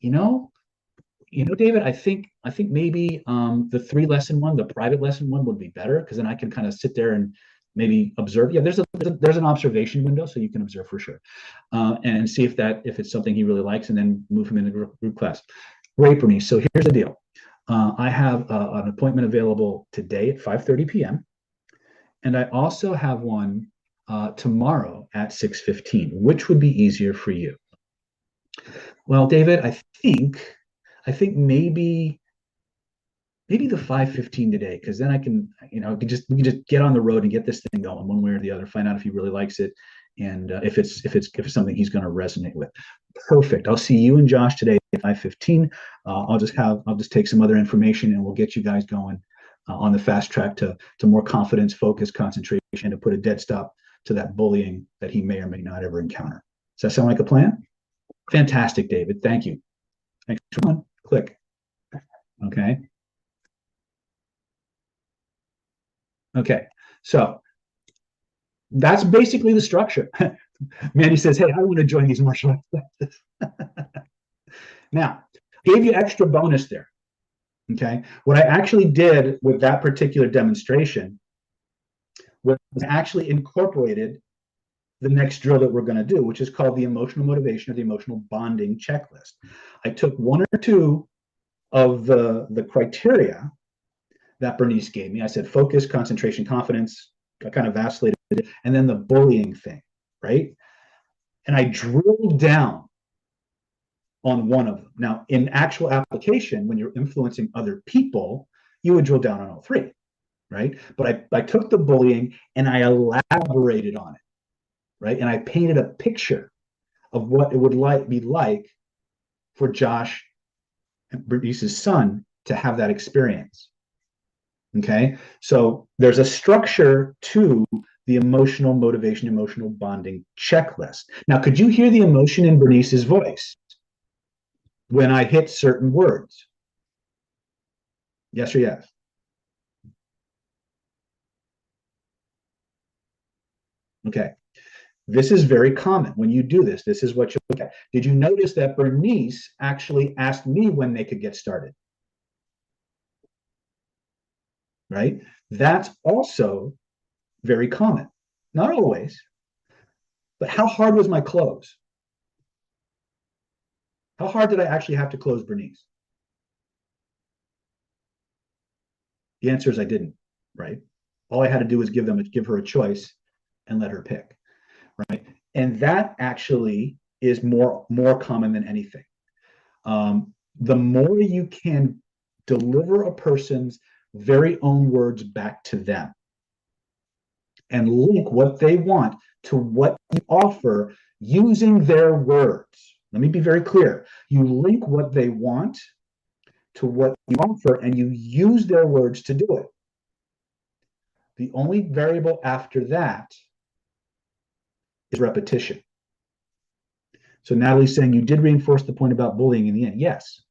David, I think maybe the 3 lesson one, the private lesson one, would be better, because then I can kind of sit there and maybe observe. Yeah, there's an observation window, so you can observe for sure, and see if it's something he really likes, and then move him into group class. Great for me. So here's the deal. I have an appointment available today at 5:30 p.m. and I also have one tomorrow at 6:15. Which would be easier for you? Well, David, I think maybe the 5:15 today, because then I can, we can just get on the road and get this thing going one way or the other, find out if he really likes it, and if it's something he's going to resonate with. Perfect. I'll see you and Josh today at 5:15. I'll just take some other information and we'll get you guys going on the fast track to more confidence, focus, concentration, to put a dead stop to that bullying that he may or may not ever encounter. Does that sound like a plan? Fantastic, David. Thank you. Thanks. Come on, click. Okay. Okay. So that's basically the structure. Mandy says, hey, I want to join these martial arts classes. Now, gave you extra bonus there. Okay. What I actually did with that particular demonstration was actually incorporated the next drill that we're going to do, which is called the emotional motivation or the emotional bonding checklist. I took 1 or 2 of the criteria that Bernice gave me. I said focus, concentration, confidence. I kind of vacillated it, and then the bullying thing, right? And I drilled down on one of them. Now, in actual application, when you're influencing other people, you would drill down on all 3, right? But I took the bullying and I elaborated on it, right? And I painted a picture of what it would be like for Josh, Bernice's son, to have that experience. Okay, so there's a structure to the emotional motivation, emotional bonding checklist. Now, could you hear the emotion in Bernice's voice when I hit certain words? Yes or yes? Okay. This is very common. When you do this, this is what you look at. Did you notice that Bernice actually asked me when they could get started? Right? That's also very common. Not always, but how hard was my close? How hard did I actually have to close Bernice? The answer is I didn't, right? All I had to do was give her a choice and let her pick, right? And that actually is more common than anything. The more you can deliver a person's very own words back to them and link what they want to what you offer using their words, Let me be very clear. You link what they want to what you offer, and you use their words to do it. The only variable after that is repetition. So Natalie's saying you did reinforce the point about bullying in the end. Yes,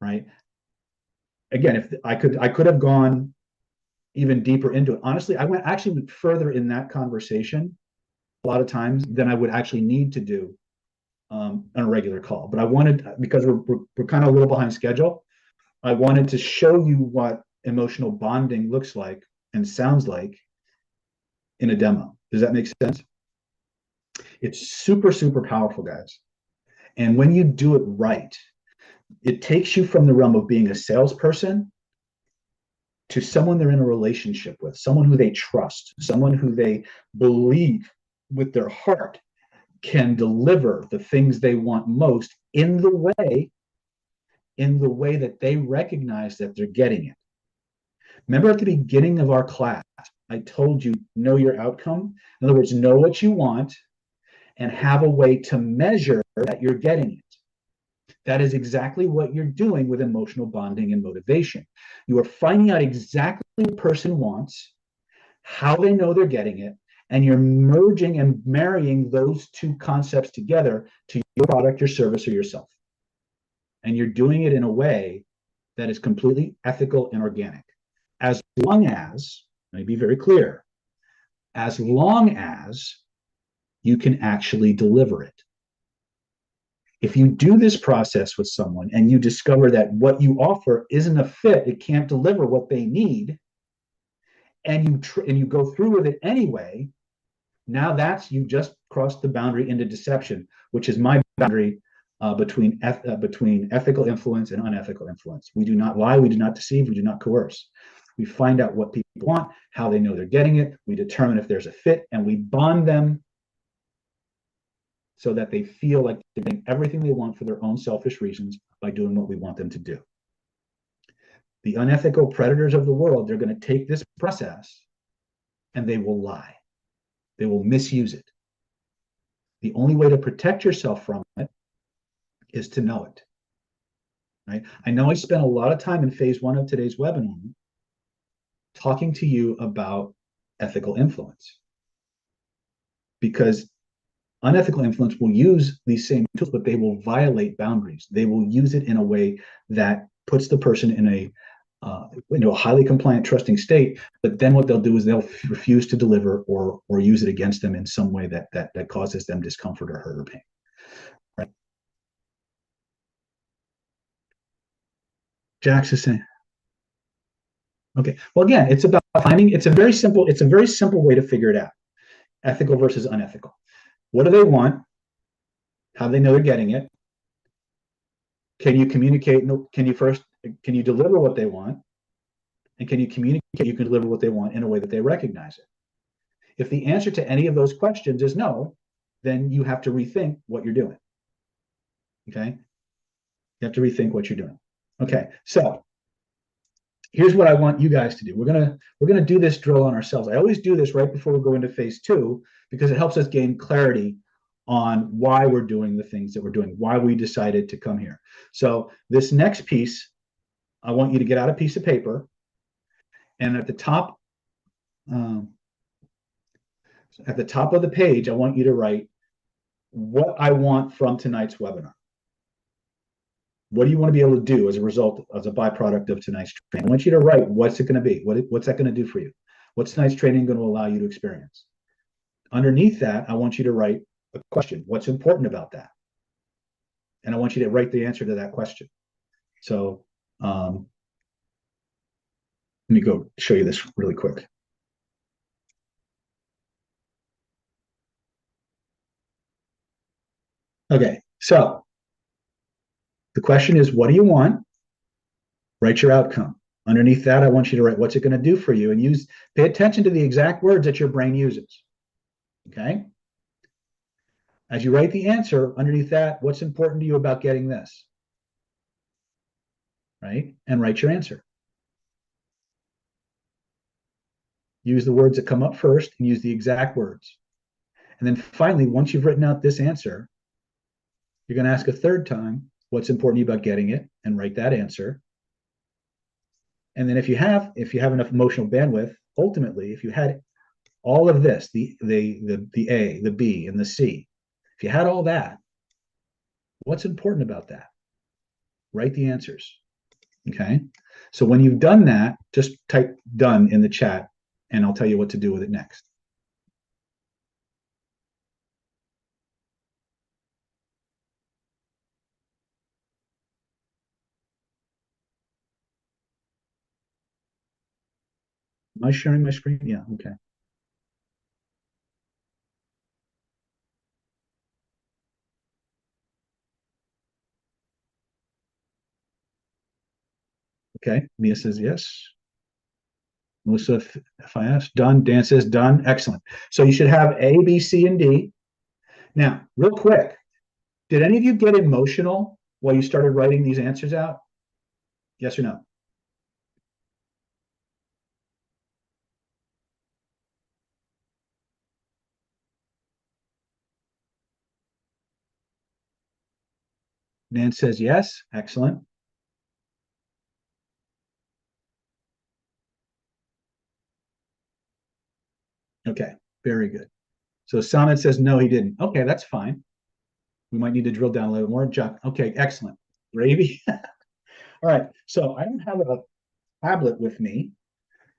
right. Again, if I could have gone even deeper into it. Honestly, I went further in that conversation a lot of times than I would actually need to do on a regular call. But I wanted, because we're kind of a little behind schedule, I wanted to show you what emotional bonding looks like and sounds like in a demo. Does that make sense? It's super, super powerful, guys. And when you do it right, it takes you from the realm of being a salesperson to someone they're in a relationship with, someone who they trust, someone who they believe with their heart can deliver the things they want most in the way that they recognize that they're getting it. Remember at the beginning of our class, I told you, know your outcome. In other words, know what you want and have a way to measure that you're getting it. That is exactly what you're doing with emotional bonding and motivation. You are finding out exactly what the person wants, how they know they're getting it, and you're merging and marrying those two concepts together to your product, your service, or yourself. And you're doing it in a way that is completely ethical and organic. As long as, let me be very clear, as long as you can actually deliver it. If you do this process with someone and you discover that what you offer isn't a fit, it can't deliver what they need, and you go through with it anyway, now you just crossed the boundary into deception, which is my boundary between ethical influence and unethical influence. We do not lie, we do not deceive, we do not coerce. We find out what people want, how they know they're getting it. We determine if there's a fit, and we bond them so that they feel like they're getting everything they want for their own selfish reasons by doing what we want them to do. The unethical predators of the world, they're going to take this process and they will lie. They will misuse it. The only way to protect yourself from it is to know it. Right? I know I spent a lot of time in phase 1 of today's webinar talking to you about ethical influence, because unethical influence will use these same tools, but they will violate boundaries. They will use it in a way that puts the person in a highly compliant, trusting state. But then what they'll do is they'll refuse to deliver or use it against them in some way that causes them discomfort or hurt or pain. Right? Jax is saying. Okay. Well, again, it's about finding. It's a very simple way to figure it out. Ethical versus unethical. What do they want? How do they know they're getting it? Can you communicate? Can you deliver what they want? And can you communicate you can deliver what they want in a way that they recognize it? If the answer to any of those questions is no, then you have to rethink what you're doing. Okay? You have to rethink what you're doing. Okay, so here's what I want you guys to do. We're gonna do this drill on ourselves. I always do this right before we go into phase 2 because it helps us gain clarity on why we're doing the things that we're doing, why we decided to come here. So this next piece, I want you to get out a piece of paper, and at the top of the page, I want you to write what I want from tonight's webinar. What do you want to be able to do as a result, as a byproduct of tonight's training? I want you to write what's it going to be. What's that going to do for you? What's tonight's training going to allow you to experience? Underneath that, I want you to write a question. What's important about that? And I want you to write the answer to that question. So let me go show you this really quick. Okay, so the question is, what do you want? Write your outcome. Underneath that, I want you to write what's it going to do for you, and pay attention to the exact words that your brain uses. Okay? As you write the answer, underneath that, what's important to you about getting this? Right? And write your answer. Use the words that come up first and use the exact words. And then finally, once you've written out this answer, You're going to ask a third time what's important to you about getting it and write that answer. And then if you have enough emotional bandwidth, ultimately, if you had all of this, the A, the B, and the C, if you had all that, what's important about that? Write the answers. Okay. So when you've done that, just type done in the chat and I'll tell you what to do with it next. Am I sharing my screen? Yeah. Okay. Okay. Mia says yes. Melissa, if I ask, done. Dan says done. Excellent. So you should have A, B, C, and D. Now, real quick, did any of you get emotional while you started writing these answers out? Yes or no? Nan says yes. Excellent. Okay. Very good. So Samit says no, he didn't. Okay, that's fine. We might need to drill down a little more. Okay, excellent. Gravy. All right. So I don't have a tablet with me,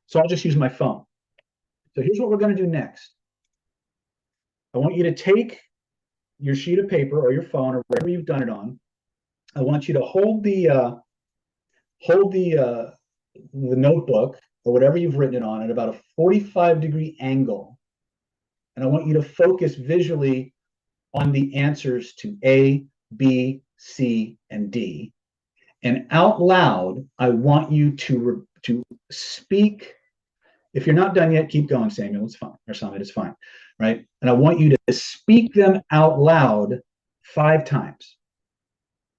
so I'll just use my phone. So here's what we're going to do next. I want you to take your sheet of paper or your phone or wherever you've done it on. I want you to hold the notebook or whatever you've written it on at about a 45-degree angle, and I want you to focus visually on the answers to A, B, C, and D. And out loud, I want you to speak. If you're not done yet, keep going, Samuel. It's fine. Or Summit, it's fine. Right? And I want you to speak them out loud 5 times.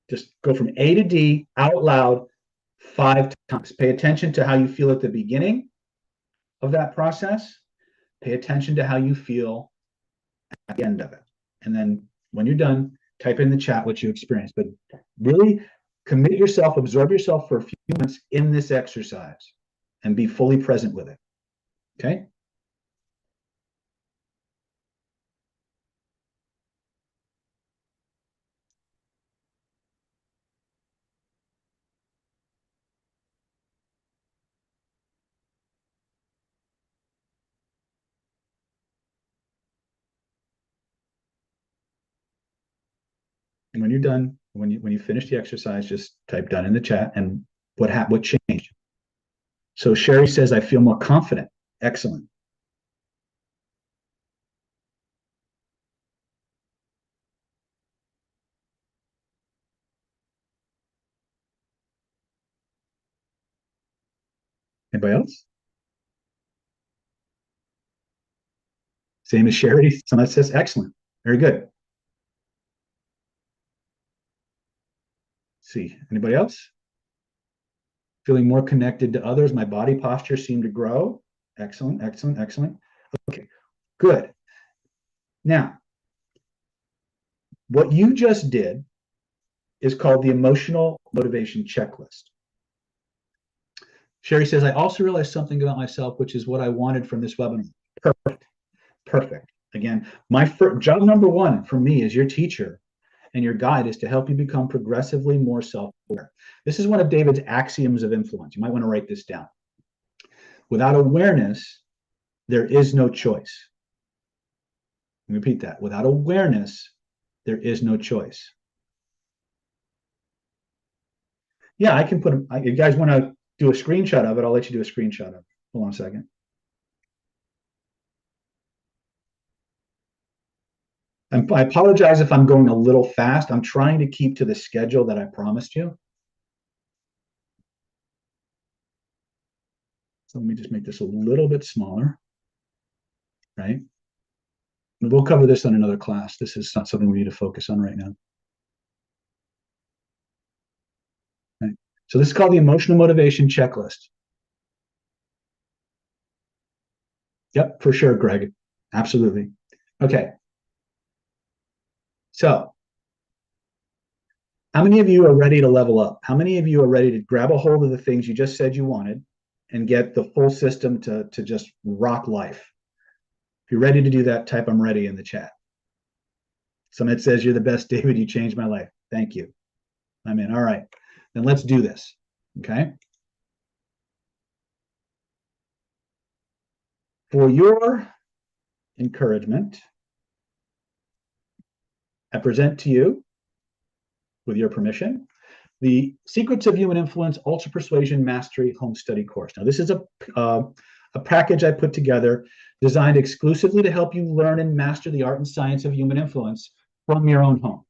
Just go from A to D out loud 5 times. Pay attention to how you feel at the beginning of that process. Pay attention to how you feel at the end of it. And then when you're done, type in the chat what you experienced. But really commit yourself, absorb yourself for a few minutes in this exercise and be fully present with it. Okay? And when you're done, when you finish the exercise, just type done in the chat and what changed. So Sherry says, I feel more confident. Excellent. Anybody else? Same as Sherry. Someone says, excellent. Very good. Let's see. Anybody else? Feeling more connected to others. My body posture seemed to grow. Excellent, excellent, excellent. Okay, good. Now, what you just did is called the emotional motivation checklist. Sherry says, I also realized something about myself, which is what I wanted from this webinar. Perfect. Perfect. Again, my job number one for me as your teacher and your guide is to help you become progressively more self-aware. This is one of David's axioms of influence. You might want to write this down. Without awareness, there is no choice. Repeat that. Without awareness, there is no choice. Yeah, I can put them. You guys want to do a screenshot of it? I'll let you do a screenshot of it. Hold on a second. I apologize if I'm going a little fast. I'm trying to keep to the schedule that I promised you. So let me just make this a little bit smaller, right? And we'll cover this on another class. This is not something we need to focus on right now. Right? So this is called the emotional motivation checklist. Yep, for sure, Greg. Absolutely. Okay. So How many of you are ready to level up? How many of you are ready to grab a hold of the things you just said you wanted and get the full system to just rock life? If you're ready to do that, type I'm ready in the chat. Someone says, you're the best, David. You changed my life. Thank you. I'm in. All right. Then let's do this. Okay. For your encouragement, I present to you, with your permission, the Secrets of Human Influence Ultra Persuasion Mastery Home Study course. Now, this is a package I put together designed exclusively to help you learn and master the art and science of human influence from your own home.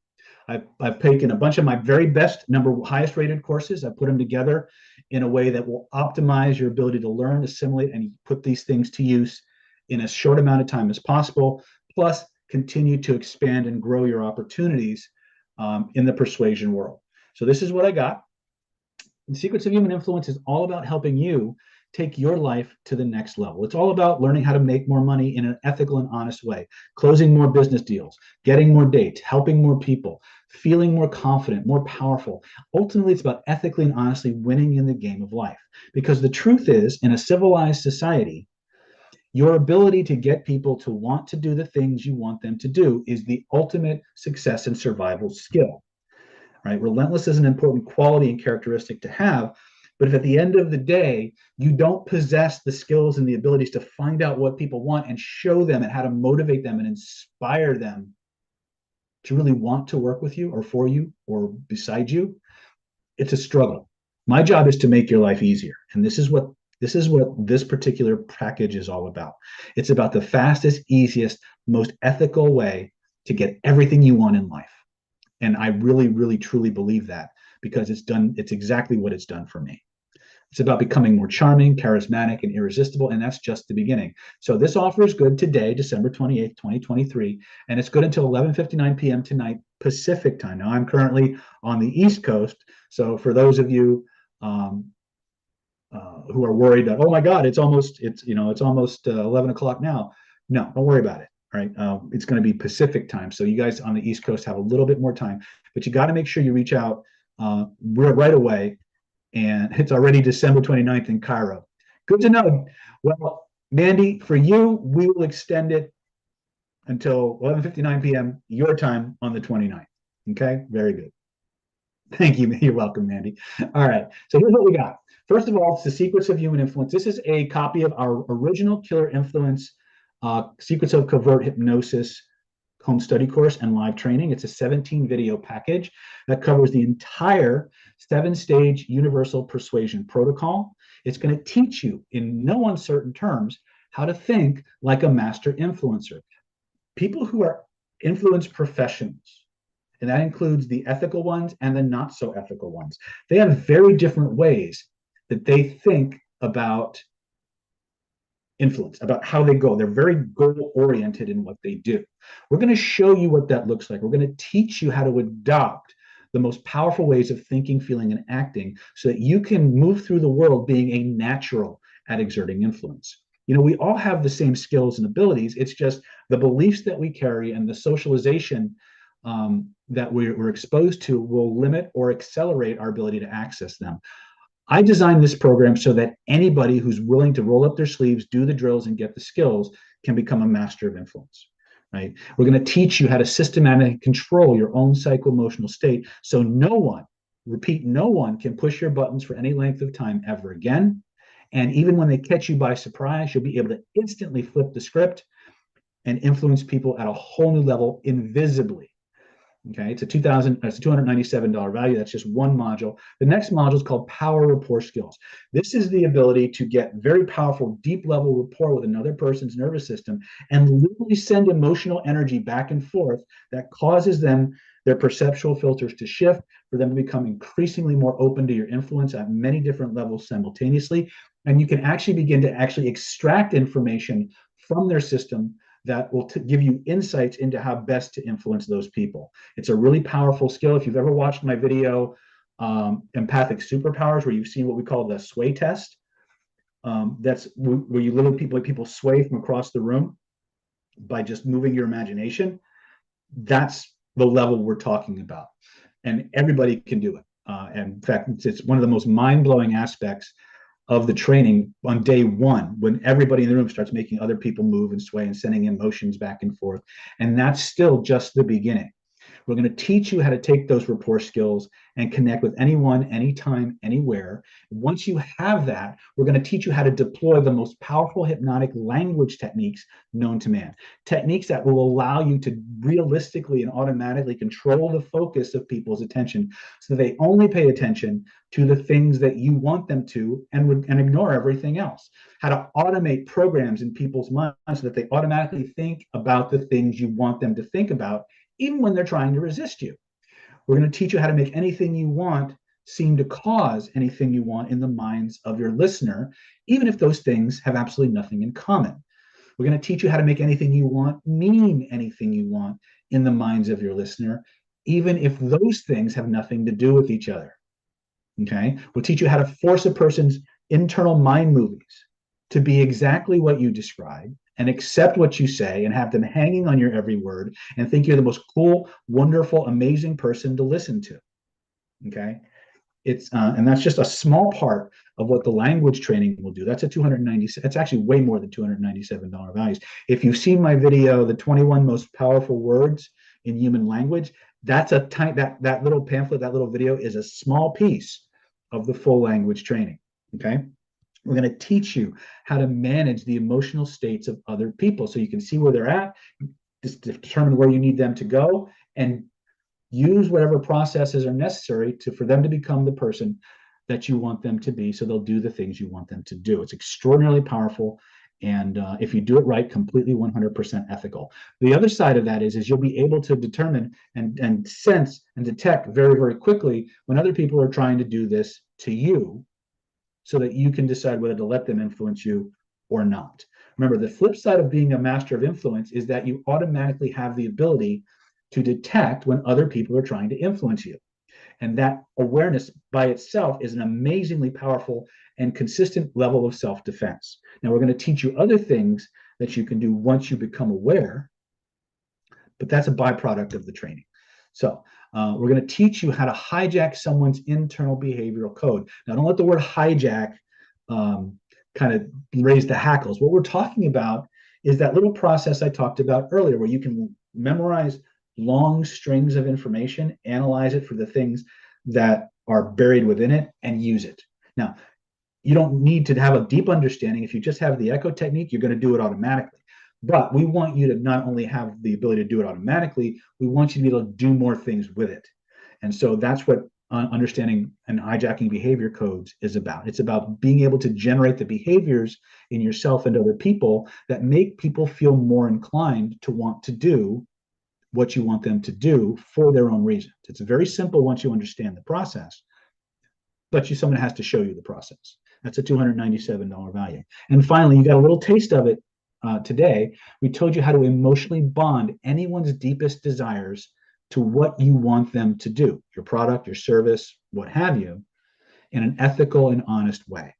I've taken a bunch of my very best, highest rated courses. I put them together in a way that will optimize your ability to learn, assimilate, and put these things to use in as short amount of time as possible, plus continue to expand and grow your opportunities in the persuasion world. So this is what I got. The Secrets of Human Influence is all about helping you take your life to the next level. It's all about learning how to make more money in an ethical and honest way, closing more business deals, getting more dates, helping more people, feeling more confident, more powerful. Ultimately, it's about ethically and honestly winning in the game of life. Because the truth is, in a civilized society, your ability to get people to want to do the things you want them to do is the ultimate success and survival skill. Right? Relentless is an important quality and characteristic to have, but if at the end of the day, you don't possess the skills and the abilities to find out what people want and show them and how to motivate them and inspire them to really want to work with you or for you or beside you, it's a struggle. My job is to make your life easier. And this is what this particular package is all about. It's about the fastest, easiest, most ethical way to get everything you want in life. And I really, really, truly believe that because it's exactly what it's done for me. It's about becoming more charming, charismatic, and irresistible, and that's just the beginning. So this offer is good today, December 28th, 2023, and it's good until 11:59 p.m. tonight, Pacific time. Now, I'm currently on the East Coast, so for those of you who are worried that, oh my God, it's almost 11 o'clock now. No, don't worry about it. All right, it's going to be Pacific time, so you guys on the East Coast have a little bit more time, but you got to make sure you reach out right away. And it's already December 29th in Cairo. Good to know. Well, Mandy, for you, we will extend it until 11:59 p.m. your time on the 29th. Okay, very good. Thank you. You're welcome, Mandy. All right, so here's what we got. First of all, it's the Secrets of Human Influence. This is a copy of our original Killer Influence Secrets of Covert Hypnosis home study course and live training. It's a 17 video package that covers the entire 7-stage universal persuasion protocol. It's going to teach you in no uncertain terms how to think like a master influencer. People who are influence professionals, and that includes the ethical ones and the not so ethical ones, they have very different ways that they think about influence, about how they go. They're very goal oriented in what they do. We're going to show you what that looks like. We're going to teach you how to adopt the most powerful ways of thinking, feeling, and acting so that you can move through the world being a natural at exerting influence. We all have the same skills and abilities. It's just the beliefs that we carry and the socialization that we're exposed to will limit or accelerate our ability to access them. I designed this program so that anybody who's willing to roll up their sleeves, do the drills, and get the skills can become a master of influence, right? We're going to teach you how to systematically control your own psycho-emotional state so no one, repeat, no one can push your buttons for any length of time ever again. And even when they catch you by surprise, you'll be able to instantly flip the script and influence people at a whole new level invisibly. Okay, it's a $297 value. That's just one module. The next module is called Power Rapport Skills. This is the ability to get very powerful, deep level rapport with another person's nervous system and literally send emotional energy back and forth that causes their perceptual filters to shift, for them to become increasingly more open to your influence at many different levels simultaneously. And you can actually begin to extract information from their system that will give you insights into how best to influence those people. It's a really powerful skill. If you've ever watched my video, Empathic Superpowers, where you've seen what we call the sway test, that's where you literally people sway from across the room by just moving your imagination. That's the level we're talking about. and everybody can do it. And in fact, it's one of the most mind-blowing aspects of the training on day one, when everybody in the room starts making other people move and sway and sending emotions back and forth. And that's still just the beginning. We're going to teach you how to take those rapport skills and connect with anyone, anytime, anywhere. Once you have that, we're going to teach you how to deploy the most powerful hypnotic language techniques known to man. Techniques that will allow you to realistically and automatically control the focus of people's attention so that they only pay attention to the things that you want them to, and ignore everything else. How to automate programs in people's minds so that they automatically think about the things you want them to think about, even when they're trying to resist you. We're going to teach you how to make anything you want seem to cause anything you want in the minds of your listener, even if those things have absolutely nothing in common. We're going to teach you how to make anything you want mean anything you want in the minds of your listener, even if those things have nothing to do with each other. Okay? We'll teach you how to force a person's internal mind movies to be exactly what you describe, and accept what you say and have them hanging on your every word and think you're the most cool, wonderful, amazing person to listen to. Okay. And that's just a small part of what the language training will do. That's a 290. It's actually way more than $297 values. If you've seen my video, the 21 most powerful words in human language, that's a tiny, that little pamphlet, that little video is a small piece of the full language training. Okay. We're going to teach you how to manage the emotional states of other people so you can see where they're at, just determine where you need them to go, and use whatever processes are necessary for them to become the person that you want them to be, so they'll do the things you want them to do. It's extraordinarily powerful, and if you do it right, completely 100% ethical. The other side of that is you'll be able to determine and sense and detect very, very quickly when other people are trying to do this to you, so that you can decide whether to let them influence you or not. Remember, the flip side of being a master of influence is that you automatically have the ability to detect when other people are trying to influence you. And that awareness by itself is an amazingly powerful and consistent level of self-defense. Now, we're going to teach you other things that you can do once you become aware, but that's a byproduct of the training. So we're going to teach you how to hijack someone's internal behavioral code. Now, don't let the word hijack kind of raise the hackles. What we're talking about is that little process I talked about earlier, where you can memorize long strings of information, analyze it for the things that are buried within it, and use it. Now, you don't need to have a deep understanding. If you just have the echo technique, you're going to do it automatically. But we want you to not only have the ability to do it automatically, we want you to be able to do more things with it. And so that's what understanding and hijacking behavior codes is about. It's about being able to generate the behaviors in yourself and other people that make people feel more inclined to want to do what you want them to do for their own reasons. It's very simple once you understand the process, but someone has to show you the process. That's a $297 value. And finally, you got a little taste of it today. We told you how to emotionally bond anyone's deepest desires to what you want them to do, your product, your service, what have you, in an ethical and honest way.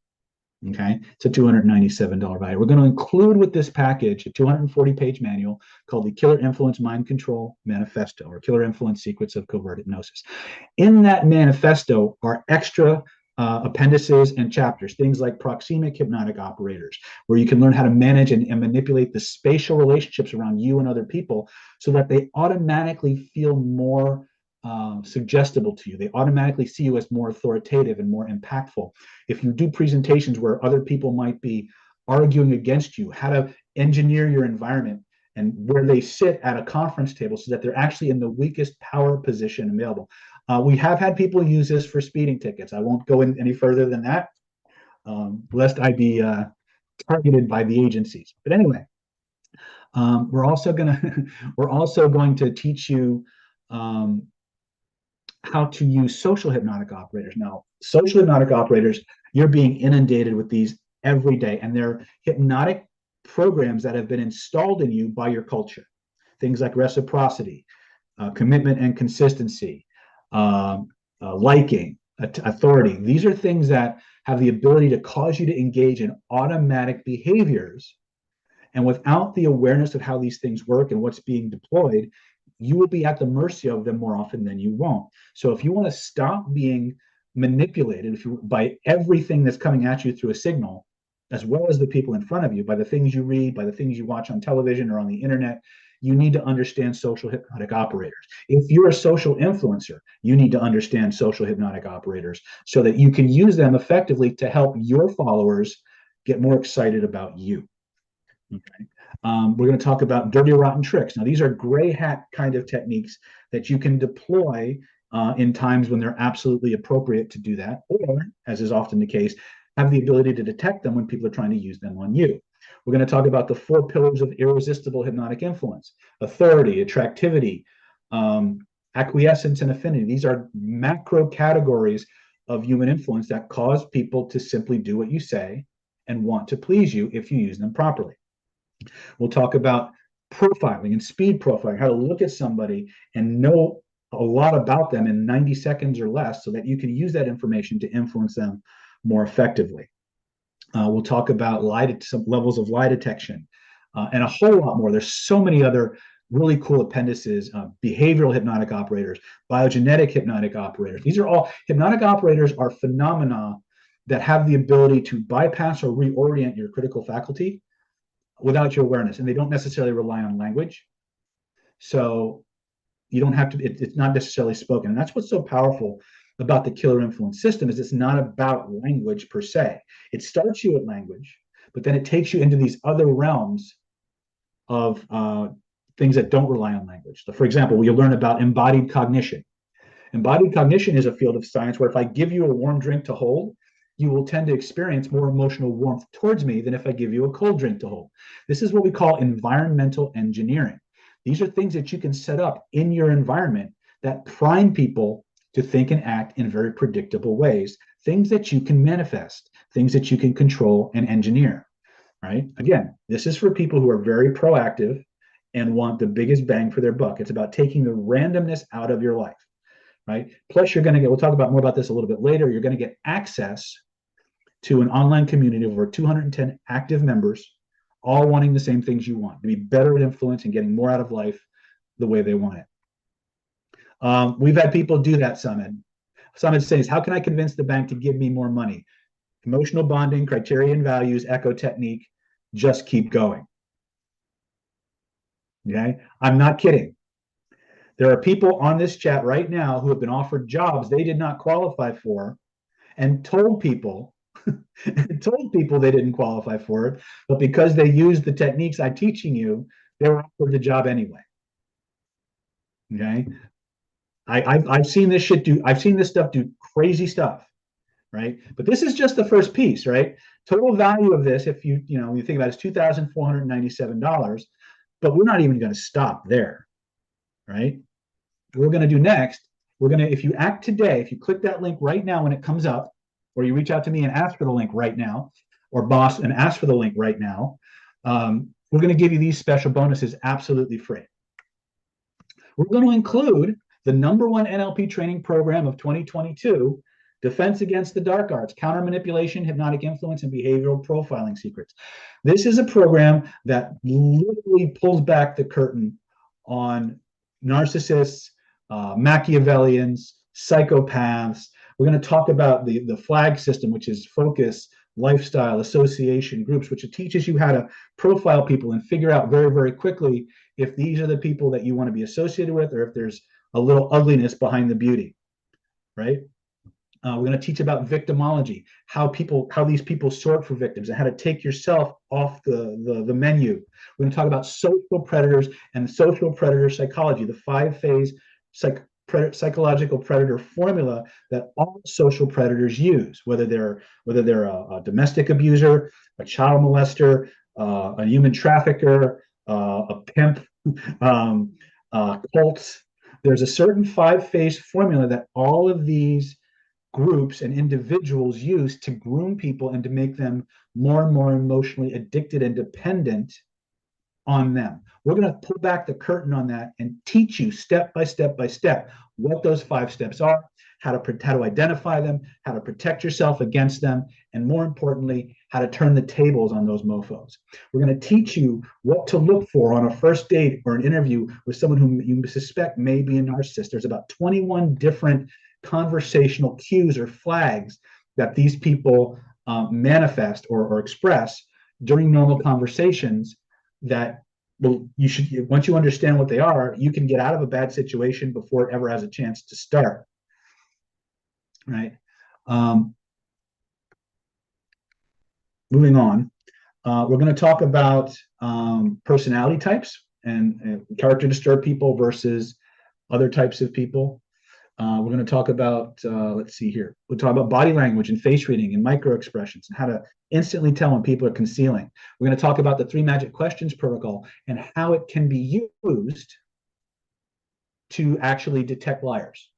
Okay, it's a $297 value. We're going to include with this package a 240-page manual called the Killer Influence Mind Control Manifesto, or Killer Influence Secrets of Covert Hypnosis. In that manifesto are extra appendices and chapters, things like proxemic hypnotic operators, where you can learn how to manage and manipulate the spatial relationships around you and other people so that they automatically feel more suggestible to you. They automatically see you as more authoritative and more impactful. If you do presentations where other people might be arguing against you, how to engineer your environment and where they sit at a conference table so that they're actually in the weakest power position available. We have had people use this for speeding tickets. I won't go in any further than that, lest I be targeted by the agencies. But anyway, we're also going to teach you how to use social hypnotic operators. Now, social hypnotic operators, you're being inundated with these every day, and they're hypnotic programs that have been installed in you by your culture. Things like reciprocity, commitment and consistency, liking, authority. These are things that have the ability to cause you to engage in automatic behaviors. And without the awareness of how these things work and what's being deployed, you will be at the mercy of them more often than you won't. So if you want to stop being manipulated by everything that's coming at you through a signal, as well as the people in front of you, by the things you read, by the things you watch on television or on the internet, you need to understand social hypnotic operators. If you're a social influencer, you need to understand social hypnotic operators so that you can use them effectively to help your followers get more excited about you. Okay. We're going to talk about dirty, rotten tricks. Now, these are gray hat kind of techniques that you can deploy in times when they're absolutely appropriate to do that, or, as is often the case, have the ability to detect them when people are trying to use them on you. We're going to talk about the 4 pillars of irresistible hypnotic influence: authority, attractivity, acquiescence, and affinity. These are macro categories of human influence that cause people to simply do what you say and want to please you if you use them properly. We'll talk about profiling and speed profiling, how to look at somebody and know a lot about them in 90 seconds or less so that you can use that information to influence them more effectively. We'll talk about some levels of lie detection and a whole lot more. There's so many other really cool appendices, behavioral hypnotic operators, biogenetic hypnotic operators. These are all hypnotic operators are phenomena that have the ability to bypass or reorient your critical faculty without your awareness, and they don't necessarily rely on language. So you don't have to, it's not necessarily spoken. And that's what's so powerful about the killer influence system is it's not about language per se. It starts you at language, but then it takes you into these other realms of things that don't rely on language. So for example, you'll learn about embodied cognition. Embodied cognition is a field of science where if I give you a warm drink to hold, you will tend to experience more emotional warmth towards me than if I give you a cold drink to hold. This is what we call environmental engineering. These are things that you can set up in your environment that prime people to think and act in very predictable ways, things that you can manifest, things that you can control and engineer, right? Again, this is for people who are very proactive and want the biggest bang for their buck. It's about taking the randomness out of your life, right? Plus, you're going to get, we'll talk about more about this a little bit later, you're going to get access to an online community of over 210 active members, all wanting the same things you want, to be better at influence and getting more out of life the way they want it. We've had people do that, Summit. Summit says, how can I convince the bank to give me more money? Emotional bonding, criterion values, echo technique, just keep going. Okay? I'm not kidding. There are people on this chat right now who have been offered jobs they did not qualify for and told people they didn't qualify for it, but because they used the techniques I'm teaching you, they were offered the job anyway. Okay, I've seen this I've seen this stuff do crazy stuff, right? But this is just the first piece, right? Total value of this, if you think about it, is $2,497, but we're not even going to stop there, right? What we're going to do next, if you act today, if you click that link right now when it comes up, or you reach out to me and ask for the link right now, or boss and ask for the link right now, we're going to give you these special bonuses absolutely free. We're going to include the #1 NLP training program of 2022, Defense Against the Dark Arts, Counter Manipulation, Hypnotic Influence, and Behavioral Profiling Secrets. This is a program that literally pulls back the curtain on narcissists, Machiavellians, psychopaths. We're going to talk about the flag system, which is focus, lifestyle, association, groups, which it teaches you how to profile people and figure out very, very quickly if these are the people that you want to be associated with or if there's a little ugliness behind the beauty, right? We're going to teach about victimology, how these people sort for victims and how to take yourself off the menu. We're going to talk about social predators and social predator psychology, the 5-phase psychological predator formula that all social predators use, whether they're a domestic abuser, a child molester, a human trafficker, a pimp, cults. There's a certain 5-phase formula that all of these groups and individuals use to groom people and to make them more and more emotionally addicted and dependent on them. We're going to pull back the curtain on that and teach you step by step by step what those 5 steps are, how to identify them, how to protect yourself against them, and more importantly, how to turn the tables on those mofos. We're going to teach you what to look for on a first date or an interview with someone who you suspect may be a narcissist. There's about 21 different conversational cues or flags that these people manifest or express during normal conversations that you should, once you understand what they are, you can get out of a bad situation before it ever has a chance to start. Right. Moving on, we're going to talk about personality types and character disturbed people versus other types of people. We're going to talk about, let's see here. We'll talk about body language and face reading and micro expressions and how to instantly tell when people are concealing. We're going to talk about the 3 magic questions protocol and how it can be used to actually detect liars.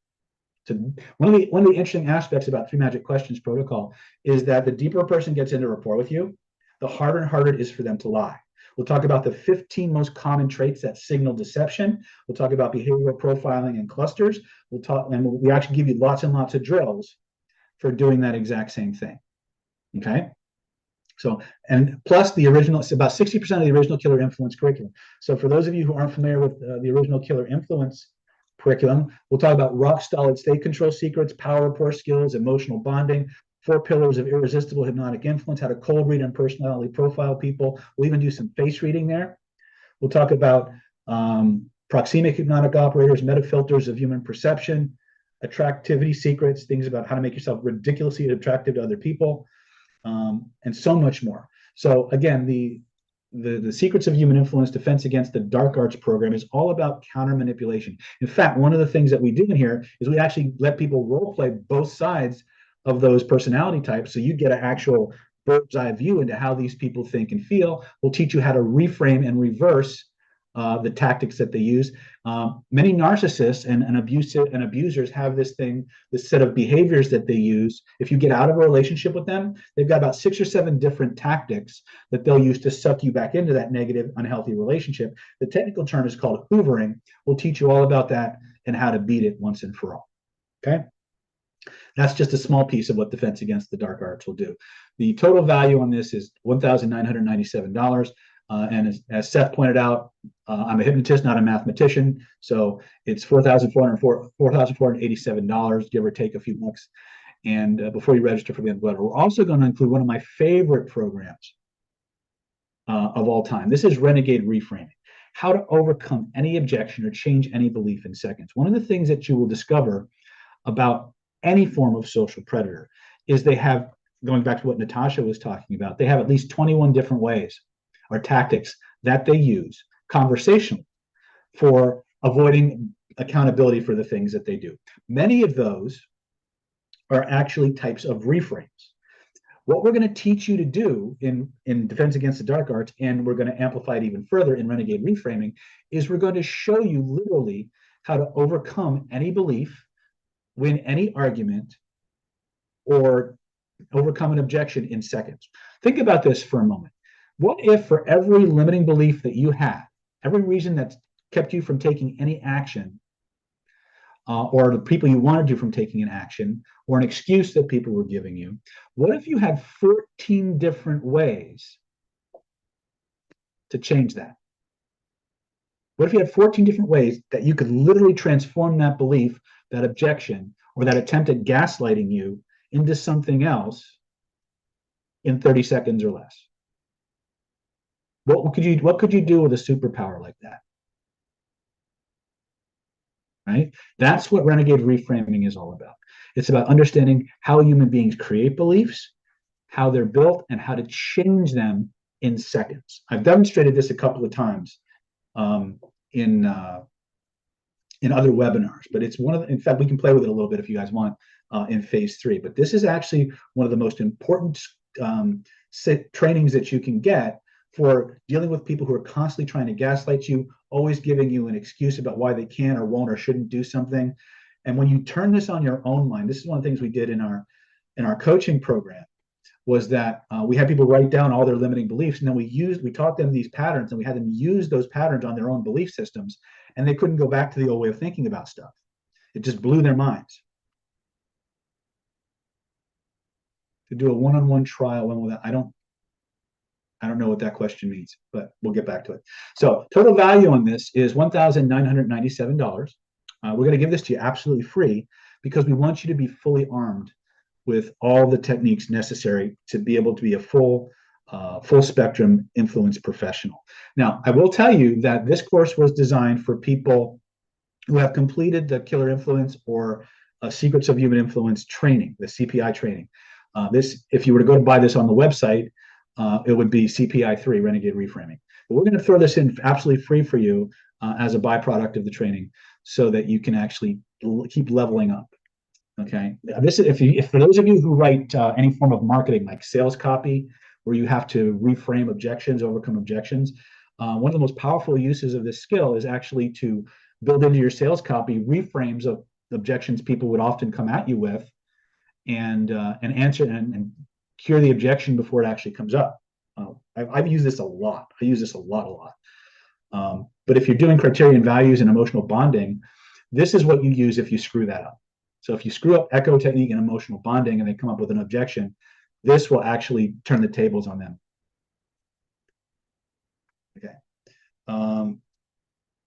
So one of the interesting aspects about 3 magic questions protocol is that the deeper a person gets into rapport with you, the harder and harder it is for them to lie. We'll talk about the 15 most common traits that signal deception. We'll talk about behavioral profiling and clusters. We actually give you lots and lots of drills for doing that exact same thing. Okay. So, and plus the original, it's about 60% of the original Killer Influence curriculum. So for those of you who aren't familiar with the original Killer Influence curriculum, we'll talk about rock solid state control secrets, power rapport skills, emotional bonding, 4 pillars of irresistible hypnotic influence, how to cold read and personality profile people. We'll even do some face reading there. We'll talk about proxemic hypnotic operators, metafilters of human perception, attractivity secrets, things about how to make yourself ridiculously attractive to other people, and so much more. So again, the Secrets of Human Influence Defense Against the Dark Arts program is all about counter manipulation. In fact, one of the things that we do in here is we actually let people role play both sides of those personality types, so you get an actual bird's eye view into how these people think and feel. We'll teach you how to reframe and reverse the tactics that they use. Many narcissists and abusers have this set of behaviors that they use. If you get out of a relationship with them, they've got about 6 or 7 different tactics that they'll use to suck you back into that negative, unhealthy relationship. The technical term is called hoovering. We'll teach you all about that and how to beat it once and for all. Okay. That's just a small piece of what Defense Against the Dark Arts will do. The total value on this is $1,997. And as Seth pointed out, I'm a hypnotist, not a mathematician. So it's $4,487, give or take a few bucks. And before you register for the newsletter, we're also going to include one of my favorite programs of all time. This is Renegade Reframing, how to overcome any objection or change any belief in seconds. One of the things that you will discover about any form of social predator is they have, going back to what Natasha was talking about, they have at least 21 different ways or tactics that they use conversationally for avoiding accountability for the things that they do. Many of those are actually types of reframes. What we're going to teach you to do in Defense Against the Dark Arts, and we're going to amplify it even further in Renegade Reframing, is we're going to show you literally how to overcome any belief, win any argument, or overcome an objection in seconds. Think about this for a moment. What if for every limiting belief that you had, every reason that's kept you from taking any action, or the people you wanted to from taking an action, or an excuse that people were giving you, what if you had 14 different ways to change that? What if you had 14 different ways that you could literally transform that belief, that objection, or that attempt at gaslighting you into something else in 30 seconds or less? What could you do with a superpower like that? Right? That's what Renegade Reframing is all about. It's about understanding how human beings create beliefs, how they're built, and how to change them in seconds. I've demonstrated this a couple of times in other webinars, but it's in fact, we can play with it a little bit if you guys want in phase 3. But this is actually one of the most important trainings that you can get for dealing with people who are constantly trying to gaslight you, always giving you an excuse about why they can or won't or shouldn't do something. And when you turn this on your own mind, this is one of the things we did in our coaching program, was that we had people write down all their limiting beliefs, and then we taught them these patterns, and we had them use those patterns on their own belief systems, and they couldn't go back to the old way of thinking about stuff. It just blew their minds. To do a one-on-one trial, when will that? I don't know what that question means, but we'll get back to it. So total value on this is $1,997. We're going to give this to you absolutely free because we want you to be fully armed with all the techniques necessary to be able to be a full spectrum influence professional. Now, I will tell you that this course was designed for people who have completed the Killer Influence or Secrets of Human Influence training, the CPI training. If you were to go to buy this on the website, it would be CPI 3, Renegade Reframing. But we're going to throw this in absolutely free for you as a byproduct of the training so that you can actually keep leveling up. Okay. This is if for those of you who write any form of marketing like sales copy, where you have to reframe objections, overcome objections, one of the most powerful uses of this skill is actually to build into your sales copy reframes of objections people would often come at you with, and answer and cure the objection before it actually comes up. I've used this a lot. I use this a lot. But if you're doing criterion values and emotional bonding, this is what you use if you screw that up. So if you screw up echo technique and emotional bonding and they come up with an objection, this will actually turn the tables on them. Okay.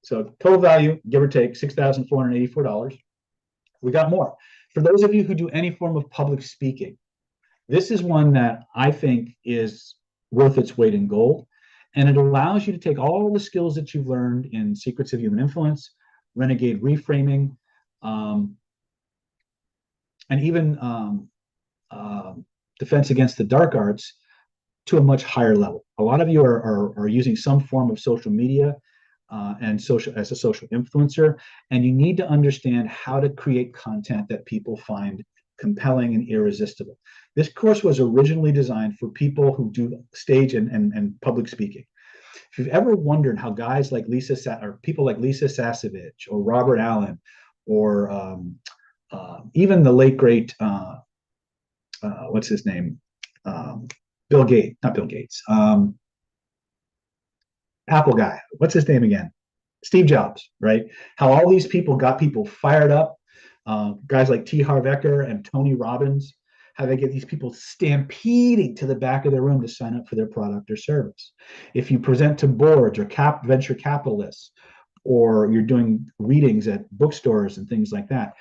So total value, give or take, $6,484. We got more. For those of you who do any form of public speaking, this is one that I think is worth its weight in gold. And it allows you to take all the skills that you've learned in Secrets of Human Influence, Renegade Reframing, and even Defense Against the Dark Arts to a much higher level. A lot of you are using some form of social media and as a social influencer, and you need to understand how to create content that people find compelling and irresistible. This course was originally designed for people who do stage and public speaking. If you've ever wondered how guys like people like Lisa Sasevich or Robert Allen or even the late great what's his name, Bill Gates, not Bill Gates, Apple guy, what's his name again, Steve Jobs, right? How all these people got people fired up, guys like T. Harv Eker and Tony Robbins, how they get these people stampeding to the back of their room to sign up for their product or service. If you present to boards or venture capitalists, or you're doing readings at bookstores and things like that,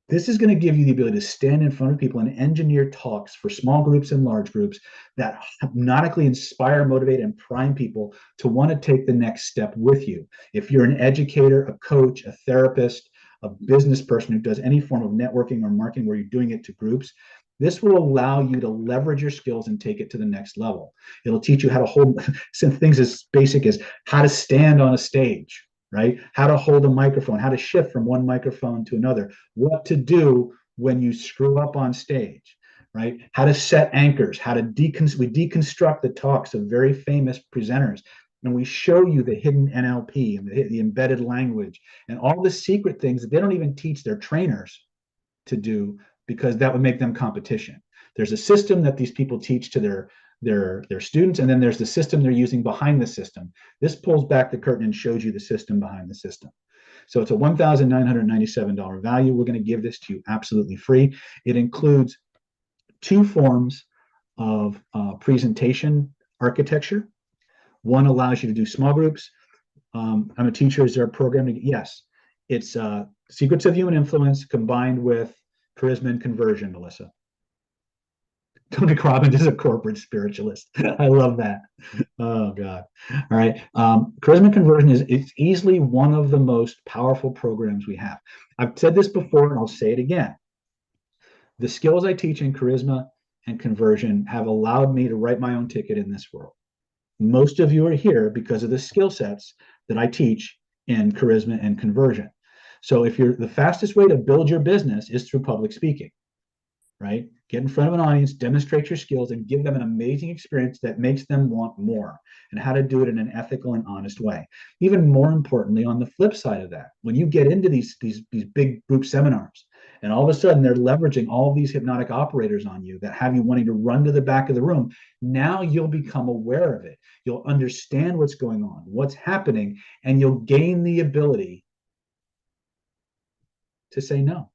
this is going to give you the ability to stand in front of people and engineer talks for small groups and large groups that hypnotically inspire, motivate, and prime people to want to take the next step with you. If you're an educator, a coach, a therapist, a business person who does any form of networking or marketing where you're doing it to groups, this will allow you to leverage your skills and take it to the next level. It'll teach you how to hold some things as basic as how to stand on a stage, right? How to hold a microphone, how to shift from one microphone to another, what to do when you screw up on stage, right? How to set anchors, how to deconstruct the talks of very famous presenters. And we show you the hidden NLP and the embedded language and all the secret things that they don't even teach their trainers to do, because that would make them competition. There's a system that these people teach to their students, and then there's the system they're using behind the system. This pulls back the curtain and shows you the system behind the system. So it's a $1,997 value. We're going to give this to you absolutely free. It includes 2 forms of presentation architecture. One allows you to do small groups. I'm a teacher. Is there a program? Yes. It's Secrets of Human Influence combined with charisma and conversion, Melissa. Tony Robbins is a corporate spiritualist. I love that. Oh God. All right. Charisma and conversion it's easily one of the most powerful programs we have. I've said this before and I'll say it again. The skills I teach in charisma and conversion have allowed me to write my own ticket in this world. Most of you are here because of the skill sets that I teach in charisma and conversion. So if you're the fastest way to build your business is through public speaking. right? Get in front of an audience, demonstrate your skills, and give them an amazing experience that makes them want more, and how to do it in an ethical and honest way. Even more importantly, on the flip side of that, when you get into these big group seminars, and all of a sudden they're leveraging all of these hypnotic operators on you that have you wanting to run to the back of the room, now you'll become aware of it. You'll understand what's going on, what's happening, and you'll gain the ability to say no,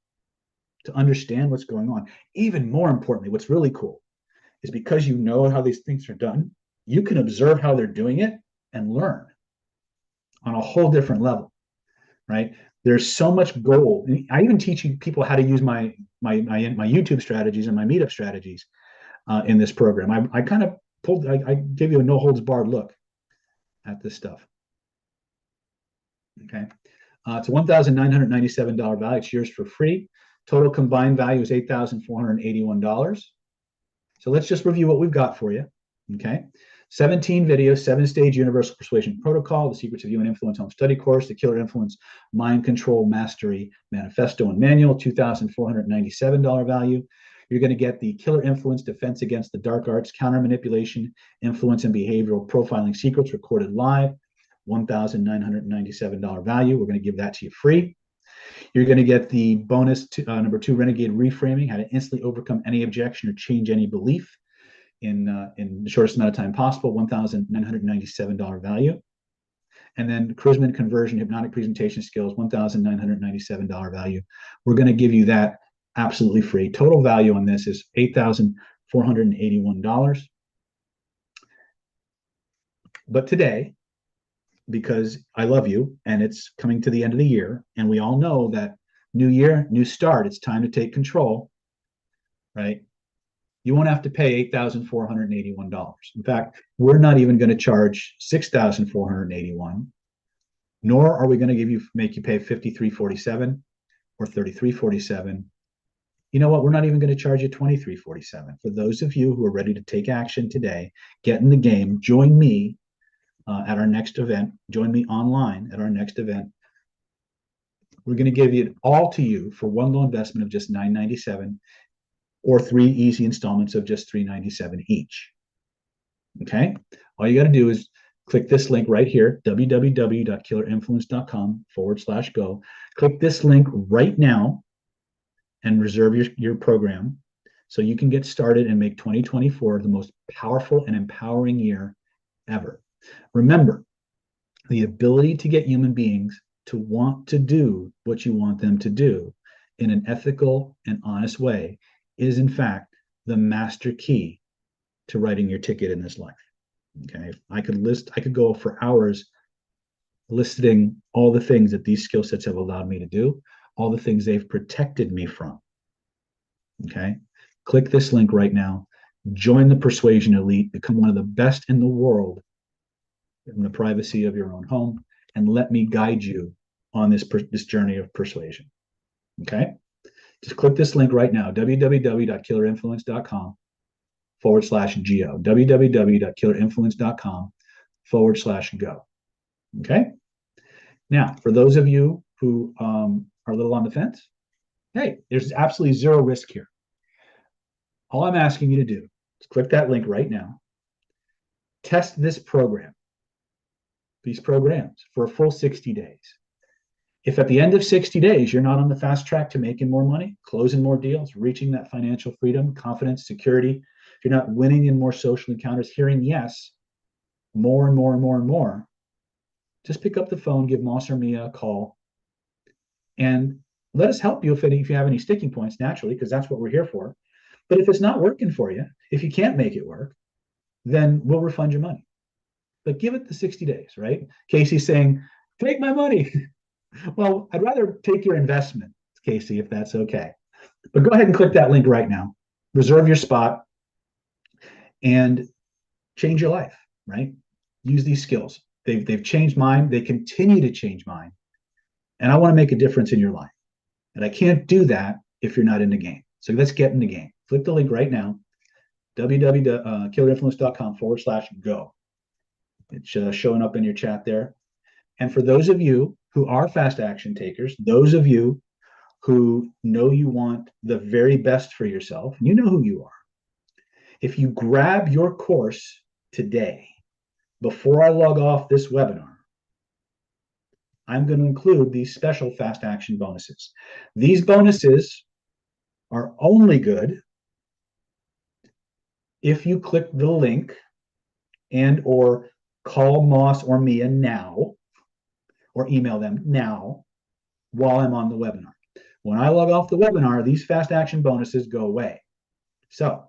to understand what's going on. Even more importantly, what's really cool is because you know how these things are done, you can observe how they're doing it and learn on a whole different level, right? There's so much gold. I even teach people how to use my YouTube strategies and my meetup strategies in this program. I kind of I give you a no holds barred look at this stuff. Okay, it's a $1,997 value. It's yours for free. Total combined value is $8,481. So let's just review what we've got for you. Okay. 17 videos, 7-stage universal persuasion protocol, the secrets of human influence home study course, the killer influence mind control mastery manifesto and manual, $2,497 value. You're going to get the killer influence defense against the dark arts, counter manipulation, influence and behavioral profiling secrets recorded live, $1,997 value. We're going to give that to you free. You're going to get the bonus number 2, renegade reframing, how to instantly overcome any objection or change any belief in the shortest amount of time possible, $1,997 value. And then charisma conversion, hypnotic presentation skills, $1,997 value. We're going to give you that absolutely free. Total value on this is $8,481. But today, because I love you and it's coming to the end of the year, and we all know that new year, new start, it's time to take control, right? You won't have to pay $8,481. In fact, we're not even going to charge $6,481, nor are we going to make you pay $53.47 or $33.47. You know what? We're not even going to charge you $23.47. For those of you who are ready to take action today, get in the game, join me at our next event. Join me online at our next event. We're going to give it all to you for one low investment of just $997, or 3 easy installments of just $397 each. Okay? All you got to do is click this link right here, www.killerinfluence.com/go. Click this link right now and reserve your program so you can get started and make 2024 the most powerful and empowering year ever. Remember, the ability to get human beings to want to do what you want them to do in an ethical and honest way is, in fact, the master key to writing your ticket in this life. Okay, I could go for hours listing all the things that these skill sets have allowed me to do, all the things they've protected me from. Okay, click this link right now, join the Persuasion Elite, become one of the best in the world in the privacy of your own home, and let me guide you on this journey of persuasion. Okay, just click this link right now, www.killerinfluence.com/go, www.killerinfluence.com/go. Okay, now for those of you who are a little on the fence, hey, there's absolutely zero risk here. All I'm asking you to do is click that link right now, test this program, these programs, for a full 60 days. If at the end of 60 days, you're not on the fast track to making more money, closing more deals, reaching that financial freedom, confidence, security, if you're not winning in more social encounters, hearing yes, more and more and more and more, just pick up the phone, give Moss or Mia a call, and let us help you if you have any sticking points, naturally, because that's what we're here for. But if it's not working for you, if you can't make it work, then we'll refund your money. But give it the 60 days, right? Casey's saying, take my money. Well, I'd rather take your investment, Casey, if that's okay. But go ahead and click that link right now. Reserve your spot and change your life, right? Use these skills. They've changed mine. They continue to change mine. And I want to make a difference in your life. And I can't do that if you're not in the game. So let's get in the game. Click the link right now, www.killerinfluence.com/go. It's showing up in your chat there. And for those of you who are fast action takers, those of you who know you want the very best for yourself, you know who you are. If you grab your course today, before I log off this webinar, I'm going to include these special fast action bonuses. These bonuses are only good if you click the link and or call Moss or Mia now, or email them now while I'm on the webinar. When I log off the webinar, these fast action bonuses go away. So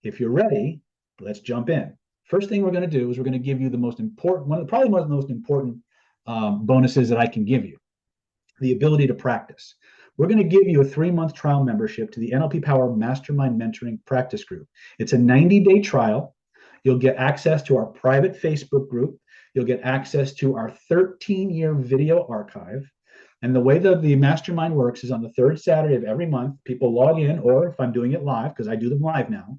if you're ready, let's jump in. First thing we're going to do is we're going to give you the most important, probably one of the most important bonuses that I can give you, the ability to practice. We're going to give you a 3-month trial membership to the NLP Power Mastermind Mentoring Practice Group. It's a 90-day trial. You'll get access to our private Facebook group. You'll get access to our 13-year video archive. And the way that the mastermind works is on the third Saturday of every month, people log in, or if I'm doing it live, because I do them live now,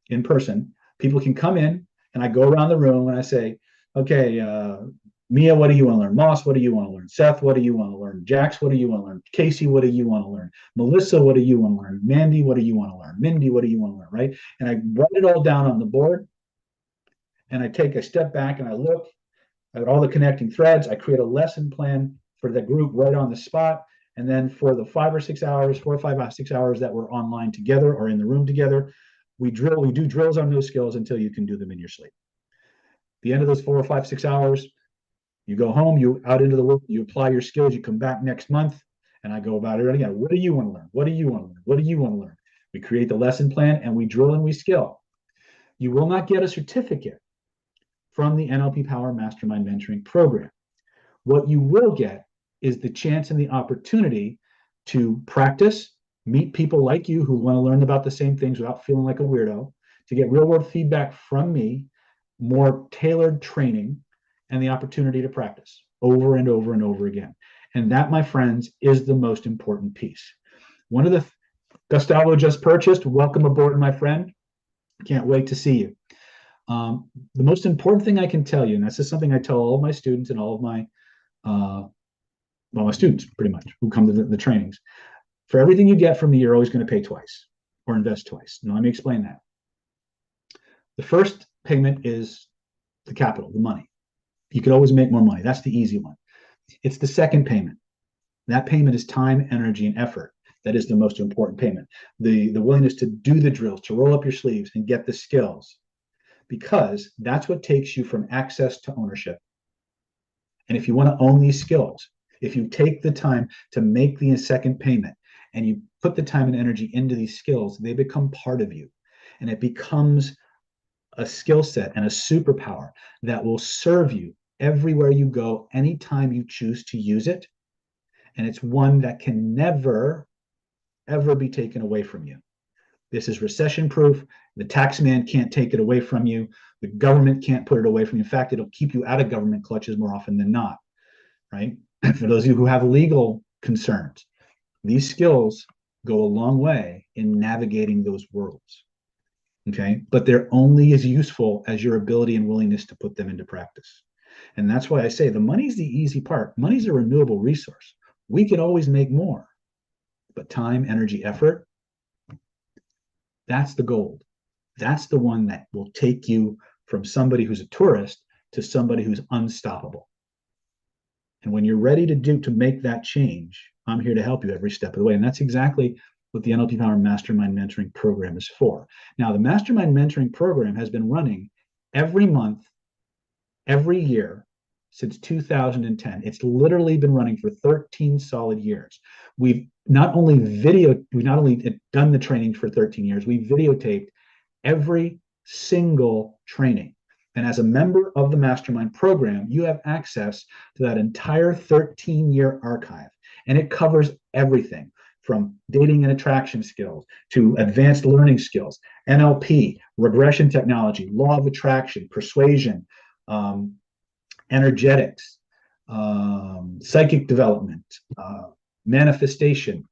in person, people can come in and I go around the room and I say, okay, Mia, what do you want to learn? Moss, what do you want to learn? Seth, what do you want to learn? Jax, what do you want to learn? Casey, what do you want to learn? Melissa, what do you want to learn? Mandy, what do you want to learn? Mindy, what do you want to learn? Right? And I write it all down on the board and I take a step back and I look at all the connecting threads. I create a lesson plan for the group right on the spot. And then for the 4 or 5 hours that we're online together or in the room together, we do drills on those skills until you can do them in your sleep. At the end of those 4 or 5, 6 hours, you go home, you out into the world, you apply your skills, you come back next month, and I go about it again. What do you want to learn? What do you want to learn? What do you want to learn? We create the lesson plan and we drill and we skill. You will not get a certificate from the NLP Power Mastermind Mentoring Program. What you will get is the chance and the opportunity to practice, meet people like you who want to learn about the same things without feeling like a weirdo, to get real world feedback from me, more tailored training, and the opportunity to practice over and over and over again. And that, my friends, is the most important piece. One of the Gustavo just purchased. Welcome aboard, my friend. Can't wait to see you. The most important thing I can tell you, and this is something I tell all of my students and all of my my students pretty much who come to the trainings. For everything you get from me, you're always going to pay twice or invest twice. Now, let me explain that. The first payment is the capital, the money. You could always make more money. That's the easy one. It's the second payment. That payment is time, energy, and effort. That is the most important payment. The willingness to do the drills, to roll up your sleeves and get the skills, because that's what takes you from access to ownership. And if you want to own these skills, if you take the time to make the second payment and you put the time and energy into these skills, they become part of you. And it becomes a skill set and a superpower that will serve you everywhere you go, anytime you choose to use it. And it's one that can never, ever be taken away from you. This is recession proof. The tax man can't take it away from you. The government can't put it away from you. In fact, it'll keep you out of government clutches more often than not, right? For those of you who have legal concerns, these skills go a long way in navigating those worlds, okay? But they're only as useful as your ability and willingness to put them into practice. And that's why I say the money's the easy part. Money's a renewable resource. We can always make more, but time, energy, effort, that's the gold. That's the one that will take you from somebody who's a tourist to somebody who's unstoppable. And when you're ready to make that change, I'm here to help you every step of the way. And that's exactly what the NLP Power Mastermind Mentoring Program is for. Now, the Mastermind Mentoring Program has been running every month, every year since 2010. It's literally been running for 13 solid years. We've not only done the training for 13 years, we videotaped every single training. And as a member of the Mastermind program, you have access to that entire 13-year archive. And it covers everything from dating and attraction skills to advanced learning skills, NLP, regression technology, law of attraction, persuasion, energetics, psychic development, manifestation.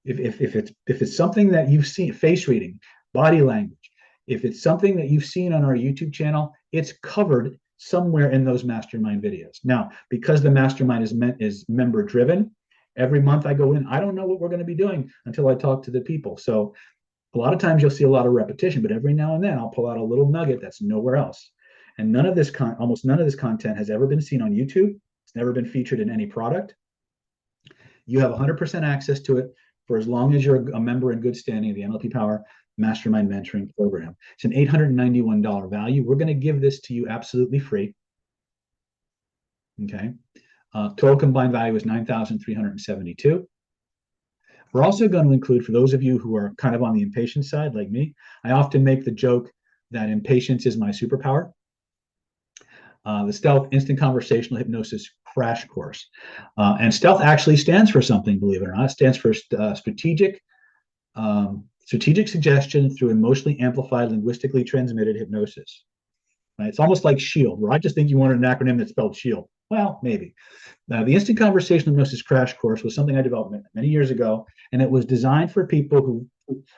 If it's something that you've seen, face reading, body language, if it's something that you've seen on our YouTube channel, it's covered somewhere in those mastermind videos. Now, because the mastermind is member driven, Every month I go in, I don't know what we're going to be doing until I talk to the people. So a lot of times you'll see a lot of repetition, but every now and then I'll pull out a little nugget that's nowhere else. And almost none of this content has ever been seen on YouTube. It's never been featured in any product. You have 100% access to it for as long as you're a member in good standing of the NLP Power Mastermind Mentoring Program. It's an $891 value. We're going to give this to you absolutely free. Okay. Total combined value is $9,372. We're also going to include, for those of you who are kind of on the impatient side, like me, I often make the joke that impatience is my superpower. The Stealth Instant Conversational Hypnosis Crash Course. And Stealth actually stands for something, believe it or not. It stands for strategic suggestion through emotionally amplified, linguistically transmitted hypnosis. Right? It's almost like SHIELD, where I just think you wanted an acronym that spelled SHIELD. Well, maybe. The Instant Conversational Hypnosis Crash Course was something I developed many years ago, and it was designed for people who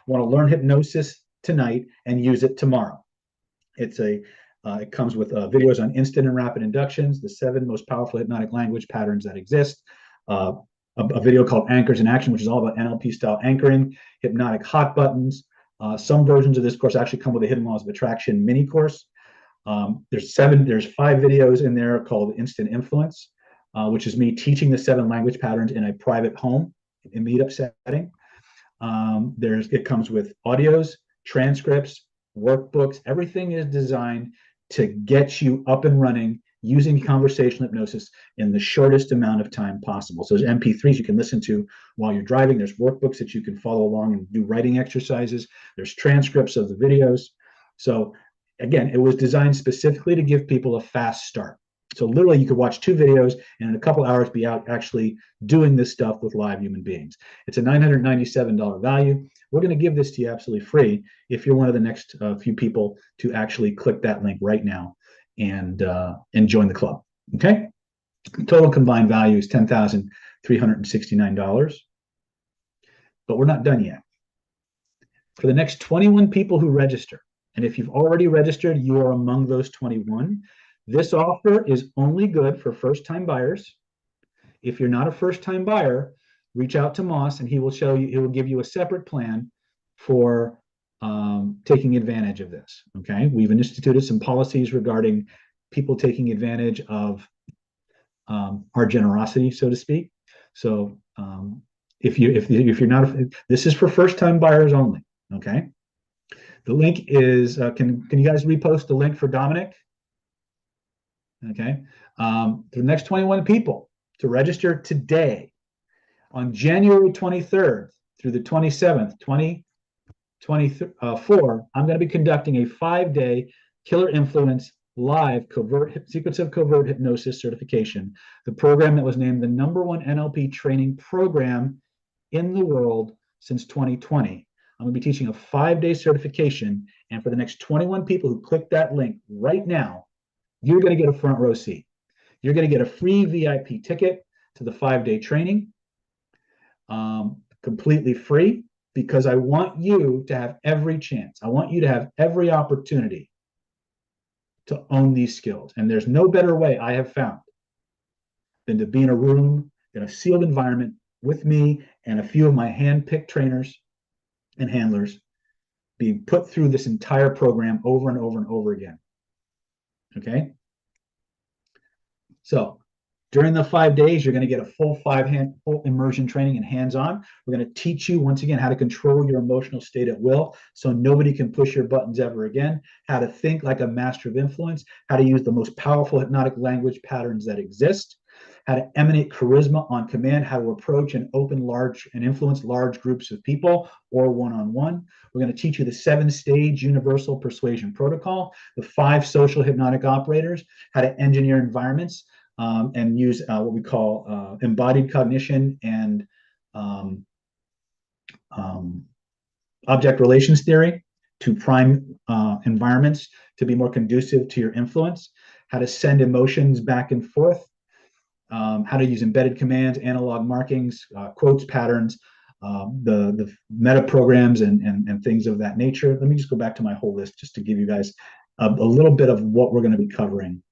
want to learn hypnosis tonight and use it tomorrow. It comes with videos on instant and rapid inductions, the 7 most powerful hypnotic language patterns that exist, a video called Anchors in Action, which is all about NLP style anchoring, hypnotic hot buttons. Some versions of this course actually come with a Hidden Laws of Attraction mini course. There's 5 videos in there called Instant Influence, which is me teaching the 7 language patterns in a private home, in meetup setting. It comes with audios, transcripts, workbooks. Everything is designed to get you up and running using conversational hypnosis in the shortest amount of time possible. So there's MP3s you can listen to while you're driving. There's workbooks that you can follow along and do writing exercises. There's transcripts of the videos. So again, it was designed specifically to give people a fast start. So literally you could watch 2 videos and in a couple hours be out actually doing this stuff with live human beings. It's a $997 value. We're going to give this to you absolutely free if you're one of the next few people to actually click that link right now and join the club. Okay. Total combined value is $10,369. But we're not done yet. For the next 21 people who register, and if you've already registered, you are among those 21. This offer is only good for first-time buyers. If you're not a first-time buyer, reach out to Moss and he will give you a separate plan for taking advantage of this. Okay, we've instituted some policies regarding people taking advantage of our generosity, so to speak. So if you're not, this is for first-time buyers only. Okay, the link is can you guys repost the link for Dominic? Okay, the next 21 people to register today on January 23rd through the 27th, 2024, I'm going to be conducting a 5-day Killer Influence live sequence of covert hypnosis certification, the program that was named the #1 NLP training program in the world since 2020. I'm going to be teaching a 5-day certification, and for the next 21 people who click that link right now, you're going to get a front row seat. You're going to get a free VIP ticket to the 5-day training, completely free, because I want you to have every chance. I want you to have every opportunity to own these skills. And there's no better way I have found than to be in a room, in a sealed environment with me and a few of my hand-picked trainers and handlers being put through this entire program over and over and over again. Okay? So during the 5 days, you're going to get a full immersion training and hands-on. We're going to teach you, once again, how to control your emotional state at will so nobody can push your buttons ever again, how to think like a master of influence, how to use the most powerful hypnotic language patterns that exist, how to emanate charisma on command, how to approach and influence large groups of people or one-on-one. We're going to teach you the 7-stage universal persuasion protocol, the 5 social hypnotic operators, how to engineer environments, and use what we call embodied cognition and object relations theory to prime environments to be more conducive to your influence, how to send emotions back and forth, how to use embedded commands, analog markings, quotes, patterns, the meta programs and things of that nature. Let me just go back to my whole list just to give you guys a little bit of what we're going to be covering.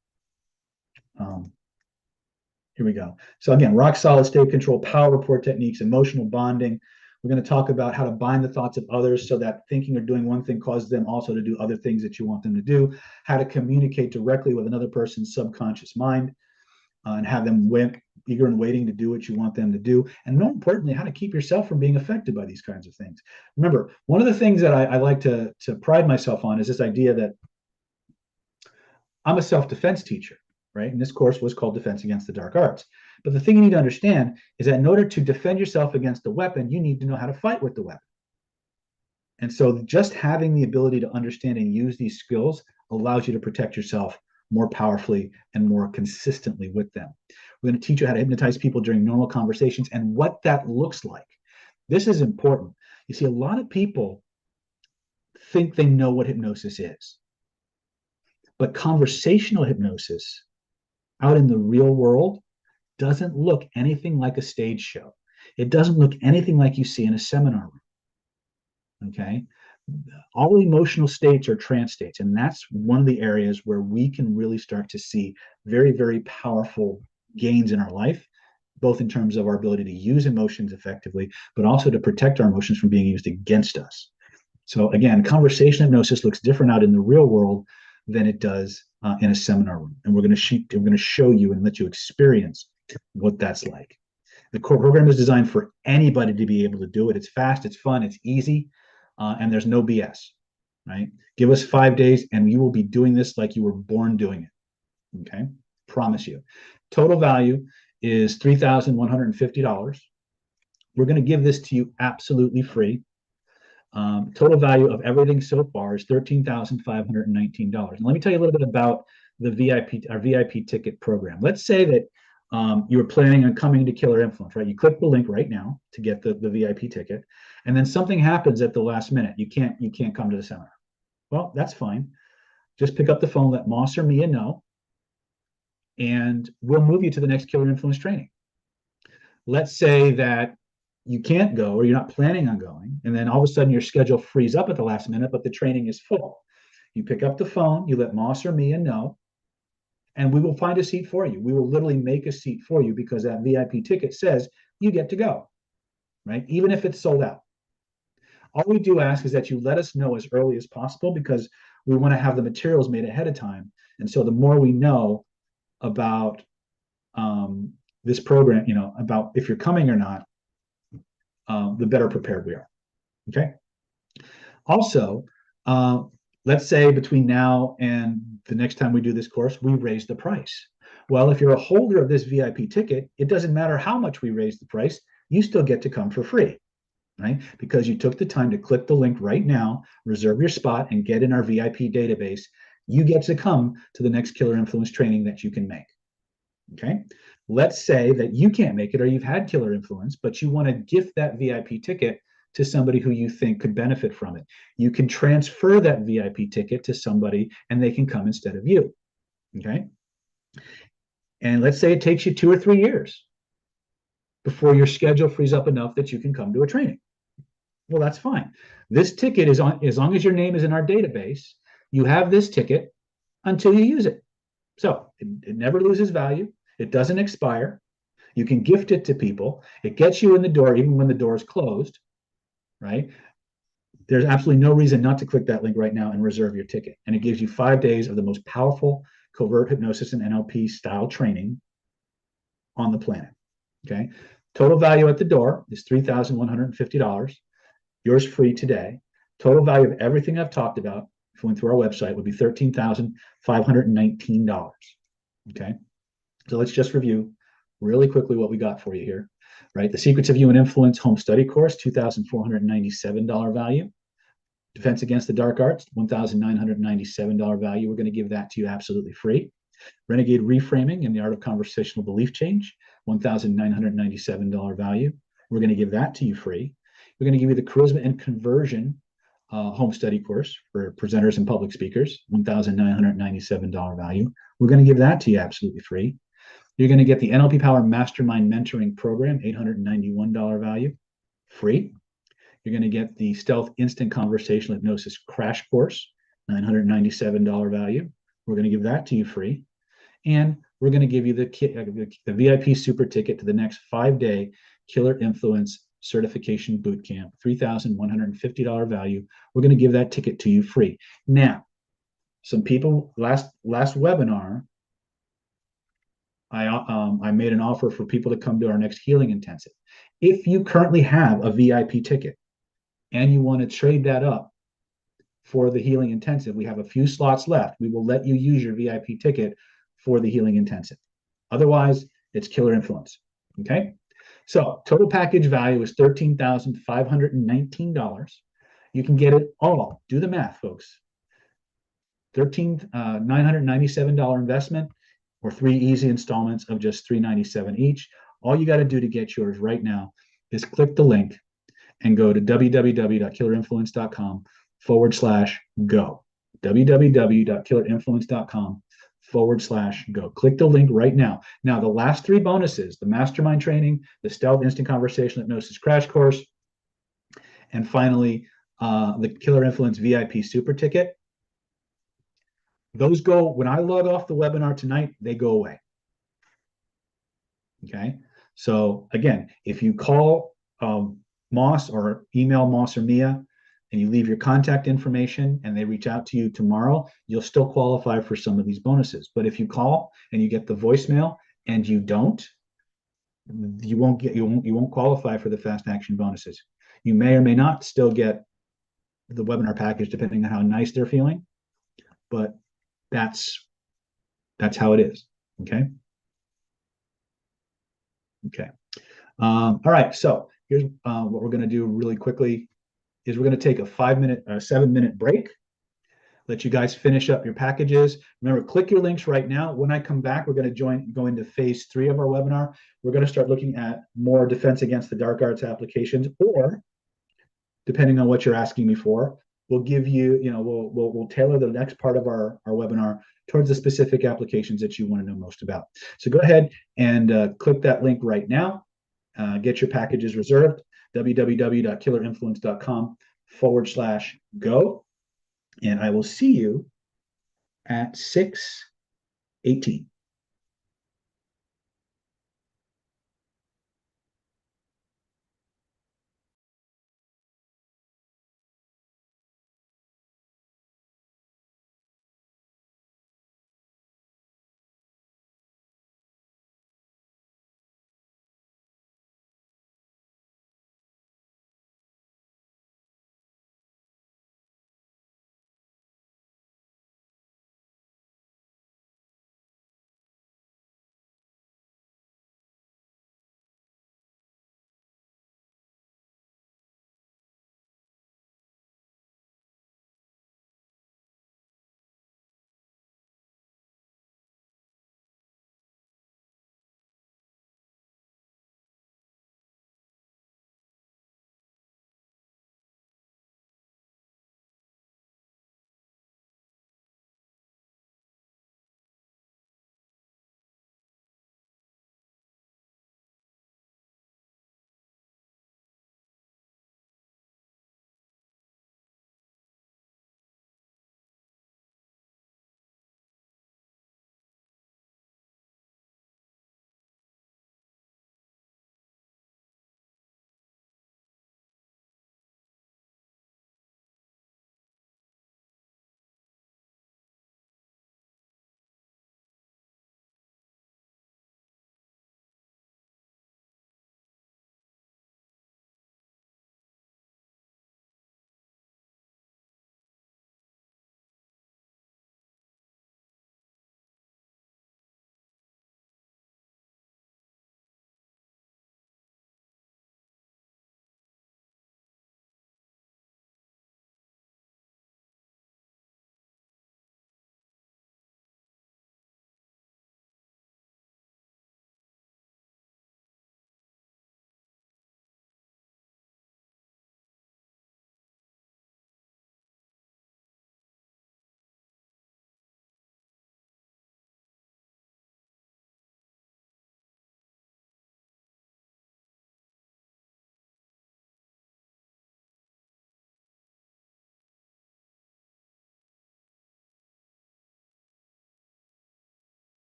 Here we go. So again, rock solid state control, power report techniques, emotional bonding. We're going to talk about how to bind the thoughts of others so that thinking or doing one thing causes them also to do other things that you want them to do, how to communicate directly with another person's subconscious mind, and have them eager and waiting to do what you want them to do. And more importantly, how to keep yourself from being affected by these kinds of things. Remember, one of the things that I like to pride myself on is this idea that I'm a self-defense teacher, right? And this course was called Defense Against the Dark Arts. But the thing you need to understand is that in order to defend yourself against a weapon, you need to know how to fight with the weapon. And so just having the ability to understand and use these skills allows you to protect yourself more powerfully and more consistently with them. We're going to teach you how to hypnotize people during normal conversations and what that looks like. This is important. You see, a lot of people think they know what hypnosis is. But conversational hypnosis out in the real world doesn't look anything like a stage show. It doesn't look anything like you see in a seminar room. Okay? All emotional states are trance states, and that's one of the areas where we can really start to see very, very powerful gains in our life, both in terms of our ability to use emotions effectively, but also to protect our emotions from being used against us. So again, conversation hypnosis looks different out in the real world than it does in a seminar room, and we're going to show you and let you experience what that's like. The core program is designed for anybody to be able to do it. It's fast, it's fun, it's easy, and there's no BS. Right? Give us 5 days, and you will be doing this like you were born doing it. Okay, promise you. Total value is $3,150. We're going to give this to you absolutely free. Total value of everything so far is $13,519. And let me tell you a little bit about our VIP ticket program. Let's say that you were planning on coming to Killer Influence, right? You click the link right now to get the VIP ticket, and then something happens at the last minute. You can't come to the seminar. Well, that's fine. Just pick up the phone, let Moss or Mia know, and we'll move you to the next Killer Influence training. Let's say that you can't go or you're not planning on going, and then all of a sudden your schedule frees up at the last minute, but the training is full. You pick up the phone, you let Moss or Mia know, and we will find a seat for you. We will literally make a seat for you because that VIP ticket says you get to go, right? Even if it's sold out. All we do ask is that you let us know as early as possible because we want to have the materials made ahead of time. And so the more we know about this program, about if you're coming or not, the better prepared we are. Okay. Also, let's say between now and the next time we do this course, we raise the price. Well, if you're a holder of this VIP ticket, it doesn't matter how much we raise the price, you still get to come for free, right? Because you took the time to click the link right now, reserve your spot, and get in our VIP database. You get to come to the next Killer Influence training that you can make. Okay. Let's say that you can't make it or you've had Killer Influence, but you want to gift that VIP ticket to somebody who you think could benefit from it. You can transfer that VIP ticket to somebody and they can come instead of you. Okay. And let's say it takes you 2 or 3 years before your schedule frees up enough that you can come to a training. Well, that's fine. This ticket is on, as long as your name is in our database, you have this ticket until you use it. So it never loses value. It doesn't expire. You can gift it to people. It gets you in the door even when the door is closed, right? There's absolutely no reason not to click that link right now and reserve your ticket. And it gives you 5 days of the most powerful covert hypnosis and NLP style training on the planet. Okay. Total value at the door is $3,150. Yours free today. Total value of everything I've talked about, if you went through our website, would be $13,519. Okay. So let's just review really quickly what we got for you here, right? The Secrets of You and Influence home study course, $2,497 value. Defense Against the Dark Arts, $1,997 value. We're going to give that to you absolutely free. Renegade Reframing and the Art of Conversational Belief Change, $1,997 value. We're going to give that to you free. We're going to give you the Charisma and Conversion home study course for presenters and public speakers, $1,997 value. We're going to give that to you absolutely free. You're going to get the NLP Power Mastermind Mentoring Program, $891 value, free. You're going to get the Stealth Instant Conversational Hypnosis Crash Course, $997 value. We're going to give that to you free. And we're going to give you the VIP super ticket to the next 5-day Killer Influence certification boot camp, $3,150 value. We're going to give that ticket to you free. Now, some people last webinar, I made an offer for people to come to our next healing intensive. If you currently have a VIP ticket and you want to trade that up for the healing intensive, we have a few slots left. We will let you use your VIP ticket for the healing intensive. Otherwise, it's Killer Influence. Okay. So total package value is $13,519. You can get it all. Do the math, folks. $997 investment, or 3 easy installments of just $397 each. All you got to do to get yours right now is click the link and go to www.killerinfluence.com/go. www.killerinfluence.com/go. Click the link right now. Now, the last 3 bonuses, the mastermind training, the stealth instant conversation hypnosis crash course, and finally, the Killer Influence VIP super ticket, those go, when I log off the webinar tonight, they go away. Okay. So again, if you call Moss or email Moss or Mia and you leave your contact information and they reach out to you tomorrow, you'll still qualify for some of these bonuses. But if you call and you get the voicemail and you don't, you won't qualify for the fast action bonuses. You may or may not still get the webinar package depending on how nice they're feeling, but that's how it is. Okay. Okay. All right. So here's what we're going to do really quickly is we're going to take a 7-minute break. Let you guys finish up your packages. Remember, click your links right now. When I come back, we're going to go into phase 3 of our webinar. We're going to start looking at more defense against the dark arts applications, or depending on what you're asking me for, we'll give you, we'll tailor the next part of our webinar towards the specific applications that you want to know most about. So go ahead and click that link right now. Get your packages reserved, www.killerinfluence.com/go. And I will see you at 6:18.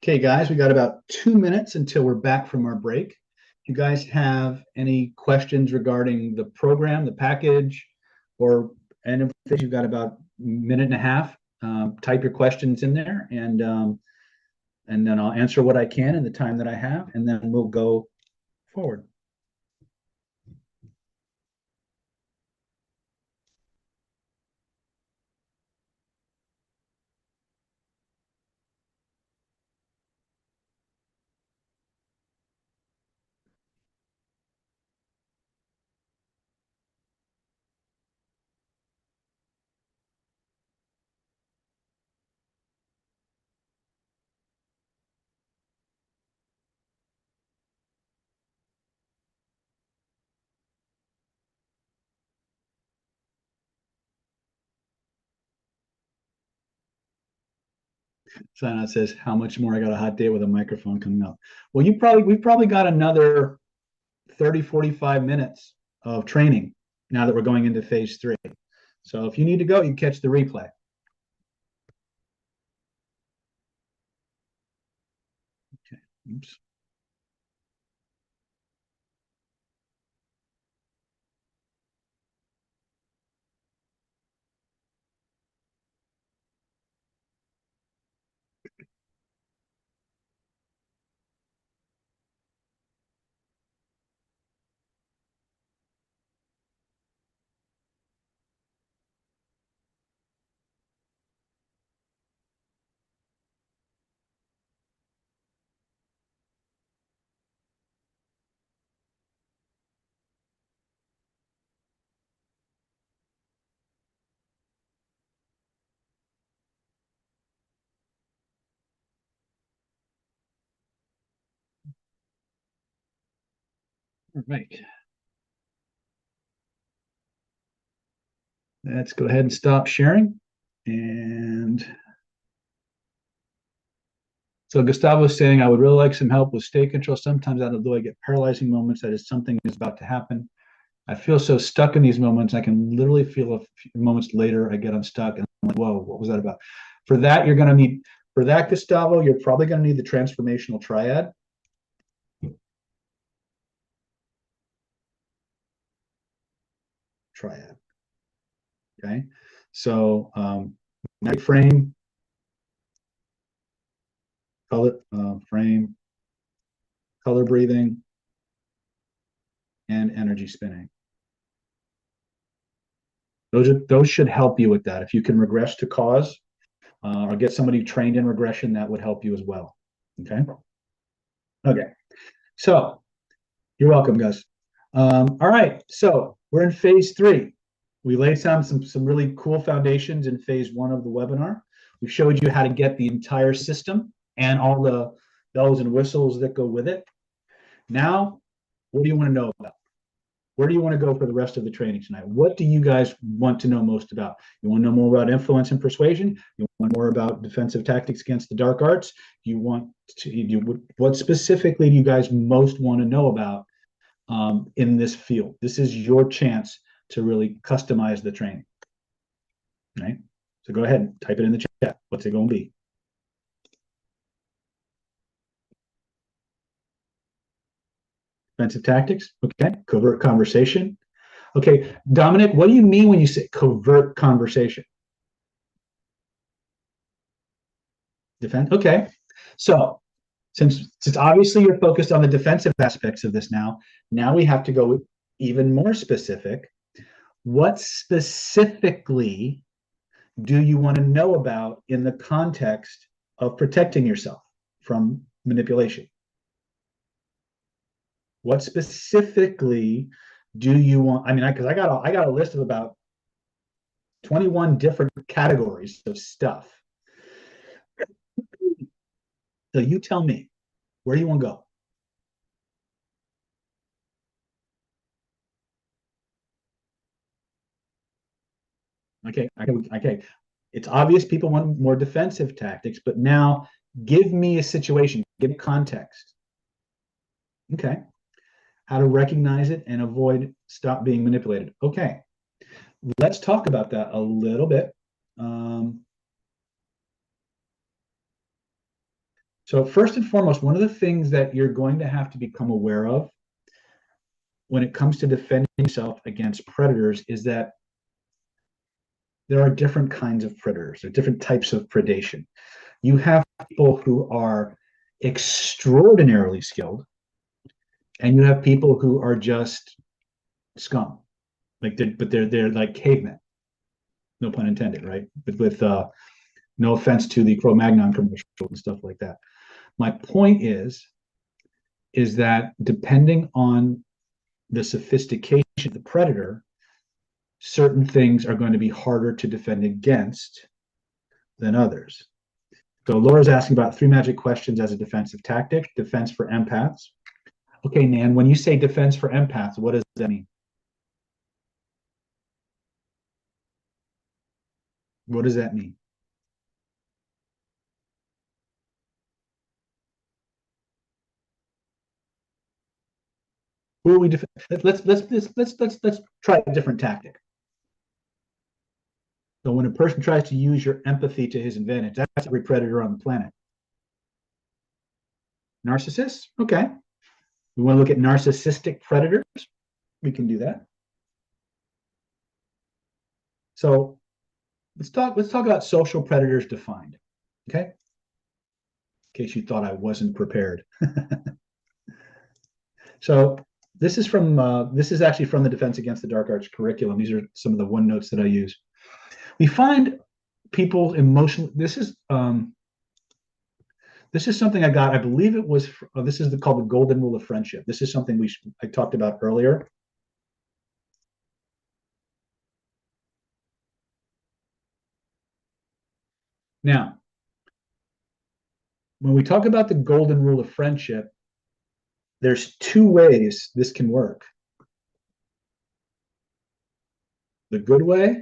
Okay, guys, we got about 2 minutes until we're back from our break. If you guys have any questions regarding the program, the package, or any of things, you've got about a minute and a half. Type your questions in there, and then I'll answer what I can in the time that I have, and then we'll go forward. Sign out says, "How much more? I got a hot date with a microphone coming up." Well, we've probably got another 30, 45 minutes of training now that we're going into phase 3. So if you need to go, you catch the replay. Okay. Oops. All right. Let's go ahead and stop sharing. And so Gustavo is saying, I would really like some help with state control. Sometimes out of the blue, I get paralyzing moments that is something is about to happen. I feel so stuck in these moments. I can literally feel a few moments later, I get unstuck and I'm like, whoa, what was that about? For that, you're going to need, for that, Gustavo, you're probably going to need the transformational triad. Triad. Okay. So, night frame, color, frame, color breathing, and energy spinning. Those should help you with that. If you can regress to cause, or get somebody trained in regression, that would help you as well. Okay. Okay. So you're welcome, Gus. All right. So we're in phase 3. We laid down some really cool foundations in phase 1 of the webinar. We showed you how to get the entire system and all the bells and whistles that go with it. Now, what do you want to know about? Where do you want to go for the rest of the training tonight? What do you guys want to know most about? You want to know more about influence and persuasion? You want more about defensive tactics against the dark arts? What specifically do you guys most want to know about in this field? This is your chance to really customize the training. Right? So go ahead and type it in the chat. What's it going to be? Defensive tactics. Okay. Covert conversation. Okay, Dominic, what do you mean when you say covert conversation? Defense. Okay. So since obviously you're focused on the defensive aspects of this now we have to go even more specific. What specifically do you want to know about in the context of protecting yourself from manipulation? What specifically do you want? I mean, because I got a list of about 21 different categories of stuff. So you tell me, where do you want to go? Okay. It's obvious people want more defensive tactics, but now give me a situation, give me context. Okay. How to recognize it and stop being manipulated. Okay. Let's talk about that a little bit. So first and foremost, one of the things that you're going to have to become aware of when it comes to defending yourself against predators is that there are different kinds of predators. There are different types of predation. You have people who are extraordinarily skilled, and you have people who are just scum. They're like cavemen. No pun intended, right? With no offense to the Cro-Magnon commercial and stuff like that. My point is that depending on the sophistication of the predator, certain things are going to be harder to defend against than others. So Laura's asking about 3 magic questions as a defensive tactic, defense for empaths. Okay, Nan, when you say defense for empaths, what does that mean? What does that mean? Who are we let's try a different tactic. So when a person tries to use your empathy to his advantage, that's every predator on the planet. Narcissists? Okay. We want to look at narcissistic predators. We can do that. So let's talk about social predators defined. Okay. In case you thought I wasn't prepared. So this is actually from the Defense Against the Dark Arts curriculum. These are some of the one notes that I use. We find people emotional. This is something I got. I believe it was. This is called the golden rule of friendship. This is something I talked about earlier. Now, when we talk about the golden rule of friendship, there's 2 ways this can work: the good way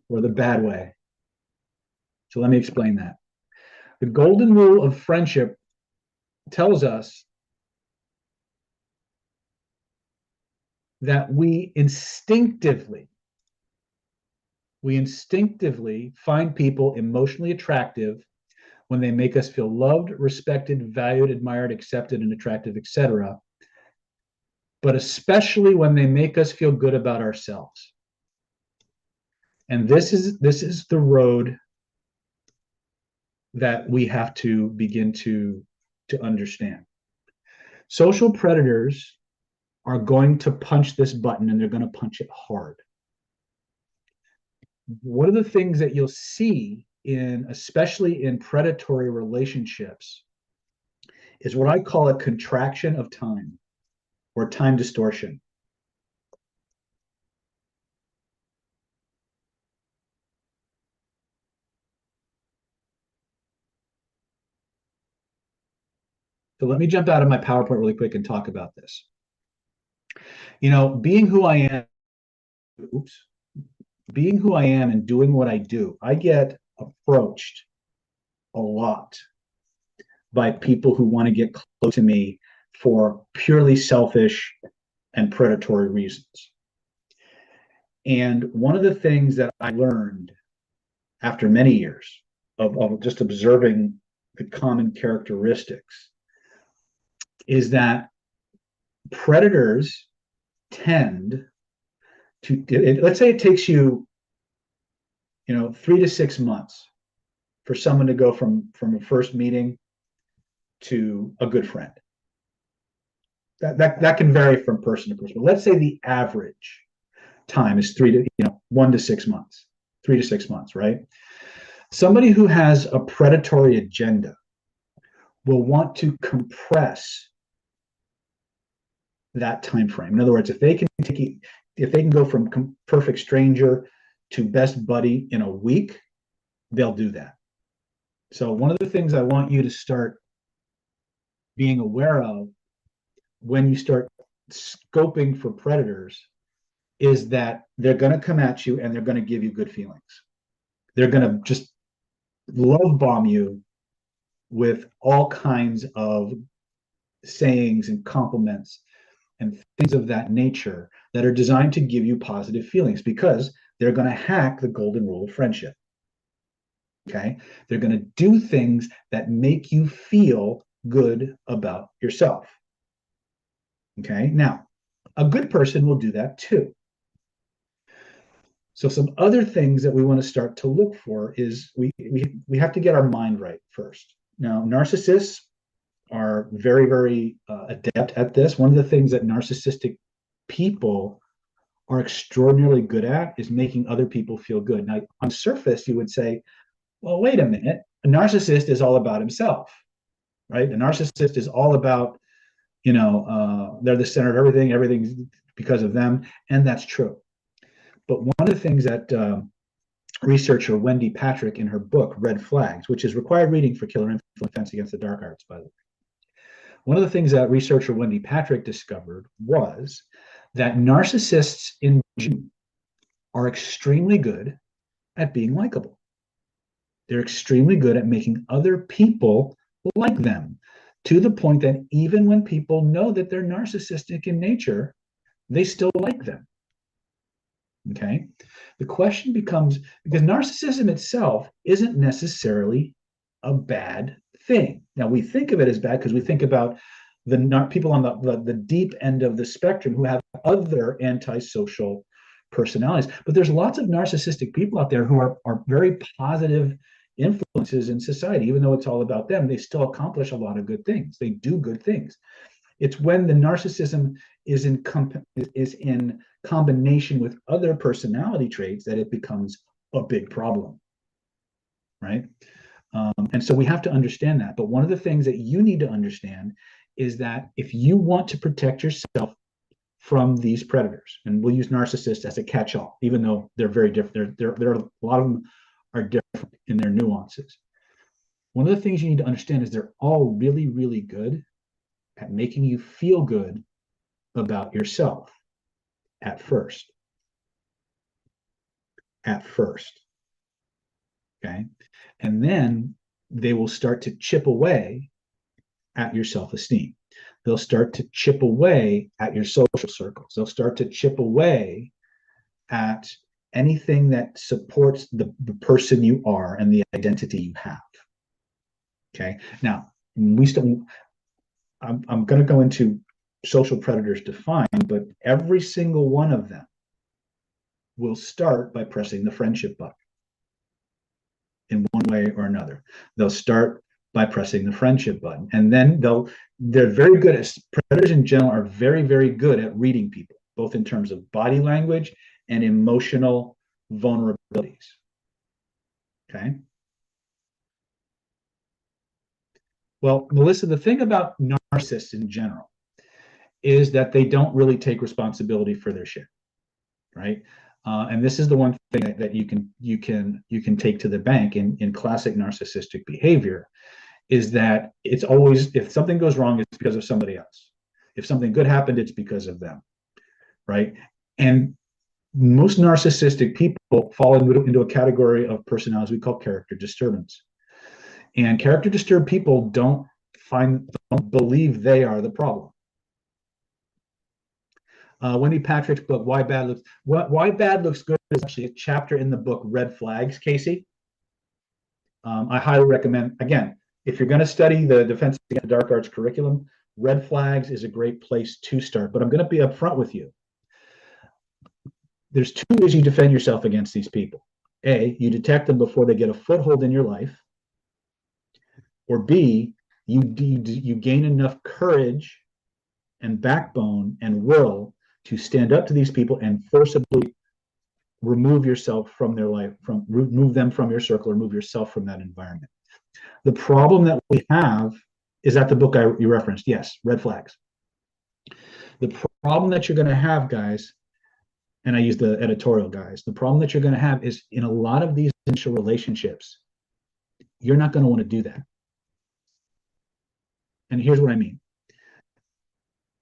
or the bad way. So let me explain that. The golden rule of friendship tells us that we instinctively find people emotionally attractive when they make us feel loved, respected, valued, admired, accepted, and attractive, etc. But especially when they make us feel good about ourselves. And this is the road that we have to begin to understand. Social predators are going to punch this button, and they're going to punch it hard. One of the things that you'll see especially in predatory relationships, is what I call a contraction of time or time distortion. So let me jump out of my PowerPoint really quick and talk about this. Being who I am, oops, being who I am and doing what I do, I get approached a lot by people who want to get close to me for purely selfish and predatory reasons. And one of the things that I learned after many years of just observing the common characteristics is that predators tend to, let's say it takes you 3 to 6 months for someone to go from a first meeting to a good friend. That can vary from person to person. But let's say the average time is 1 to 6 months, 3 to 6 months, right? Somebody who has a predatory agenda will want to compress that time frame. In other words, if they can go from perfect stranger to best buddy in a week, they'll do that. So one of the things I want you to start being aware of when you start scoping for predators is that they're going to come at you and they're going to give you good feelings. They're going to just love bomb you with all kinds of sayings and compliments and things of that nature that are designed to give you positive feelings, because they're going to hack the golden rule of friendship. Okay. They're going to do things that make you feel good about yourself. Okay. Now, a good person will do that too. So some other things that we want to start to look for is we have to get our mind right first. Now, narcissists are very, very adept at this. One of the things that narcissistic people are extraordinarily good at is making other people feel good. Now, on surface, you would say, well, wait a minute. A narcissist is all about himself, right? A narcissist is all about, they're the center of everything. Everything's because of them. And that's true. But one of the things that researcher Wendy Patrick in her book, Red Flags, which is required reading for Killer Influ Defense Against the Dark Arts, by the way. One of the things that researcher Wendy Patrick discovered was that narcissists in general are extremely good at being likable. They're extremely good at making other people like them, to the point that even when people know that they're narcissistic in nature, they still like them. Okay. The question becomes, because narcissism itself isn't necessarily a bad thing. Now, we think of it as bad because we think about the people on the deep end of the spectrum who have other antisocial personalities. But there's lots of narcissistic people out there who are very positive influences in society. Even though it's all about them, they still accomplish a lot of good things. They do good things. It's when the narcissism is in combination with other personality traits that it becomes a big problem, right? And so we have to understand that. But one of the things that you need to understand is that if you want to protect yourself from these predators, and we'll use narcissists as a catch-all, even though they're very different, there are a lot of them are different in their nuances. One of the things you need to understand is they're all really, really good at making you feel good about yourself at first. At first. Okay. And then they will start to chip away at your self-esteem. They'll start to chip away at your social circles. They'll start to chip away at anything that supports the person you are and the identity you have. Okay. Now, I'm going to go into social predators defined, but every single one of them will start by pressing the friendship button in one way or another. They'll start by pressing the friendship button, and then they're very good at, predators in general are very, very good at reading people, both in terms of body language and emotional vulnerabilities. Okay. Well, Melissa, the thing about narcissists in general is that they don't really take responsibility for their shit, right? And this is the one thing that you can take to the bank in classic narcissistic behavior, is that it's always, if something goes wrong, it's because of somebody else. If something good happened, it's because of them, right? And most narcissistic people fall into a category of personalities we call character disturbance. And character disturbed people don't believe they are the problem. Wendy Patrick's book, Why Bad Looks Good, is actually a chapter in the book Red Flags, Casey. I highly recommend, again, if you're going to study the Defense Against the Dark Arts curriculum, Red Flags is a great place to start. But I'm going to be upfront with you. There's two ways you defend yourself against these people. A, you detect them before they get a foothold in your life. Or B, you gain enough courage and backbone and will to stand up to these people and forcibly remove yourself from their life, remove them from your circle, or remove yourself from that environment. The problem that we have is that the book you referenced, yes, Red Flags. The problem that you're going to have, guys, and I use the editorial guys, the problem that you're going to have is in a lot of these initial relationships, you're not going to want to do that. And here's what I mean.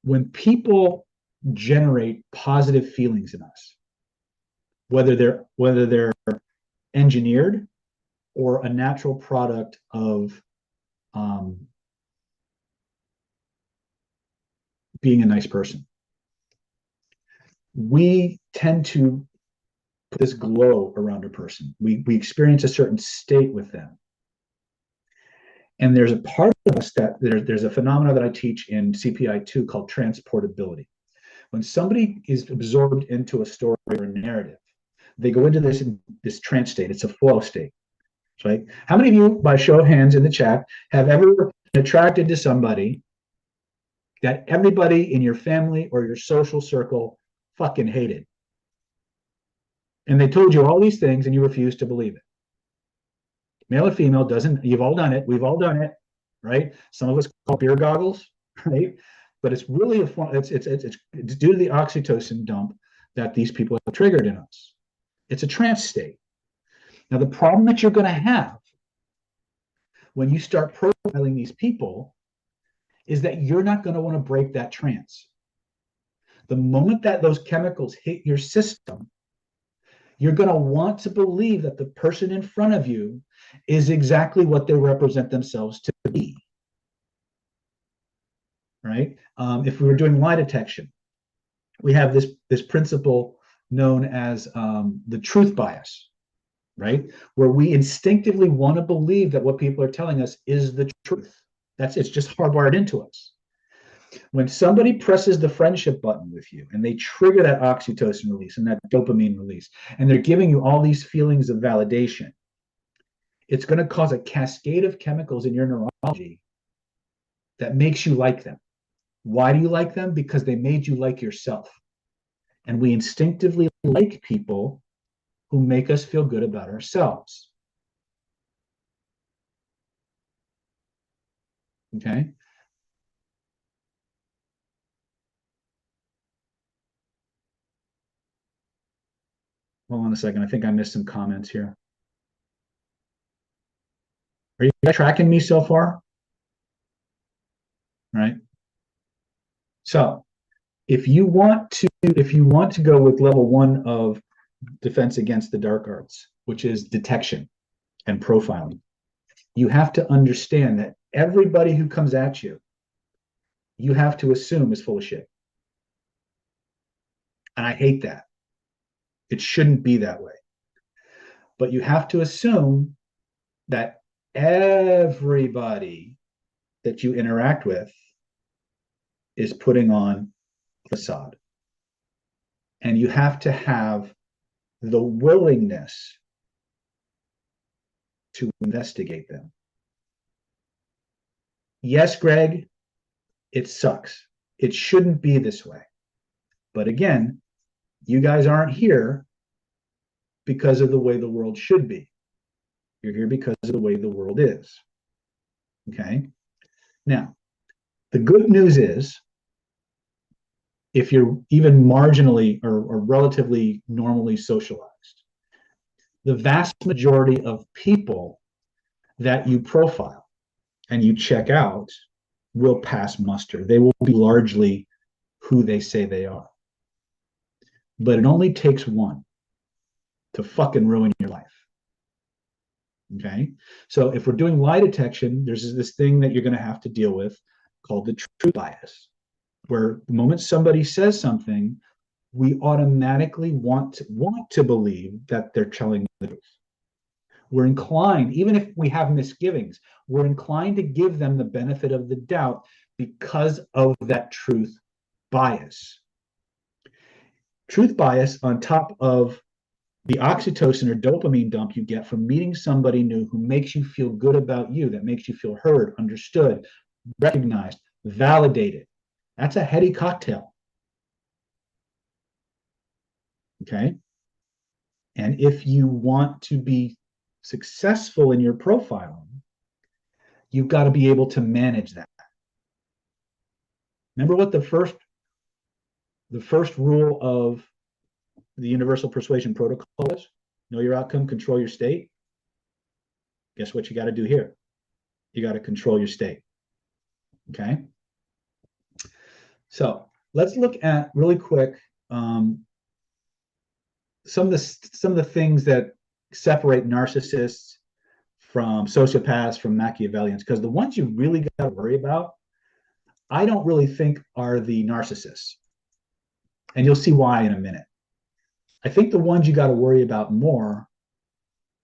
When people generate positive feelings in us, whether they're engineered or a natural product of being a nice person, we tend to this glow around a person. We experience a certain state with them. And there's a part of us that there's a phenomena that I teach in CPI2 called transportability. When somebody is absorbed into a story or a narrative, they go into this trance state. It's a flow state, right? How many of you, by show of hands in the chat, have ever been attracted to somebody that everybody in your family or your social circle fucking hated? And they told you all these things and you refused to believe it. Male or female doesn't, you've all done it. We've all done it, right? Some of us call beer goggles, right? But it's really it's due to the oxytocin dump that these people have triggered in us. It's a trance state. Now, the problem that you're going to have when you start profiling these people is that you're not going to want to break that trance. The moment that those chemicals hit your system, you're going to want to believe that the person in front of you is exactly what they represent themselves to be. Right? If we were doing lie detection, we have this principle known as the truth bias, right? Where we instinctively want to believe that what people are telling us is the truth. It's just hardwired into us. When somebody presses the friendship button with you and they trigger that oxytocin release and that dopamine release, and they're giving you all these feelings of validation, it's going to cause a cascade of chemicals in your neurology that makes you like them. Why do you like them? Because they made you like yourself. And we instinctively like people who make us feel good about ourselves. Okay? Hold on a second. I think I missed some comments here. Are you guys tracking me so far? Right? So if you want to go with level 1 of defense against the dark arts, which is detection and profiling, you have to understand that everybody who comes at you, you have to assume is full of shit. And I hate that. It shouldn't be that way. But you have to assume that everybody that you interact with is putting on a facade. And you have to have the willingness to investigate them. Yes, Greg, it sucks. It shouldn't be this way. But again, you guys aren't here because of the way the world should be. You're here because of the way the world is. Okay? Now, the good news is, if you're even marginally or relatively normally socialized, the vast majority of people that you profile and you check out will pass muster. They will be largely who they say they are. But it only takes one to fucking ruin your life. Okay? So if we're doing lie detection, there's this thing that you're going to have to deal with called the truth bias, where the moment somebody says something, we automatically want to believe that they're telling the truth. We're inclined, even if we have misgivings, we're inclined to give them the benefit of the doubt because of that truth bias. Truth bias on top of the oxytocin or dopamine dump you get from meeting somebody new who makes you feel good about you, that makes you feel heard, understood, recognized, validated. That's a heady cocktail. Okay? And if you want to be successful in your profiling, you've got to be able to manage that. Remember what the first rule of the Universal Persuasion Protocol is? Know your outcome, control your state. Guess what you got to do here? You got to control your state. Okay? So let's look at really quick some of the things that separate narcissists from sociopaths, from Machiavellians, because the ones you really got to worry about, I don't really think are the narcissists. And you'll see why in a minute. I think the ones you got to worry about more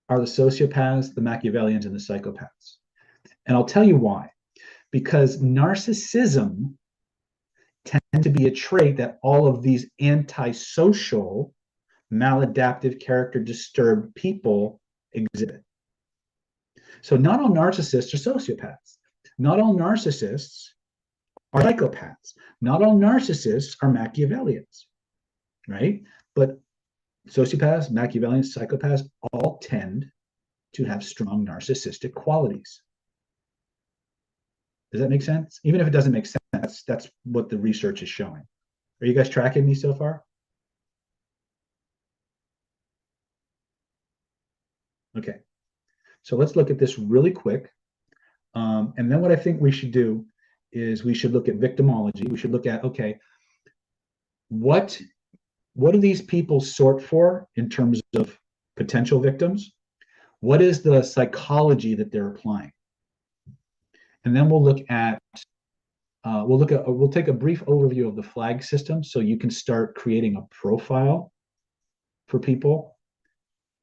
are the sociopaths, the Machiavellians, and the psychopaths. And I'll tell you why. Because narcissism tends to be a trait that all of these antisocial, maladaptive, character disturbed people exhibit. So not all narcissists are sociopaths. Not all narcissists are psychopaths. Not all narcissists are Machiavellians, right? But sociopaths, Machiavellians, psychopaths all tend to have strong narcissistic qualities. Does that make sense? Even if it doesn't make sense, that's what the research is showing. Are you guys tracking me so far? Okay. So let's look at this really quick. And then what I think we should do is we should look at victimology. We should look at, okay, what do these people sort for in terms of potential victims? What is the psychology that they're applying? And then we'll take a brief overview of the flag system so you can start creating a profile for people.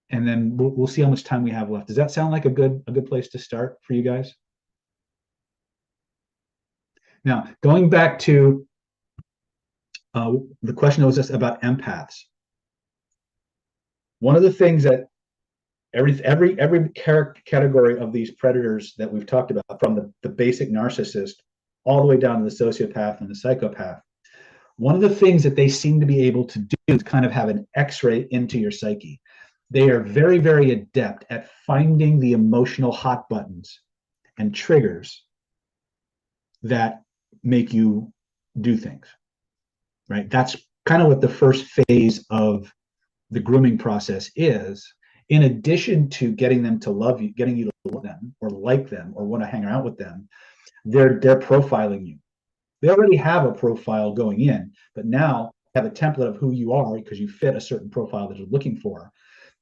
And then we'll see how much time we have left. Does that sound like a good place to start for you guys? Now, going back to the question that was just about empaths. One of the things that every category of these predators that we've talked about, from the basic narcissist all the way down to the sociopath and the psychopath, one of the things that they seem to be able to do is kind of have an x-ray into your psyche. They are very, very adept at finding the emotional hot buttons and triggers that make you do things, right? That's kind of what the first phase of the grooming process is. In addition to getting them to love you, getting you to love them or like them or want to hang out with them, they're profiling you. They already have a profile going in, but now have a template of who you are because you fit a certain profile that you're looking for.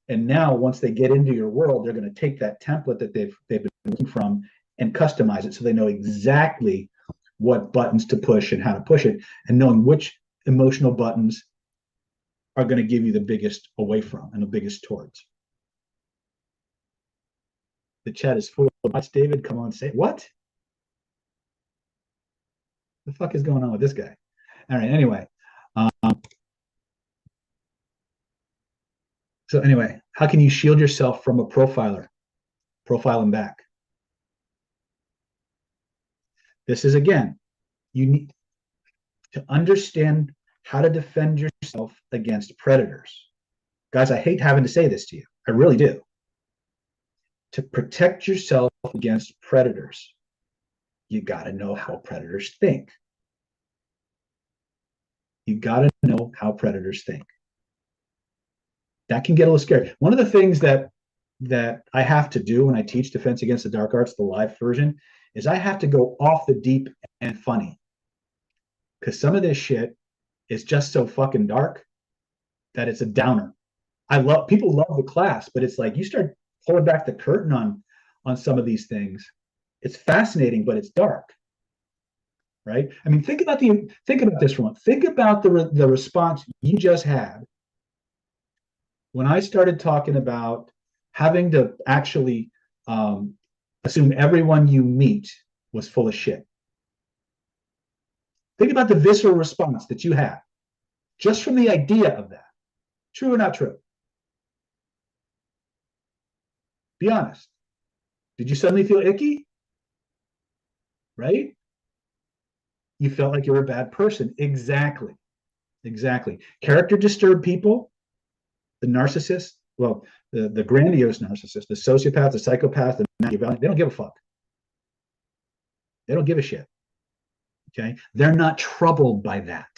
And now once they get into your world, they're going to take that template that they've been looking from and customize it so they know exactly what buttons to push and how to push it, and knowing which emotional buttons are going to give you the biggest away from and the biggest towards. The chat is full of bots. David, come on, say what? The fuck is going on with this guy? All right, anyway. So anyway, how can you shield yourself from a profiler? Profile him back. This is, again, you need to understand how to defend yourself against predators. Guys, I hate having to say this to you. I really do. To protect yourself against predators, you got to know how predators think. You got to know how predators think. That can get a little scary. One of the things that I have to do when I teach Defense Against the Dark Arts, the live version, is I have to go off the deep and funny. Because some of this shit is just so fucking dark that it's a downer. People love the class, but it's like you start pulling back the curtain on some of these things. It's fascinating, but it's dark. Right? I mean, think about this one. Think about the response you just had when I started talking about having to actually assume everyone you meet was full of shit. Think about the visceral response that you had just from the idea of that. True or not true? Be honest. Did you suddenly feel icky? Right? You felt like you were a bad person. Exactly. Character disturbed people, the narcissist, well, the grandiose narcissist, the sociopath, the psychopath, the Machiavellian, they don't give a fuck. They don't give a shit. Okay? They're not troubled by that.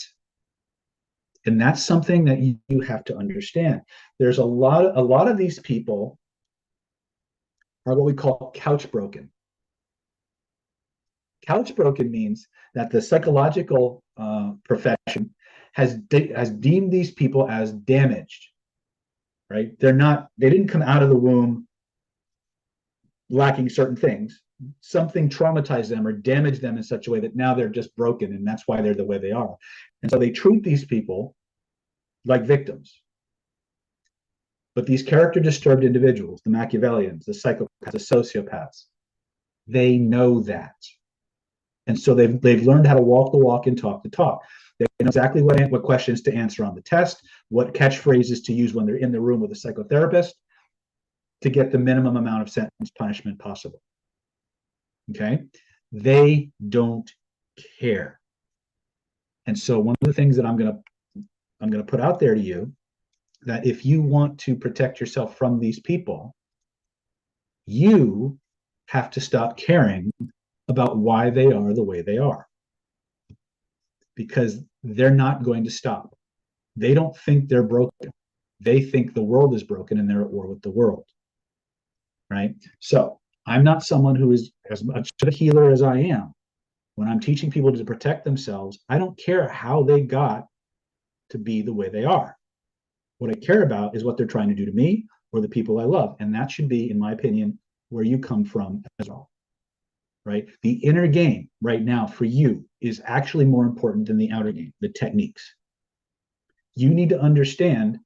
And that's something that you have to understand. There's a lot of these people are what we call couch broken. Couch broken means that the psychological profession has deemed these people as damaged, right? They didn't come out of the womb lacking certain things. Something traumatized them or damaged them in such a way that now they're just broken, and that's why they're the way they are. And so they treat these people like victims. But these character disturbed individuals, the Machiavellians, the psychopaths, the sociopaths, they know that. And so they've learned how to walk the walk and talk the talk. They know exactly what questions to answer on the test, what catchphrases to use when they're in the room with a psychotherapist to get the minimum amount of sentence punishment possible. Okay? They don't care. And so one of the things that I'm going to put out there to you, that if you want to protect yourself from these people, you have to stop caring about why they are the way they are, because they're not going to stop. They don't think they're broken. They think the world is broken and they're at war with the world. Right? So I'm not someone who is as much of a healer as I am. When I'm teaching people to protect themselves, I don't care how they got to be the way they are. What I care about is what they're trying to do to me or the people I love. And that should be, in my opinion, where you come from as well. Right? The inner game right now for you is actually more important than the outer game, the techniques. You need to understand,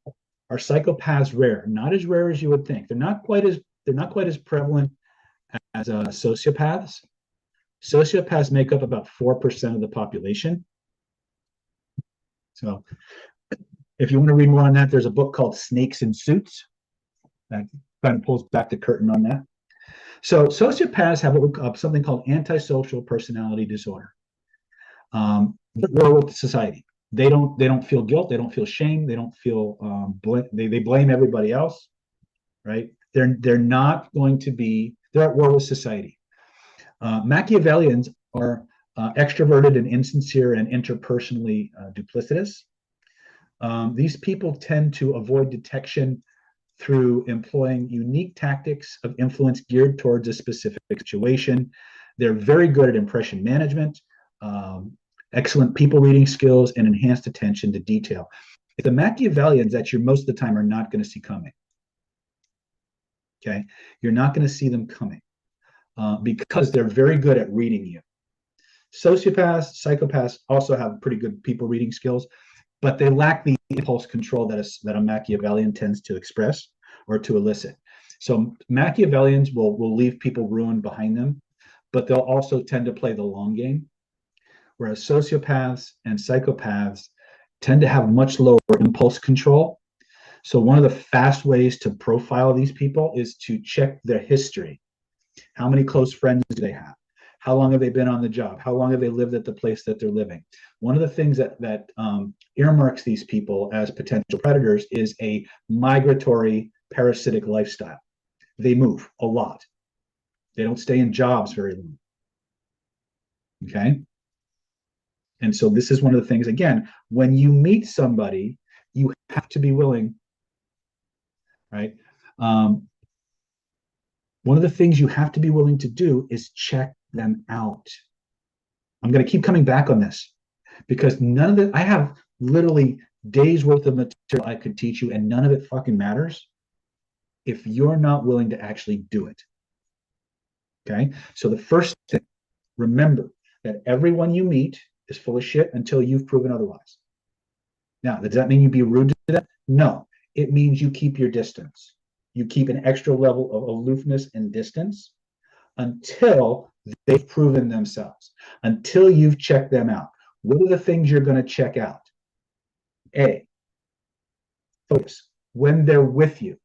are psychopaths rare? Not as rare as you would think. They're not quite as prevalent as sociopaths. Sociopaths make up about 4% of the population. So if you want to read more on that, there's a book called Snakes in Suits that kind of pulls back the curtain on that. So sociopaths have something called antisocial personality disorder. War with society. They don't feel guilt. They don't feel shame. They don't feel they blame everybody else. Right? They're not going to be. They're at war with society. Machiavellians are extroverted and insincere and interpersonally duplicitous. These people tend to avoid detection through employing unique tactics of influence geared towards a specific situation. They're very good at impression management, excellent people reading skills, and enhanced attention to detail. It's the Machiavellians that you most of the time are not going to see coming. Okay, you're not going to see them coming because they're very good at reading you. Sociopaths, psychopaths also have pretty good people reading skills, but they lack the impulse control that a Machiavellian tends to express or to elicit. So Machiavellians will leave people ruined behind them, but they'll also tend to play the long game, whereas sociopaths and psychopaths tend to have much lower impulse control. So one of the fast ways to profile these people is to check their history. How many close friends do they have? How long have they been on the job? How long have they lived at the place that they're living? One of the things that earmarks these people as potential predators is a migratory parasitic lifestyle. They move a lot. They don't stay in jobs very long. Okay? And so this is one of the things, again, when you meet somebody, you have to be willing, right? One of the things you have to be willing to do is check them out. I'm going to keep coming back on this because I have literally days worth of material I could teach you and none of it fucking matters if you're not willing to actually do it. Okay? So the first thing, remember that everyone you meet is full of shit until you've proven otherwise. Now, does that mean you be rude to them? No. It means you keep your distance. You keep an extra level of aloofness and distance until they've proven themselves, until you've checked them out. What are the things you're going to check out? A, focus. When they're with you,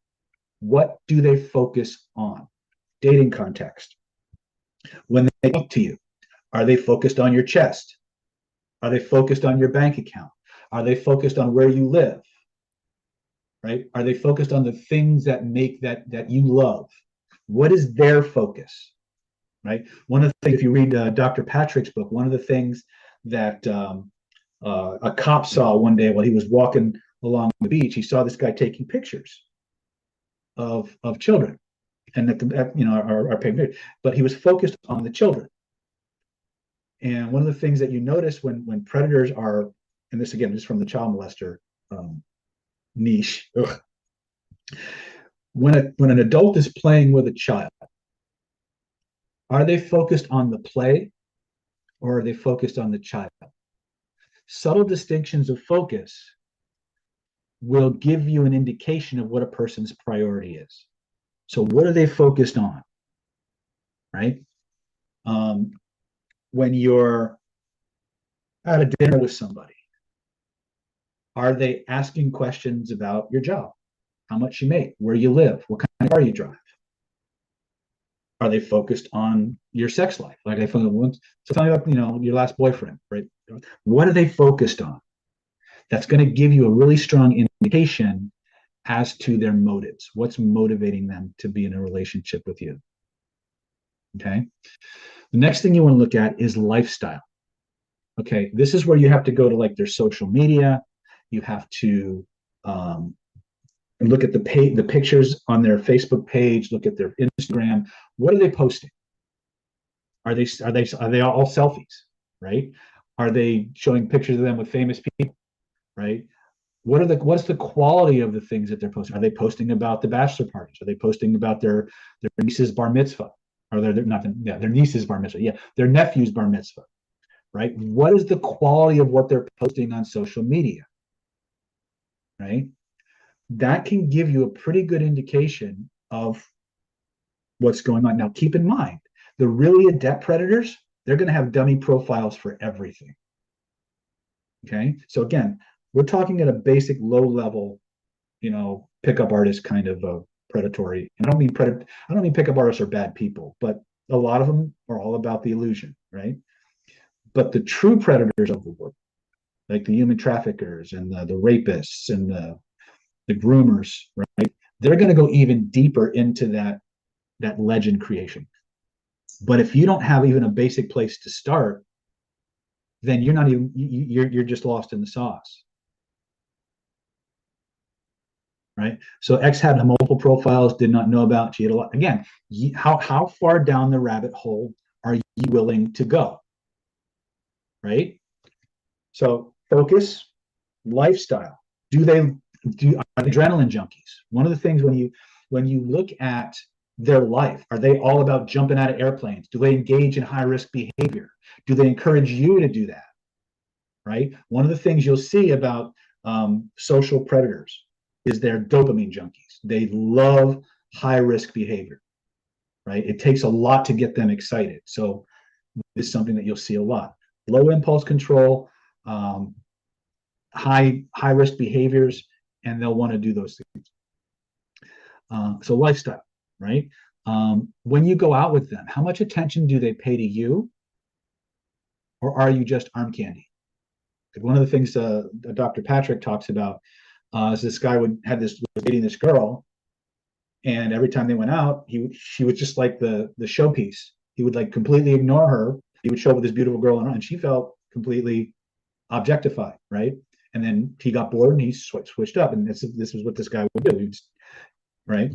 what do they focus on? Dating context. When they talk to you, are they focused on your chest? Are they focused on your bank account? Are they focused on where you live? Right? Are they focused on the things that make that you love? What is their focus? Right? One of the things, if you read Dr. Patrick's book, one of the things that a cop saw one day while he was walking along the beach, he saw this guy taking pictures of children, and are paying, but he was focused on the children. And one of the things that you notice when predators are, and this again is from the child molester niche, when an adult is playing with a child, are they focused on the play or are they focused on the child? Subtle distinctions of focus will give you an indication of what a person's priority is. So what are they focused on, right? When you're at a dinner with somebody, are they asking questions about your job, how much you make, where you live, what kind of car you drive? Are they focused on your sex life? Like I found once, so tell me about your last boyfriend, right? What are they focused on? That's going to give you a really strong indication as to their motives. What's motivating them to be in a relationship with you? Okay. The next thing you want to look at is lifestyle. Okay, this is where you have to go to like their social media. You have to look at the pictures on their Facebook page. Look at their Instagram. What are they posting? Are they all selfies? Right? Are they showing pictures of them with famous people? Right? What's the quality of the things that they're posting? Are they posting about the bachelor parties? Are they posting about their niece's bar mitzvah? Or their niece's bar mitzvah? Yeah, their nephew's bar mitzvah. Right? What is the quality of what they're posting on social media? Right? That can give you a pretty good indication of what's going on. Now, keep in mind, the really adept predators, they're going to have dummy profiles for everything. Okay. So again, we're talking at a basic low level, pickup artist kind of predatory. And I don't mean pickup artists are bad people, but a lot of them are all about the illusion, right? But the true predators of the world, like the human traffickers and the rapists and the groomers, right? They're going to go even deeper into that legend creation. But if you don't have even a basic place to start, then you're just lost in the sauce, right? So X had multiple profiles, did not know about. She had a lot. Again, how far down the rabbit hole are you willing to go, right? So focus, lifestyle. Are they adrenaline junkies? One of the things when you look at their life, are they all about jumping out of airplanes? Do they engage in high risk behavior? Do they encourage you to do that? Right. One of the things you'll see about social predators is they're dopamine junkies. They love high risk behavior. Right. It takes a lot to get them excited. So it's something that you'll see a lot. Low impulse control, high risk behaviors, and they'll want to do those things. So lifestyle, right? When you go out with them, how much attention do they pay to you, or are you just arm candy? Like one of the things Dr. Patrick talks about is this guy was dating this girl, and every time they went out, she was just like the showpiece. He would like completely ignore her. He would show up with this beautiful girl, and she felt completely objectified, right? And then he got bored and he switched up, and this is what this guy would do, right?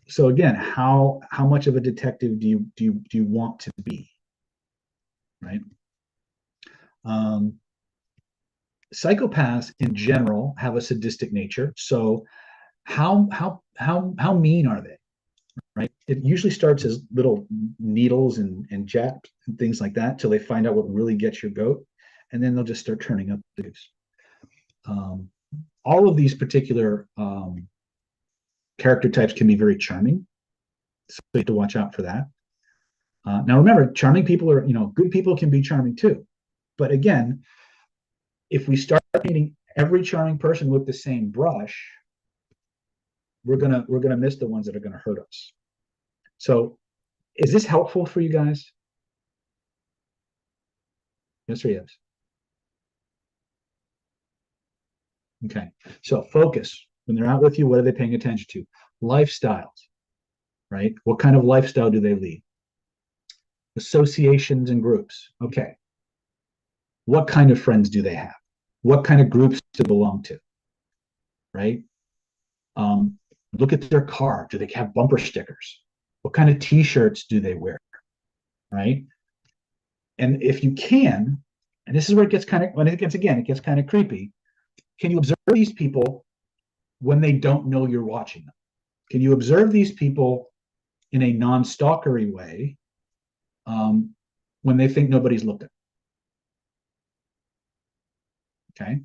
So again, how much of a detective do you want to be, right? Psychopaths in general have a sadistic nature. So how mean are they? Right? It usually starts as little needles and jabs and things like that till they find out what really gets your goat, and then they'll just start turning up the juice. All of these particular character types can be very charming, so you have to watch out for that. Now remember, charming people are, good people can be charming too. But again, if we start painting every charming person with the same brush, we're gonna miss the ones that are gonna hurt us. So is this helpful for you guys? Yes or yes? Okay. So focus. When they're out with you, what are they paying attention to? Lifestyles, right? What kind of lifestyle do they lead? Associations and groups. Okay. What kind of friends do they have? What kind of groups to belong to? Right? Look at their car. Do they have bumper stickers? What kind of t-shirts do they wear? Right? And if you can, and this is where it gets kind of, when it gets kind of creepy. Can you observe these people when they don't know you're watching them? Can you observe these people in a non-stalkery way when they think nobody's looking? Okay.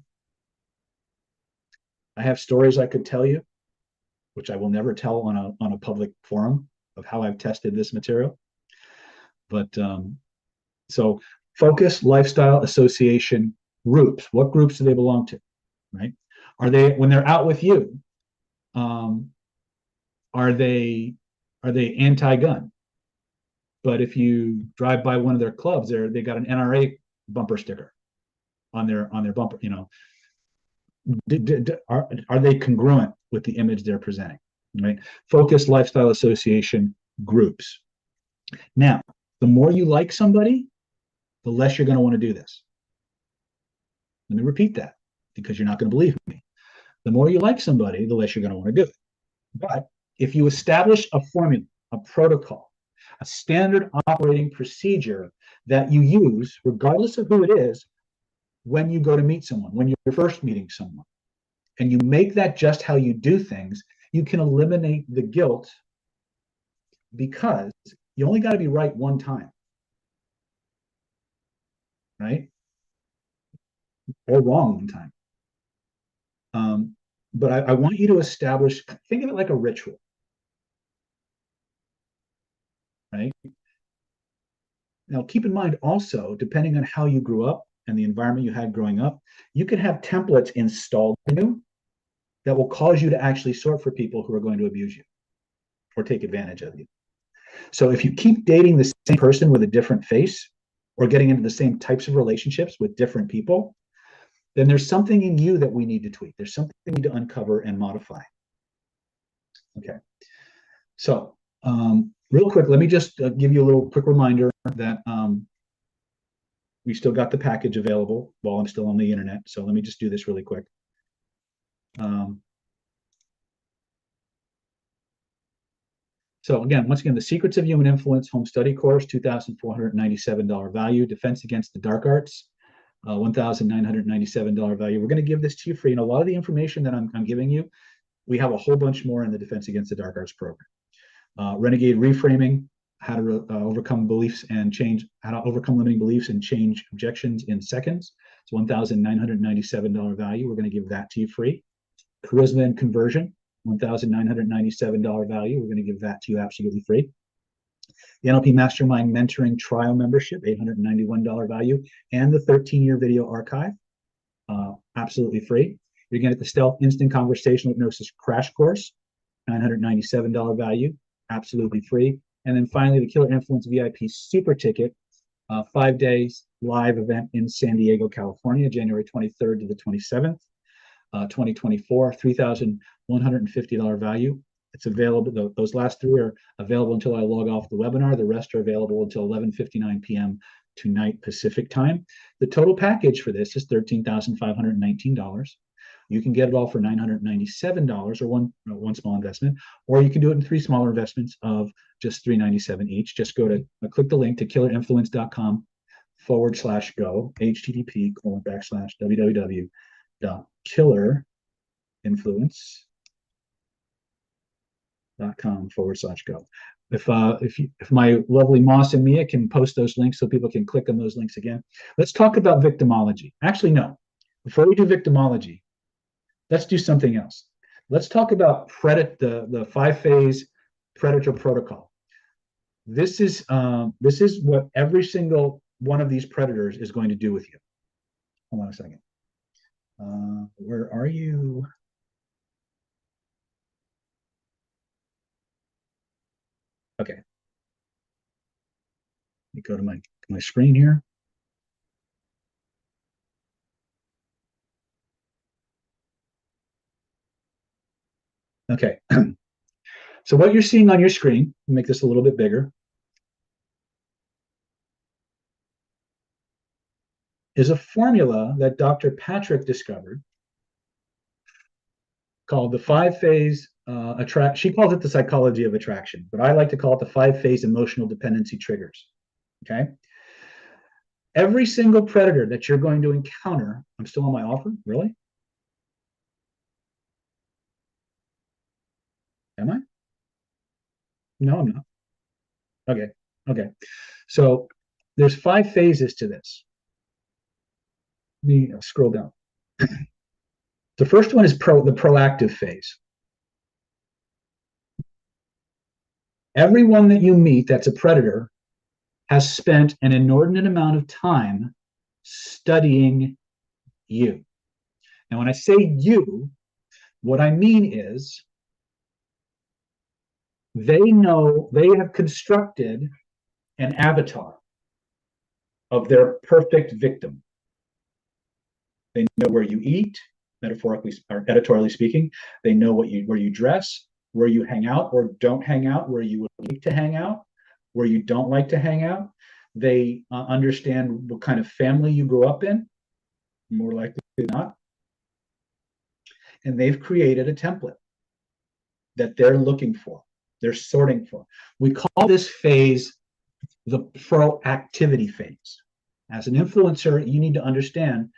I have stories I could tell you, which I will never tell on a public forum of how I've tested this material. But so focus, lifestyle, association, groups. What groups do they belong to? Right? Are they, when they're out with you, um, are they anti-gun? But if you drive by one of their clubs, they got an NRA bumper sticker on their bumper. You know, are they congruent with the image they're presenting? Right? Focus, lifestyle, association, groups. Now, the more you like somebody, the less you're going to want to do this. Let me repeat that because you're not going to believe me. The more you like somebody, the less you're going to want to do it. But if you establish a formula, a protocol, a standard operating procedure that you use, regardless of who it is, when you go to meet someone, when you're first meeting someone, and you make that just how you do things, you can eliminate the guilt because you only got to be right one time, right? Or wrong one time. But I want you to establish, think of it like a ritual, right? Now, keep in mind also, depending on how you grew up and the environment you had growing up, you can have templates installed in you that will cause you to actually sort for people who are going to abuse you or take advantage of you. So if you keep dating the same person with a different face or getting into the same types of relationships with different people, then there's something in you that we need to tweak. There's something we need to uncover and modify. Okay. So real quick, let me just give you a little quick reminder that we still got the package available while I'm still on the internet. So let me just do this really quick. So again, once again, the Secrets of Human Influence Home Study Course, $2,497 value. Defense Against the Dark Arts, $1,997 value. We're going to give this to you free. And a lot of the information that I'm giving you, we have a whole bunch more in the Defense Against the Dark Arts program. Renegade Reframing, how to overcome beliefs and change, how to overcome limiting beliefs and change objections in seconds. It's $1,997 value. We're going to give that to you free. Charisma and Conversion, $1,997 value. We're going to give that to you absolutely free. The NLP Mastermind Mentoring Trial Membership, $891 value, and the 13-year video archive, absolutely free. You're going to get the Stealth Instant Conversational Hypnosis Crash Course, $997 value, absolutely free. And then finally, the Killer Influence VIP Super Ticket, 5 days live event in San Diego, California, January 23rd to the 27th, 2024, $3,150 value. It's available. Those last three are available until I log off the webinar. The rest are available until 11:59 p.m. tonight Pacific time. The total package for this is $13,519. You can get it all for $997 or one small investment, or you can do it in three smaller investments of just $397 each. Just go to click the link to killerinfluence.com/go, http://www.killerinfluence.com/go. If my lovely Moss and Mia can post those links so people can click on those links again. Let's talk about victimology. Actually, no. Before we do victimology, let's do something else. Let's talk about the 5-phase predator protocol. This is what every single one of these predators is going to do with you. Hold on a second. Where are you? Okay. Let me go to my screen here. Okay. So what you're seeing on your screen, make this a little bit bigger, is a formula that Dr. Patrick discovered called the 5-phase she calls it the psychology of attraction, but I like to call it the 5-phase emotional dependency triggers. Okay. Every single predator that you're going to encounter, I'm still on my offer, really? Am I? No, I'm not. Okay. Okay. So there's 5 phases to this. Let me scroll down. The first one is the proactive phase. Everyone that you meet that's a predator has spent an inordinate amount of time studying you. And when I say you, what I mean is they have constructed an avatar of their perfect victim. They know where you eat, metaphorically or editorially speaking. They know where you dress, where you hang out or don't hang out, where you would like to hang out, where you don't like to hang out. They understand what kind of family you grew up in, more likely than not. And they've created a template that they're looking for, they're sorting for. We call this phase the proactivity phase. As an influencer, you need to understand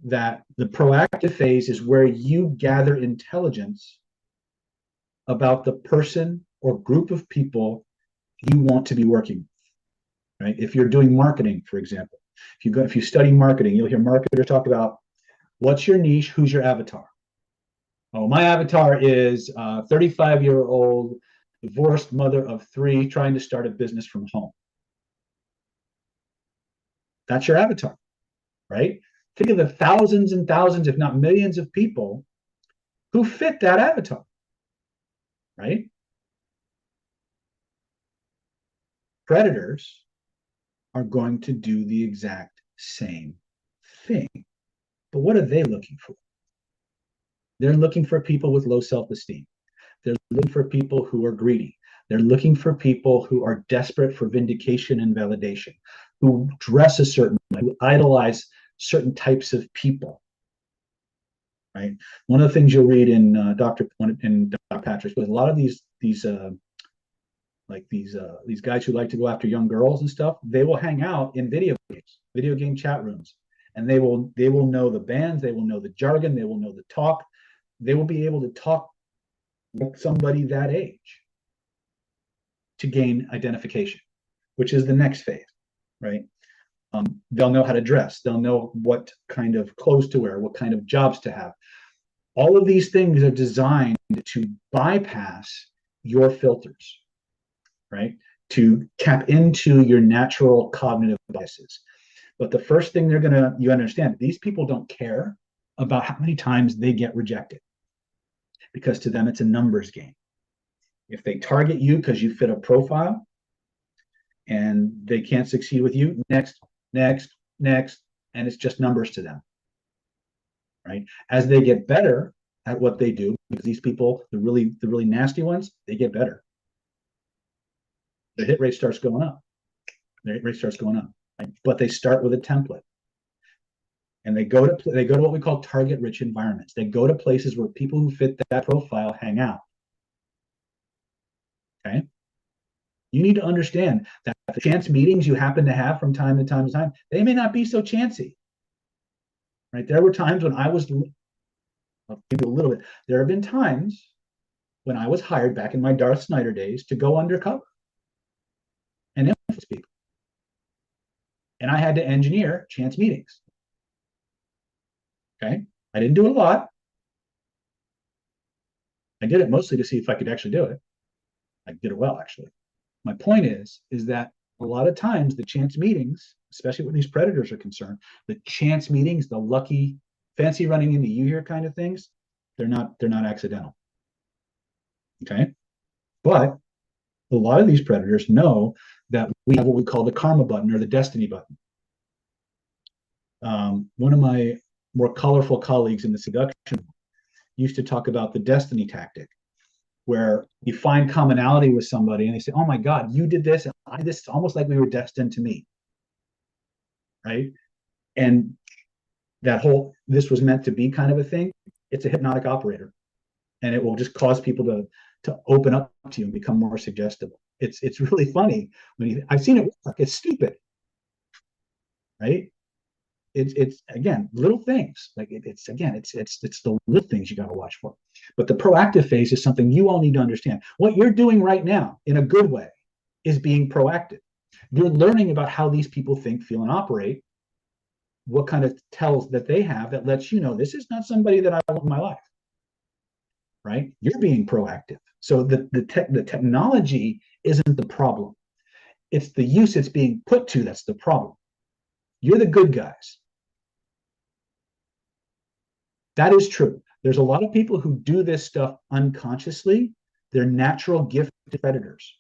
that the proactive phase is where you gather intelligence about the person or group of people you want to be working with, right? If you're doing marketing, for example, if you study marketing, you'll hear marketers talk about what's your niche, who's your avatar. Oh, my avatar is a 35-year-old divorced mother of 3 trying to start a business from home. That's your avatar, right? Think of the thousands and thousands, if not millions of people who fit that avatar, right? Predators are going to do the exact same thing. But what are they looking for? They're looking for people with low self-esteem. They're looking for people who are greedy. They're looking for people who are desperate for vindication and validation, who dress a certain way, who idolize certain types of people. Right. One of the things you'll read in Dr. Patrick's, with a lot of these guys who like to go after young girls and stuff, they will hang out in video game chat rooms, and they will know the bands, they will know the jargon, they will know the talk, they will be able to talk like somebody that age to gain identification, which is the next phase, right? They'll know how to dress, they'll know what kind of clothes to wear, what kind of jobs to have. All of these things are designed to bypass your filters, right? To tap into your natural cognitive biases. But the first thing you understand, these people don't care about how many times they get rejected, because to them it's a numbers game. If they target you because you fit a profile and they can't succeed with you, next, and it's just numbers to them, right? As they get better at what they do, because these people, the really nasty ones, they get better. The hit rate starts going up. Right? But they start with a template, and they go to what we call target-rich environments. They go to places where people who fit that profile hang out. Okay. You need to understand that the chance meetings you happen to have from time to time, they may not be so chancy. Right? There were times when I'll give you a little bit. There have been times when I was hired back in my Darth Snyder days to go undercover and influence people. And I had to engineer chance meetings. Okay. I didn't do it a lot. I did it mostly to see if I could actually do it. I did it well, actually. My point is that a lot of times the chance meetings, especially when these predators are concerned, the chance meetings, the lucky, fancy running into you here kind of things, they're not accidental. Okay. But a lot of these predators know that we have what we call the karma button or the destiny button. One of my more colorful colleagues in the seduction used to talk about the destiny tactic, where you find commonality with somebody and they say, oh my God, you did this, and I did this. It's almost like we were destined to meet. Right. And that whole this was meant to be kind of a thing, it's a hypnotic operator. And it will just cause people to open up to you and become more suggestible. It's really funny when I've seen it work. It's stupid. Right. It's again little things, like it's the little things you got to watch for. But the proactive phase is something you all need to understand. What you're doing right now in a good way is being proactive. You're learning about how these people think, feel, and operate, what kind of tells that they have that lets you know this is not somebody that I want in my life, right? You're being proactive. So the technology isn't the problem. It's the use it's being put to that's the problem. You're the good guys. That is true. There's a lot of people who do this stuff unconsciously. They're natural gifted predators,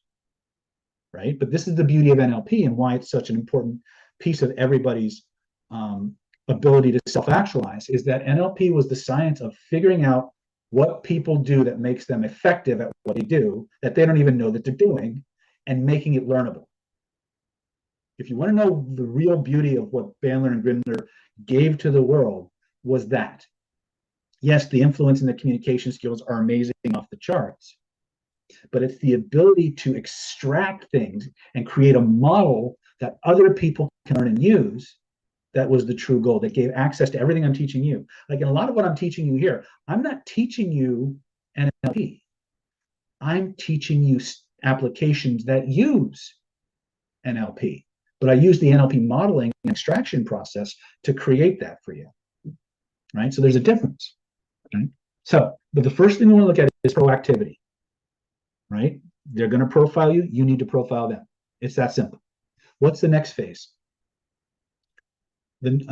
right? But this is the beauty of NLP and why it's such an important piece of everybody's ability to self-actualize is that NLP was the science of figuring out what people do that makes them effective at what they do that they don't even know that they're doing and making it learnable. If you want to know the real beauty of what Bandler and Grindler gave to the world was that. Yes, the influence and the communication skills are amazing off the charts, but it's the ability to extract things and create a model that other people can learn and use that was the true goal that gave access to everything I'm teaching you. Like in a lot of what I'm teaching you here, I'm not teaching you NLP. I'm teaching you applications that use NLP, but I use the NLP modeling and extraction process to create that for you, right? So there's a difference, right? So, but the first thing we want to look at is proactivity, right? They're going to profile you. You need to profile them. It's that simple. What's the next phase? Then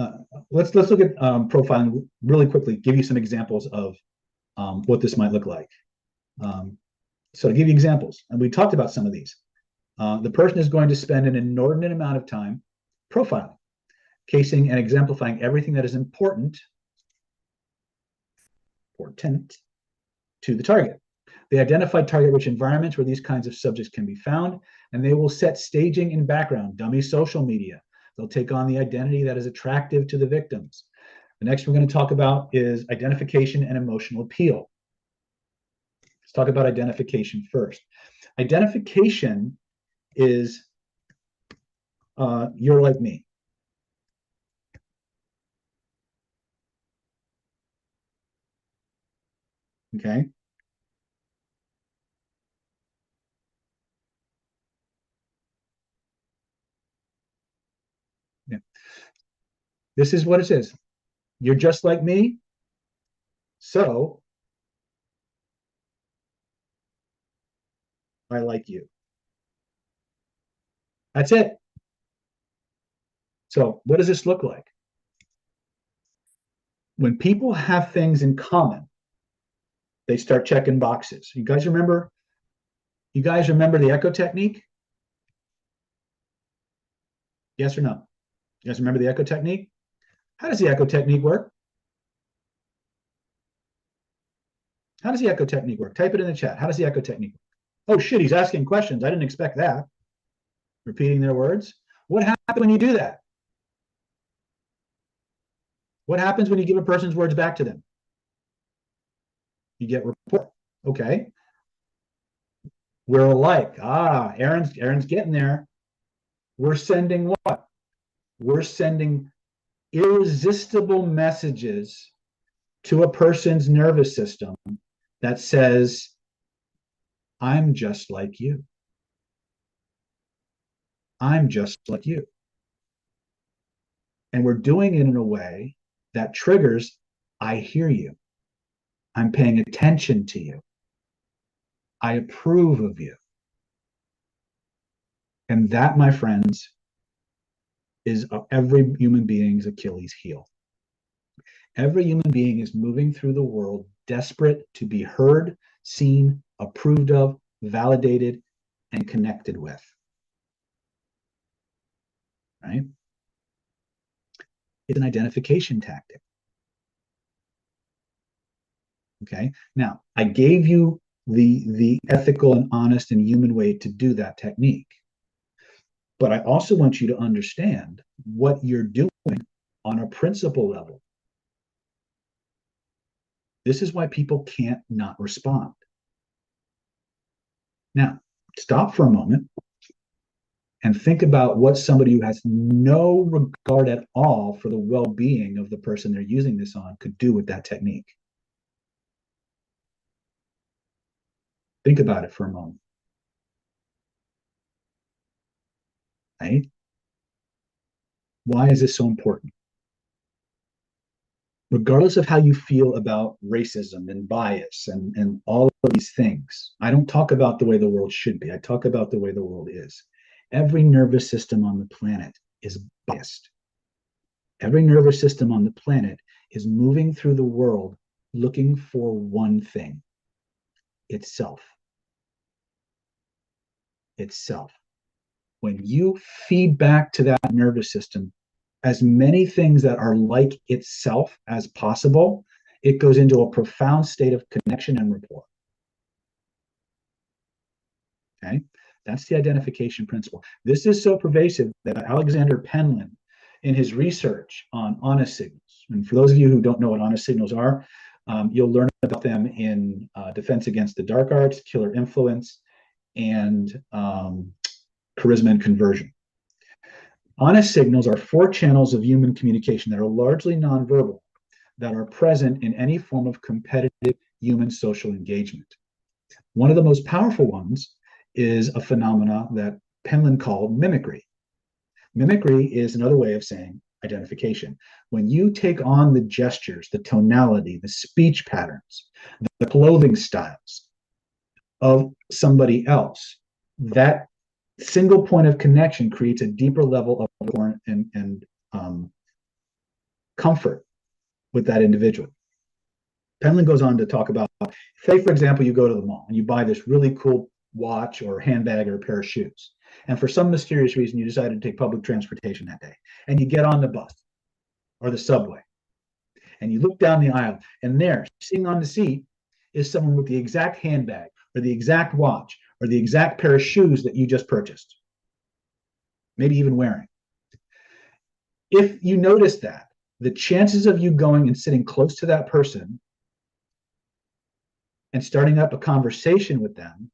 let's look at profiling really quickly. Give you some examples of what this might look like. So to give you examples, and we talked about some of these. The person is going to spend an inordinate amount of time profiling, casing and exemplifying everything that is important to the target. They identify target-rich environments where these kinds of subjects can be found, and they will set staging and background, dummy social media. They'll take on the identity that is attractive to the victims. The next we're going to talk about is identification and emotional appeal. Let's talk about identification first. Identification is you're like me. Okay. Yeah. This is what it is. You're just like me. So I like you. That's it. So what does this look like? When people have things in common, they start checking boxes. You guys remember the echo technique? Yes or no? You guys remember the echo technique? How does the echo technique work? How does the echo technique work? Type it in the chat. How does the echo technique work? Oh shit, he's asking questions. I didn't expect that. Repeating their words. What happens when you do that? What happens when you give a person's words back to them? You get rapport. Okay. We're alike. Aaron's getting there. We're sending what? We're sending irresistible messages to a person's nervous system that says, I'm just like you. I'm just like you. And we're doing it in a way that triggers, I hear you. I'm paying attention to you. I approve of you. And that, my friends, is every human being's Achilles heel. Every human being is moving through the world desperate to be heard, seen, approved of, validated, and connected with. Right? It's an identification tactic. Okay. Now, I gave you the ethical and honest and human way to do that technique. But I also want you to understand what you're doing on a principle level. This is why people can't not respond. Now, stop for a moment and think about what somebody who has no regard at all for the well-being of the person they're using this on could do with that technique. Think about it for a moment. Right? Why is this so important? regardless of how you feel about racism and bias and all of these things, I don't talk about the way the world should be. I talk about the way the world is. Every nervous system on the planet is biased. Every nervous system on the planet is moving through the world looking for one thing: itself. Itself. When you feed back to that nervous system as many things that are like itself as possible, it goes into a profound state of connection and rapport. Okay, that's the identification principle. This is so pervasive that Alexander Penland, in his research on honest signals, and for those of you who don't know what honest signals are, you'll learn about them in Defense Against the Dark Arts, Killer Influence, and Charisma and Conversion. Honest signals are 4 channels of human communication that are largely nonverbal, that are present in any form of competitive human social engagement. One of the most powerful ones is a phenomena that Penland called mimicry. Mimicry is another way of saying identification. When you take on the gestures, the tonality, the speech patterns, the clothing styles of somebody else, that single point of connection creates a deeper level of rapport and comfort with that individual. Penland goes on to talk about, say, for example, you go to the mall and you buy this really cool watch or handbag or a pair of shoes. And for some mysterious reason, you decided to take public transportation that day. And you get on the bus or the subway. And you look down the aisle, and there, sitting on the seat, is someone with the exact handbag or the exact watch or the exact pair of shoes that you just purchased. Maybe even wearing. If you notice that, the chances of you going and sitting close to that person and starting up a conversation with them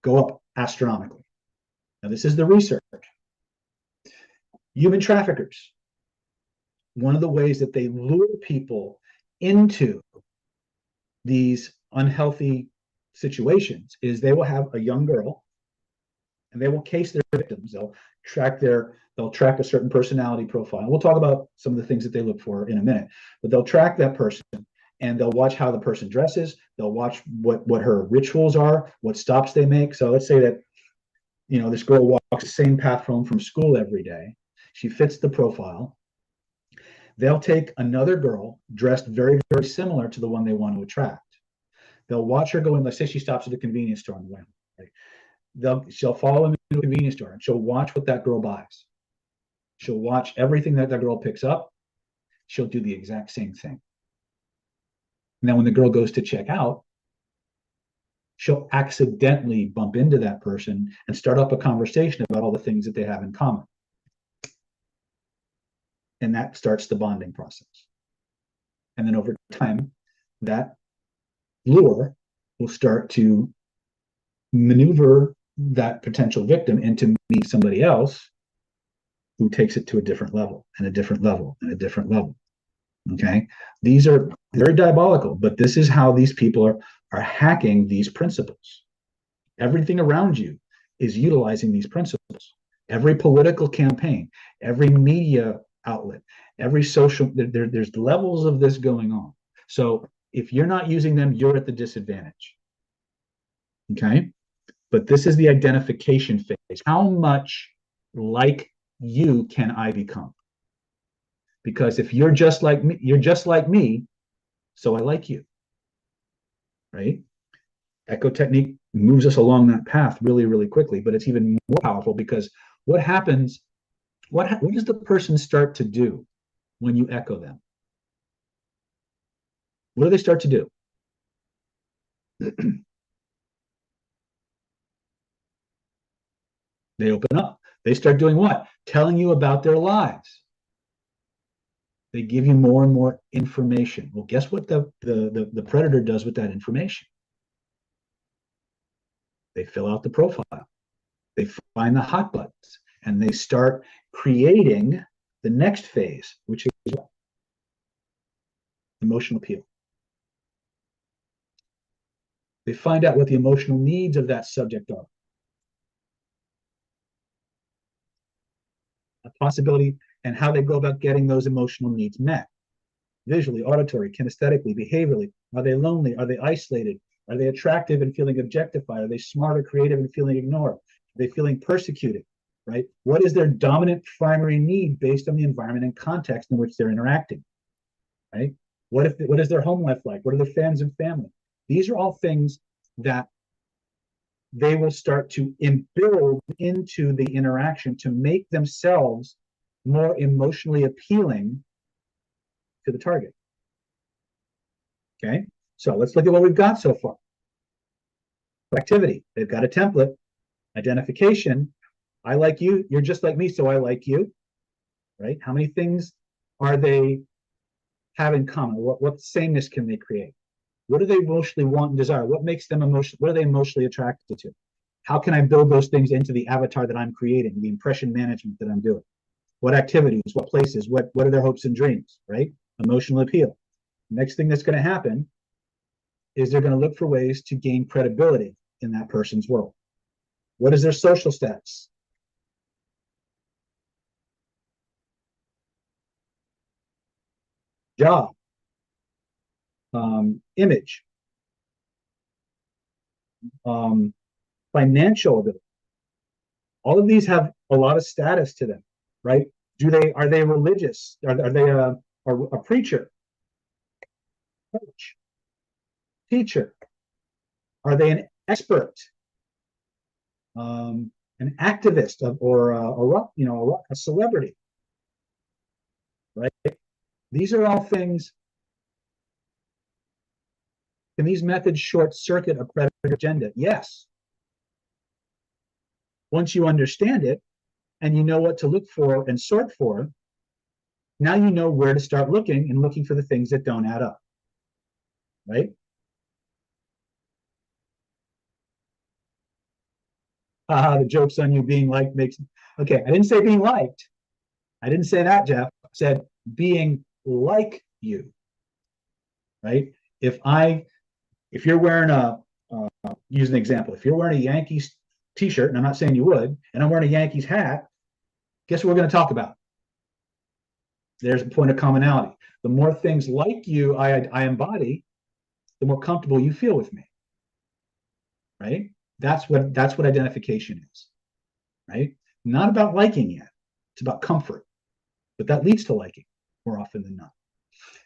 go up astronomically. Now, this is the research. Human traffickers, one of the ways that they lure people into these unhealthy situations is they will have a young girl and they will case their victims. They'll track a certain personality profile. We'll talk about some of the things that they look for in a minute, but they'll track that person and they'll watch how the person dresses. They'll watch what her rituals are, what stops they make. So let's say that, this girl walks the same path home from school every day. She fits the profile. They'll take another girl dressed very, very similar to the one they want to attract. They'll watch her go in. Let's say she stops at a convenience store on the way home. Right? She'll follow them into a convenience store and she'll watch what that girl buys. She'll watch everything that girl picks up. She'll do the exact same thing. And then when the girl goes to check out, she'll accidentally bump into that person and start up a conversation about all the things that they have in common. And that starts the bonding process. And then over time, that lure will start to maneuver that potential victim into meet somebody else who takes it to a different level and a different level and a different level. Okay, these are very diabolical, but this is how these people are hacking these principles. Everything around you is utilizing these principles. Every political campaign, every media outlet, every social, there's levels of this going on. So if you're not using them, you're at the disadvantage. Okay, but this is the identification phase. How much like you can I become? Because if you're just like me, so I like you, right? Echo technique moves us along that path really, really quickly, but it's even more powerful because what happens, what does the person start to do when you echo them? What do they start to do? They open up. They start doing what? Telling you about their lives. They give you more and more information. Well, guess what the predator does with that information? They fill out the profile. They find the hot buttons and they start creating the next phase, which is what? Emotional appeal. They find out what the emotional needs of that subject are. A possibility and how they go about getting those emotional needs met. visually, auditory, kinesthetically, behaviorally? Are they lonely? Are they isolated? Are they attractive and feeling objectified? Are they smart or creative and feeling ignored? Are they feeling persecuted? Right? What is their dominant primary need based on the environment and context in which they're interacting? Right? What is their home life like? What are their friends and family? These are all things that they will start to build into the interaction to make themselves more emotionally appealing to the target. Okay, so let's look at what we've got so far. Activity, they've got a template. Identification, I like you, you're just like me, so I like you. Right? How many things are they have in common? What sameness can they create? What do they emotionally want and desire? What makes them emotional? What are they emotionally attracted to? How can I build those things into the avatar that I'm creating, the impression management that I'm doing? What activities, what places, what are their hopes and dreams, right? Emotional appeal. Next thing that's going to happen is they're going to look for ways to gain credibility in that person's world. What is their social status? Job, image, financial ability. All of these have a lot of status to them, right? Are they religious? Are they a preacher, coach, teacher? Are they an expert, an activist, or a celebrity? Right? These are all things. Can these methods short circuit a predator agenda? Yes. Once you understand it and you know what to look for and sort for, now you know where to start looking and looking for the things that don't add up. Right? The joke's on you being liked makes. Okay, I didn't say being liked. I didn't say that, Jeff. I said being like you. Right? If you're wearing use an example. If you're wearing a Yankees t-shirt, and I'm not saying you would, and I'm wearing a Yankees hat, guess what we're going to talk about? There's a point of commonality. The more things like you I embody, the more comfortable you feel with me. Right? That's what identification is. Right? Not about liking yet. It's about comfort. But that leads to liking more often than not.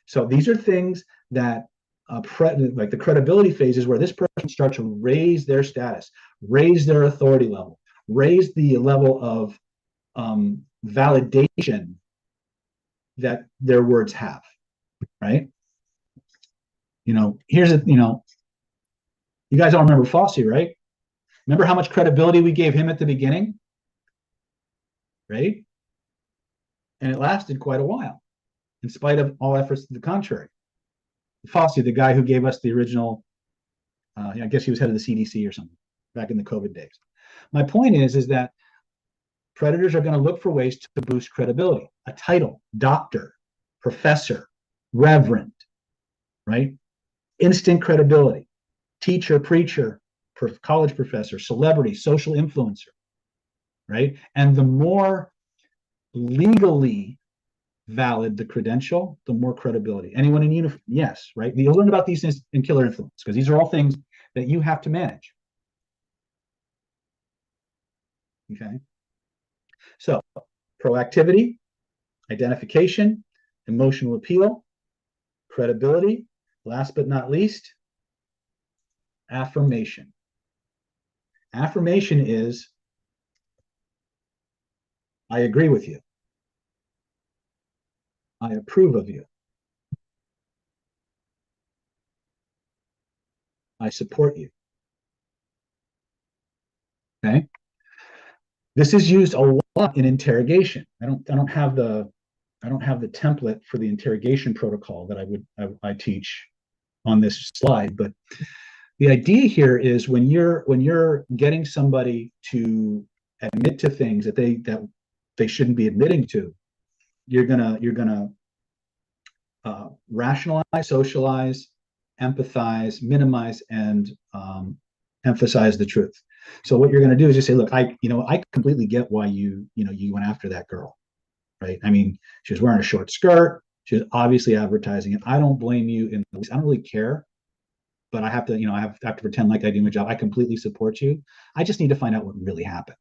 So these are things that like the credibility phase is where this person starts to raise their status, raise their authority level, raise the level of validation that their words have, right? Here's you guys all remember Fosse, right? Remember how much credibility we gave him at the beginning, right? And it lasted quite a while, in spite of all efforts to the contrary. Fosse, the guy who gave us the original, I guess he was head of the CDC or something back in the COVID days. My point is that predators are going to look for ways to boost credibility. A title, doctor, professor, reverend, right? Instant credibility. Teacher, preacher, college professor, celebrity, social influencer, right? And the more legally valid the credential, the more credibility. Anyone in uniform? Yes, right? You'll learn about these things in Killer Influence because these are all things that you have to manage. Okay. So, proactivity, identification, emotional appeal, credibility, last but not least, affirmation. Affirmation is, I agree with you. I approve of you. I support you. Okay. This is used a lot in interrogation. I don't have the template for the interrogation protocol that I teach on this slide, but the idea here is when you're getting somebody to admit to things that they shouldn't be admitting to, you're gonna rationalize, socialize, empathize, minimize, and emphasize the truth. So what you're going to do is just say, look, I completely get why you went after that girl, right? I mean, she was wearing a short skirt, She was obviously advertising it. I don't blame you in the least. I don't really care, but I have to, I have to pretend like I do my job. I completely support you. I just need to find out what really happened,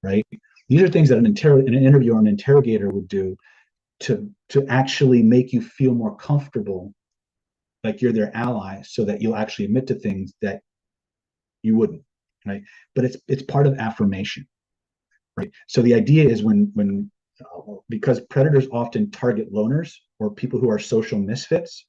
right? These are things that an interview or an interrogator would do to actually make you feel more comfortable, like you're their ally, so that you'll actually admit to things that you wouldn't, right? But it's part of affirmation, right? So the idea is when because predators often target loners or people who are social misfits,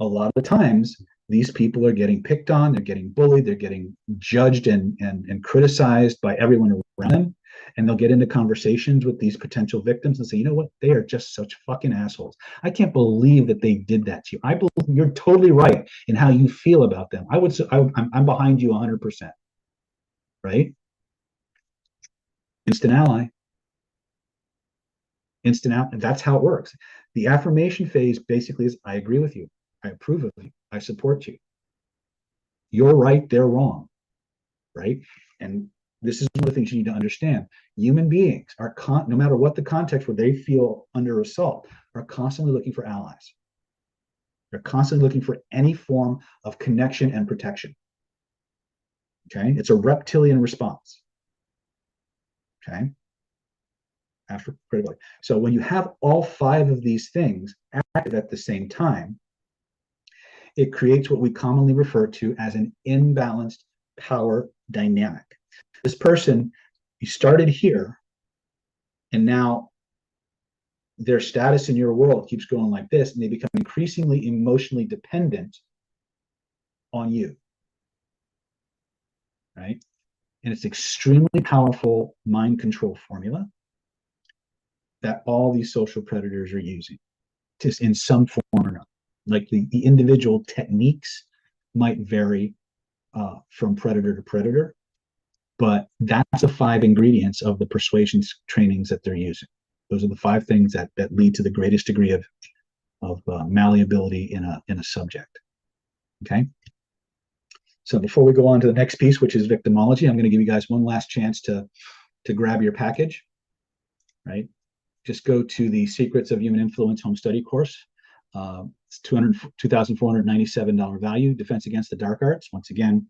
a lot of the times these people are getting picked on, they're getting bullied, they're getting judged and criticized by everyone around them. And they'll get into conversations with these potential victims and say, you know what, they are just such fucking assholes. I can't believe that they did that to you. I believe you're totally right in how you feel about them. I'm behind you 100%, right? Instant ally. Instant ally. That's how it works. The affirmation phase basically is, I agree with you. I approve of you. I support you. You're right, they're wrong, right? And this is one of the things you need to understand. Human beings are, no matter what the context where they feel under assault, are constantly looking for allies. They're constantly looking for any form of connection and protection. Okay, it's a reptilian response. Okay, after critical. So when you have all five of these things active at the same time, it creates what we commonly refer to as an imbalanced power dynamic. This person, you started here, and now their status in your world keeps going like this, and they become increasingly emotionally dependent on you, right? And it's extremely powerful mind control formula that all these social predators are using, just in some form or another. Like the individual techniques might vary from predator to predator, but that's the five ingredients of the persuasion trainings that they're using. Those are the five things that lead to the greatest degree of malleability in a subject. Okay. So before we go on to the next piece, which is victimology, I'm going to give you guys one last chance to grab your package. Right. Just go to the Secrets of Human Influence home study course. It's $2,497 value. Defense Against the Dark Arts. Once again,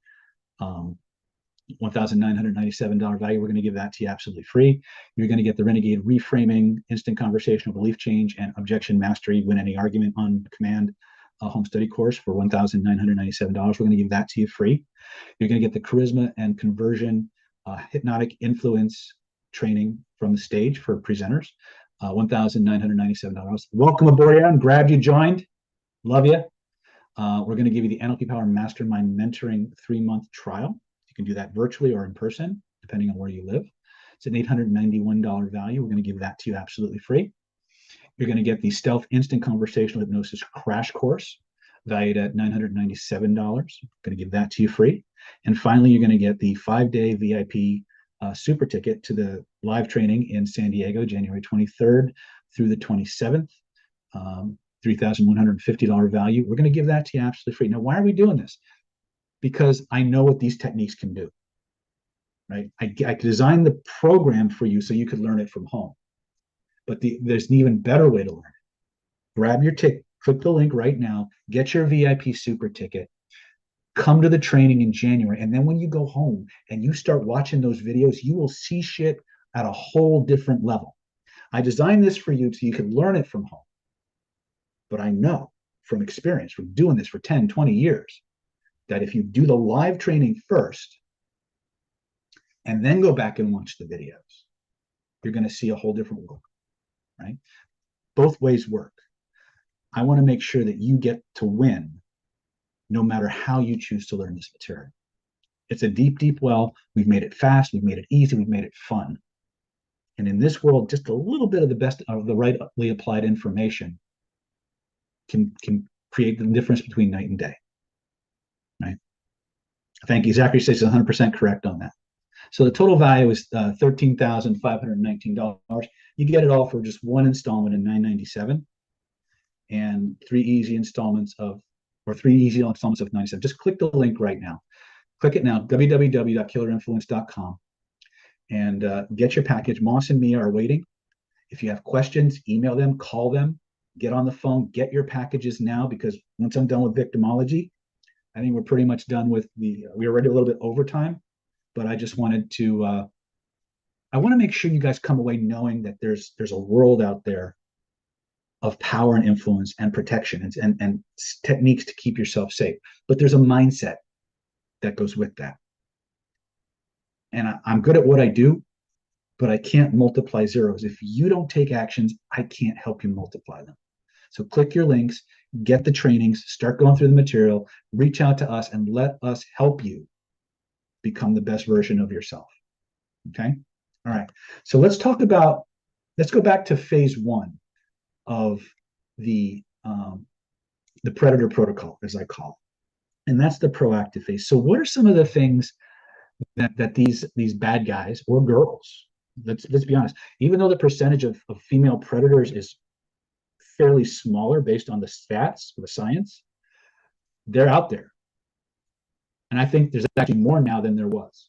$1,997 value. We're going to give that to you absolutely free. You're going to get the Renegade Reframing, Instant Conversational Belief Change, and Objection Mastery, Win Any Argument on Command home study course for $1,997. We're going to give that to you free. You're going to get the Charisma and Conversion Hypnotic Influence training from the stage for presenters, $1,997. Welcome aboard, Aaron. Glad you joined. Love you. We're going to give you the NLP Power Mastermind Mentoring 3-month trial. You can do that virtually or in person, depending on where you live. It's an $891 value. We're going to give that to you absolutely free. You're going to get the Stealth Instant Conversational Hypnosis Crash Course, valued at $997. Going to give that to you free. And finally, you're going to get the 5-day VIP super ticket to the live training in San Diego, January 23rd through the 27th. $3,150 value. We're going to give that to you absolutely free. Now, why are we doing this? Because I know what these techniques can do, right? I designed the program for you so you could learn it from home. But there's an even better way to learn it. Grab your ticket, click the link right now, get your VIP super ticket, come to the training in January, and then when you go home and you start watching those videos, you will see shit at a whole different level. I designed this for you so you can learn it from home. But I know from experience, from doing this for 10, 20 years, that if you do the live training first and then go back and watch the videos, you're going to see a whole different world, right? Both ways work. I want to make sure that you get to win no matter how you choose to learn this material. It's a deep, deep well. We've made it fast. We've made it easy. We've made it fun. And in this world, just a little bit of the best of the rightly applied information can create the difference between night and day, right? Thank you. Zachary says 100% correct on that. So the total value is $13,519. You get it all for just one installment in $997 and three easy installments of 97. Just click the link right now. Click it now, www.killerinfluence.com, and get your package. Moss and Mia are waiting. If you have questions, email them, call them. get on the phone, get your packages now, because once I'm done with victimology, I think we're pretty much done with we already a little bit overtime, but I just wanted to, I want to make sure you guys come away knowing that there's a world out there of power and influence and protection and techniques to keep yourself safe. But there's a mindset that goes with that. And I'm good at what I do, but I can't multiply zeros. If you don't take actions, I can't help you multiply them. So click your links, get the trainings, start going through the material, reach out to us, and let us help you become the best version of yourself. Okay? All right. So let's go back to phase one of the predator protocol, as I call it. And that's the proactive phase. So what are some of the things that these bad guys or girls, let's be honest, even though the percentage of female predators is fairly smaller based on the stats, the science, they're out there. And I think there's actually more now than there was.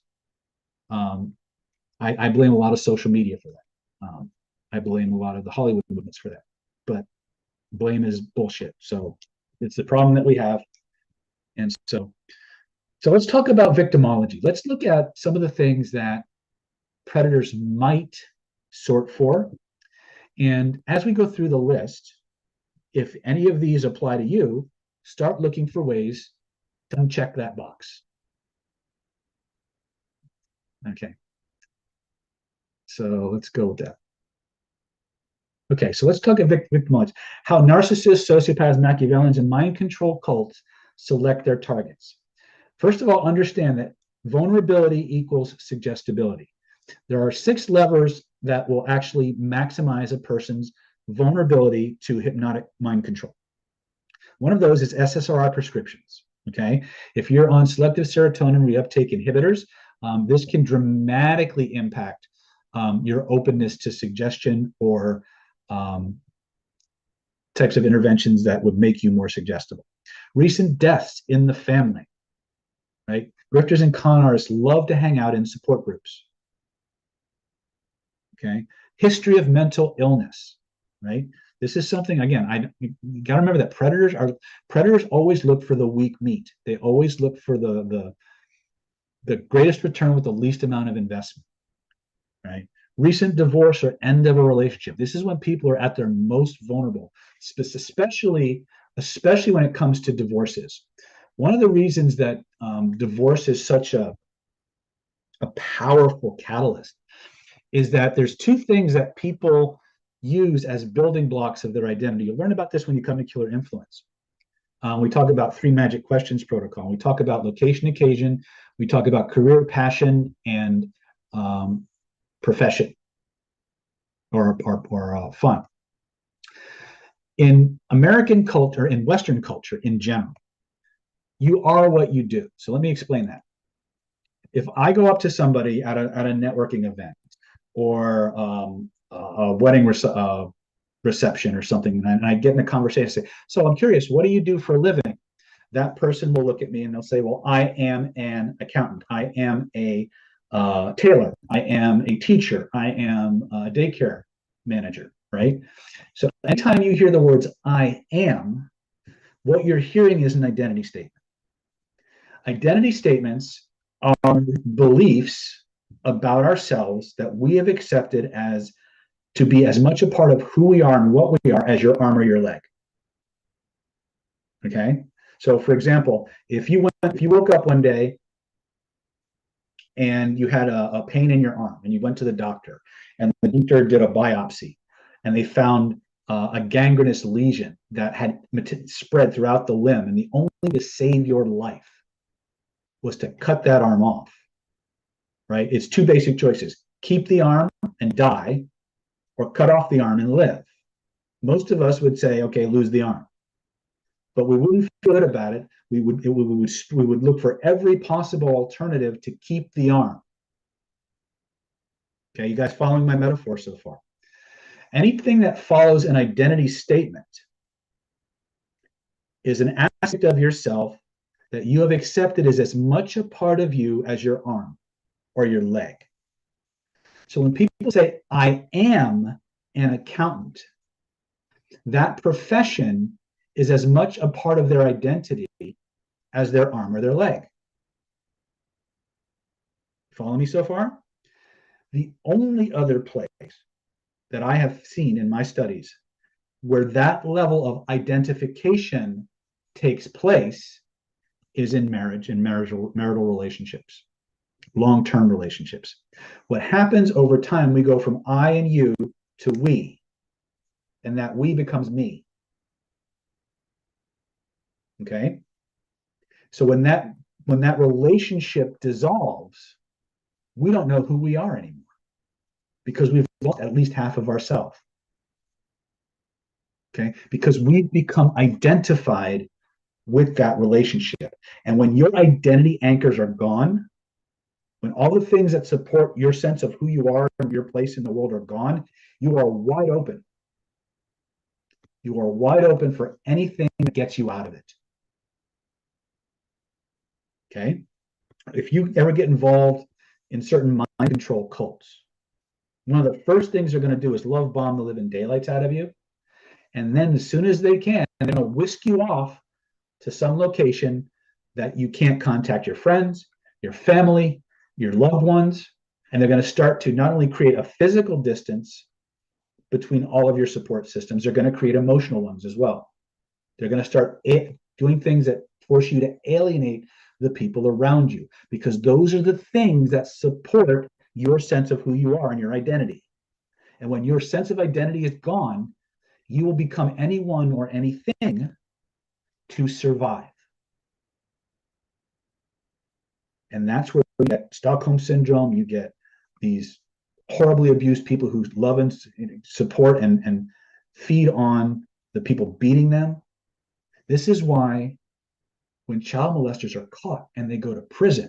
I blame a lot of social media for that. I blame a lot of the Hollywood movements for that. But blame is bullshit. So it's the problem that we have. And so let's talk about victimology. Let's look at some of the things that predators might sort for. And as we go through the list, if any of these apply to you, start looking for ways to uncheck that box. Okay. So let's go with that. Okay, so let's talk about victimology. How narcissists, sociopaths, Machiavellians, and mind control cults select their targets. First of all, understand that vulnerability equals suggestibility. There are 6 levers that will actually maximize a person's vulnerability to hypnotic mind control. One of those is SSRI prescriptions. Okay, if you're on selective serotonin reuptake inhibitors, this can dramatically impact your openness to suggestion or types of interventions that would make you more suggestible. Recent deaths in the family, right? Grifters and con artists love to hang out in support groups. Okay, history of mental illness, right? This is something, again, you got to remember that predators always look for the weak meat. They always look for the greatest return with the least amount of investment, right? Recent divorce or end of a relationship. This is when people are at their most vulnerable, especially when it comes to divorces. One of the reasons that divorce is such a powerful catalyst is that there's 2 things that people use as building blocks of their identity. You'll learn about this when you come to Killer Influence. We talk about 3 magic questions protocol. We talk about location, occasion. We talk about career, passion, and profession or fun. In American culture, in Western culture in general, you are what you do. So let me explain that. If I go up to somebody at a networking event or a wedding reception or something, and I get in a conversation, say, so I'm curious, what do you do for a living? That person will look at me and they'll say, well, I am an accountant. I am a tailor. I am a teacher. I am a daycare manager, right? So anytime you hear the words I am, what you're hearing is an identity statement. Identity statements are beliefs about ourselves that we have accepted as to be as much a part of who we are and what we are as your arm or your leg. Okay? So for example, if you woke up one day and you had a pain in your arm and you went to the doctor and the doctor did a biopsy and they found a gangrenous lesion that had spread throughout the limb, and the only way to save your life was to cut that arm off, right? It's 2 basic choices: keep the arm and die, or cut off the arm and live. Most of us would say, okay, lose the arm. But we wouldn't feel good about it. We would look for every possible alternative to keep the arm. Okay, you guys following my metaphor so far? Anything that follows an identity statement is an aspect of yourself that you have accepted as much a part of you as your arm or your leg. So when people say, I am an accountant, that profession is as much a part of their identity as their arm or their leg. Follow me so far? The only other place that I have seen in my studies where that level of identification takes place is in marriage and marital relationships, long-term relationships. What happens over time, we go from I and you to we, and that we becomes me. Okay? So when that relationship dissolves, we don't know who we are anymore because we've lost at least half of ourselves. Okay? Because we've become identified with that relationship. And when your identity anchors are gone, when all the things that support your sense of who you are and your place in the world are gone, you are wide open. You are wide open for anything that gets you out of it. Okay? If you ever get involved in certain mind control cults, one of the first things they're going to do is love bomb the living daylights out of you. And then as soon as they can, they're going to whisk you off to some location that you can't contact your friends, your family, your loved ones. And they're going to start to not only create a physical distance between all of your support systems, they're going to create emotional ones as well. They're going to start doing things that force you to alienate the people around you, because those are the things that support your sense of who you are and your identity. And when your sense of identity is gone, you will become anyone or anything to survive. And that's where you get Stockholm syndrome. You get these horribly abused people who love and support and feed on the people beating them. This is why when child molesters are caught and they go to prison,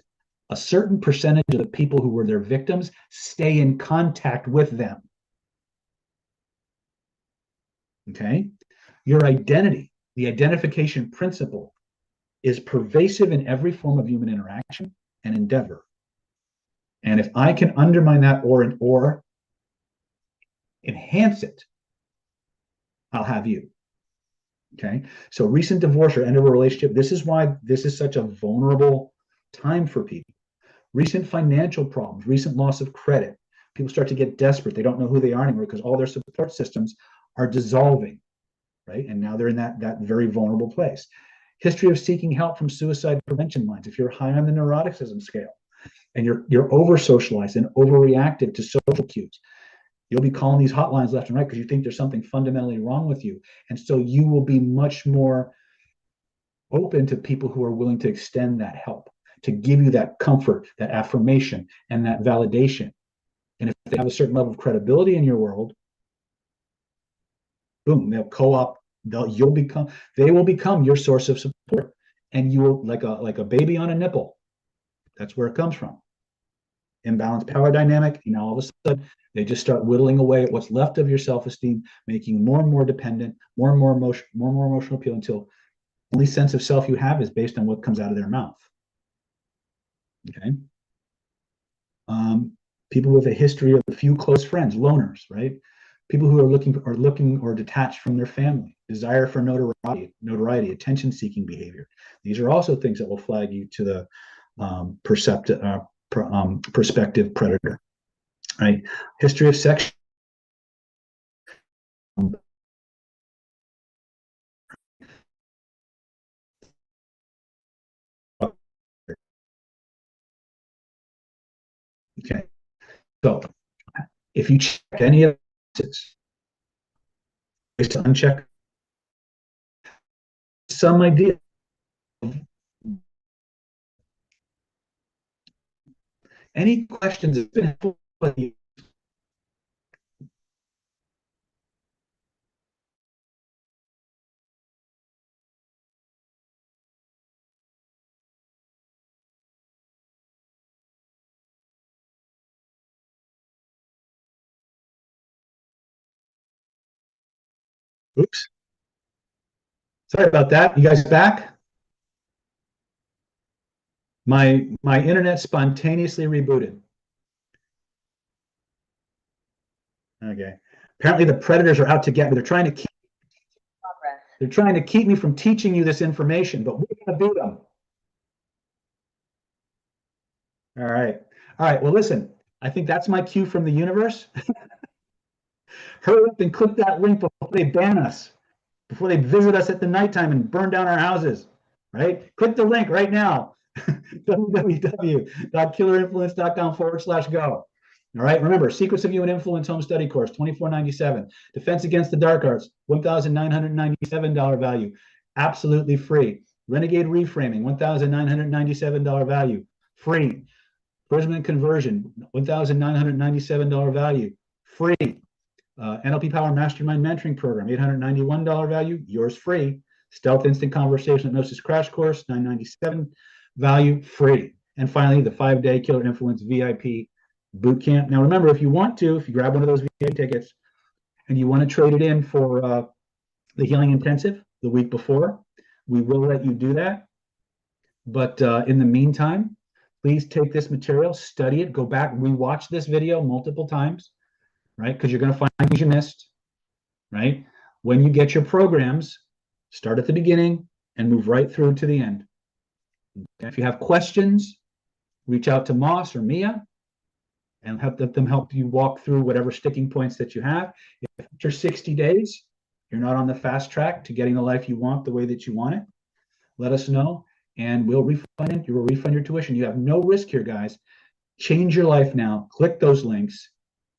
a certain percentage of the people who were their victims stay in contact with them. Okay? Your identity, the identification principle, is pervasive in every form of human interaction and endeavor. And if I can undermine that or enhance it, I'll have you. Okay. So recent divorce or end of a relationship, this is why this is such a vulnerable time for people. Recent financial problems, recent loss of credit. People start to get desperate. They don't know who they are anymore because all their support systems are dissolving, right? And now they're in that very vulnerable place. History of seeking help from suicide prevention lines. If you're high on the neuroticism scale and you're over socialized and overreactive to social cues, you'll be calling these hotlines left and right because you think there's something fundamentally wrong with you. And so you will be much more open to people who are willing to extend that help, to give you that comfort, that affirmation, and that validation. And if they have a certain level of credibility in your world, boom, they'll co-op, they will become your source of support. And you will, like a baby on a nipple. That's where it comes from. Imbalanced power dynamic, all of a sudden they just start whittling away at what's left of your self-esteem, making you more and more dependent, more and more emotional appeal, until the only sense of self you have is based on what comes out of their mouth. Okay. People with a history of a few close friends, loners, right? People who are looking or detached from their family, desire for notoriety, attention-seeking behavior. These are also things that will flag you to the prospective predator, right? History of sex. Okay, so if you check any of this, just uncheck some idea. Any questions? Oops. Sorry about that. You guys back? My internet spontaneously rebooted. Okay. Apparently the predators are out to get me. They're trying to keep They're trying to keep me from teaching you this information, but we're going to beat them. All right. All right. Well, listen, I think that's my cue from the universe. Hurry up and click that link before they ban us, before they visit us at the nighttime and burn down our houses, right? Click the link right now, www.killerinfluence.com/go. All right. Remember, Secrets of You and Influence Home Study Course, $24.97. Defense Against the Dark Arts, $1,997 value, absolutely free. Renegade Reframing, $1,997 value, free. Prism Conversion, $1,997 value, free. NLP Power Mastermind Mentoring Program, $891 value, yours free. Stealth Instant Conversation Hypnosis Crash Course, $997 value, free. And finally, the 5-day Killer Influence VIP Boot Camp. Now, remember, if you want to, if you grab one of those VIP tickets and you want to trade it in for the Healing Intensive the week before, we will let you do that. But in the meantime, please take this material, study it, go back, rewatch this video multiple times, right? Because you're going to find things you missed, right? When you get your programs, start at the beginning and move right through to the end. Okay? If you have questions, reach out to Moss or Mia and let them help you walk through whatever sticking points that you have. If after 60 days, you're not on the fast track to getting the life you want the way that you want it, let us know and we'll refund it. You will refund your tuition. You have no risk here, guys. Change your life now. Click those links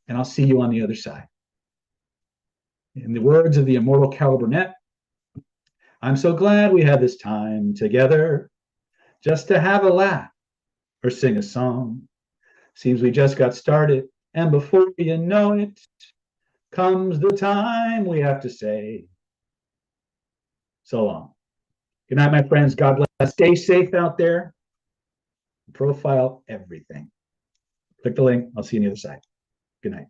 and I'll see you on the other side. In the words of the immortal Cal Burnett, I'm so glad we had this time together just to have a laugh or sing a song. Seems we just got started, and before you know it, comes the time we have to say so long. Good night, my friends. God bless. Stay safe out there. Profile everything. Click the link. I'll see you on the other side. Good night.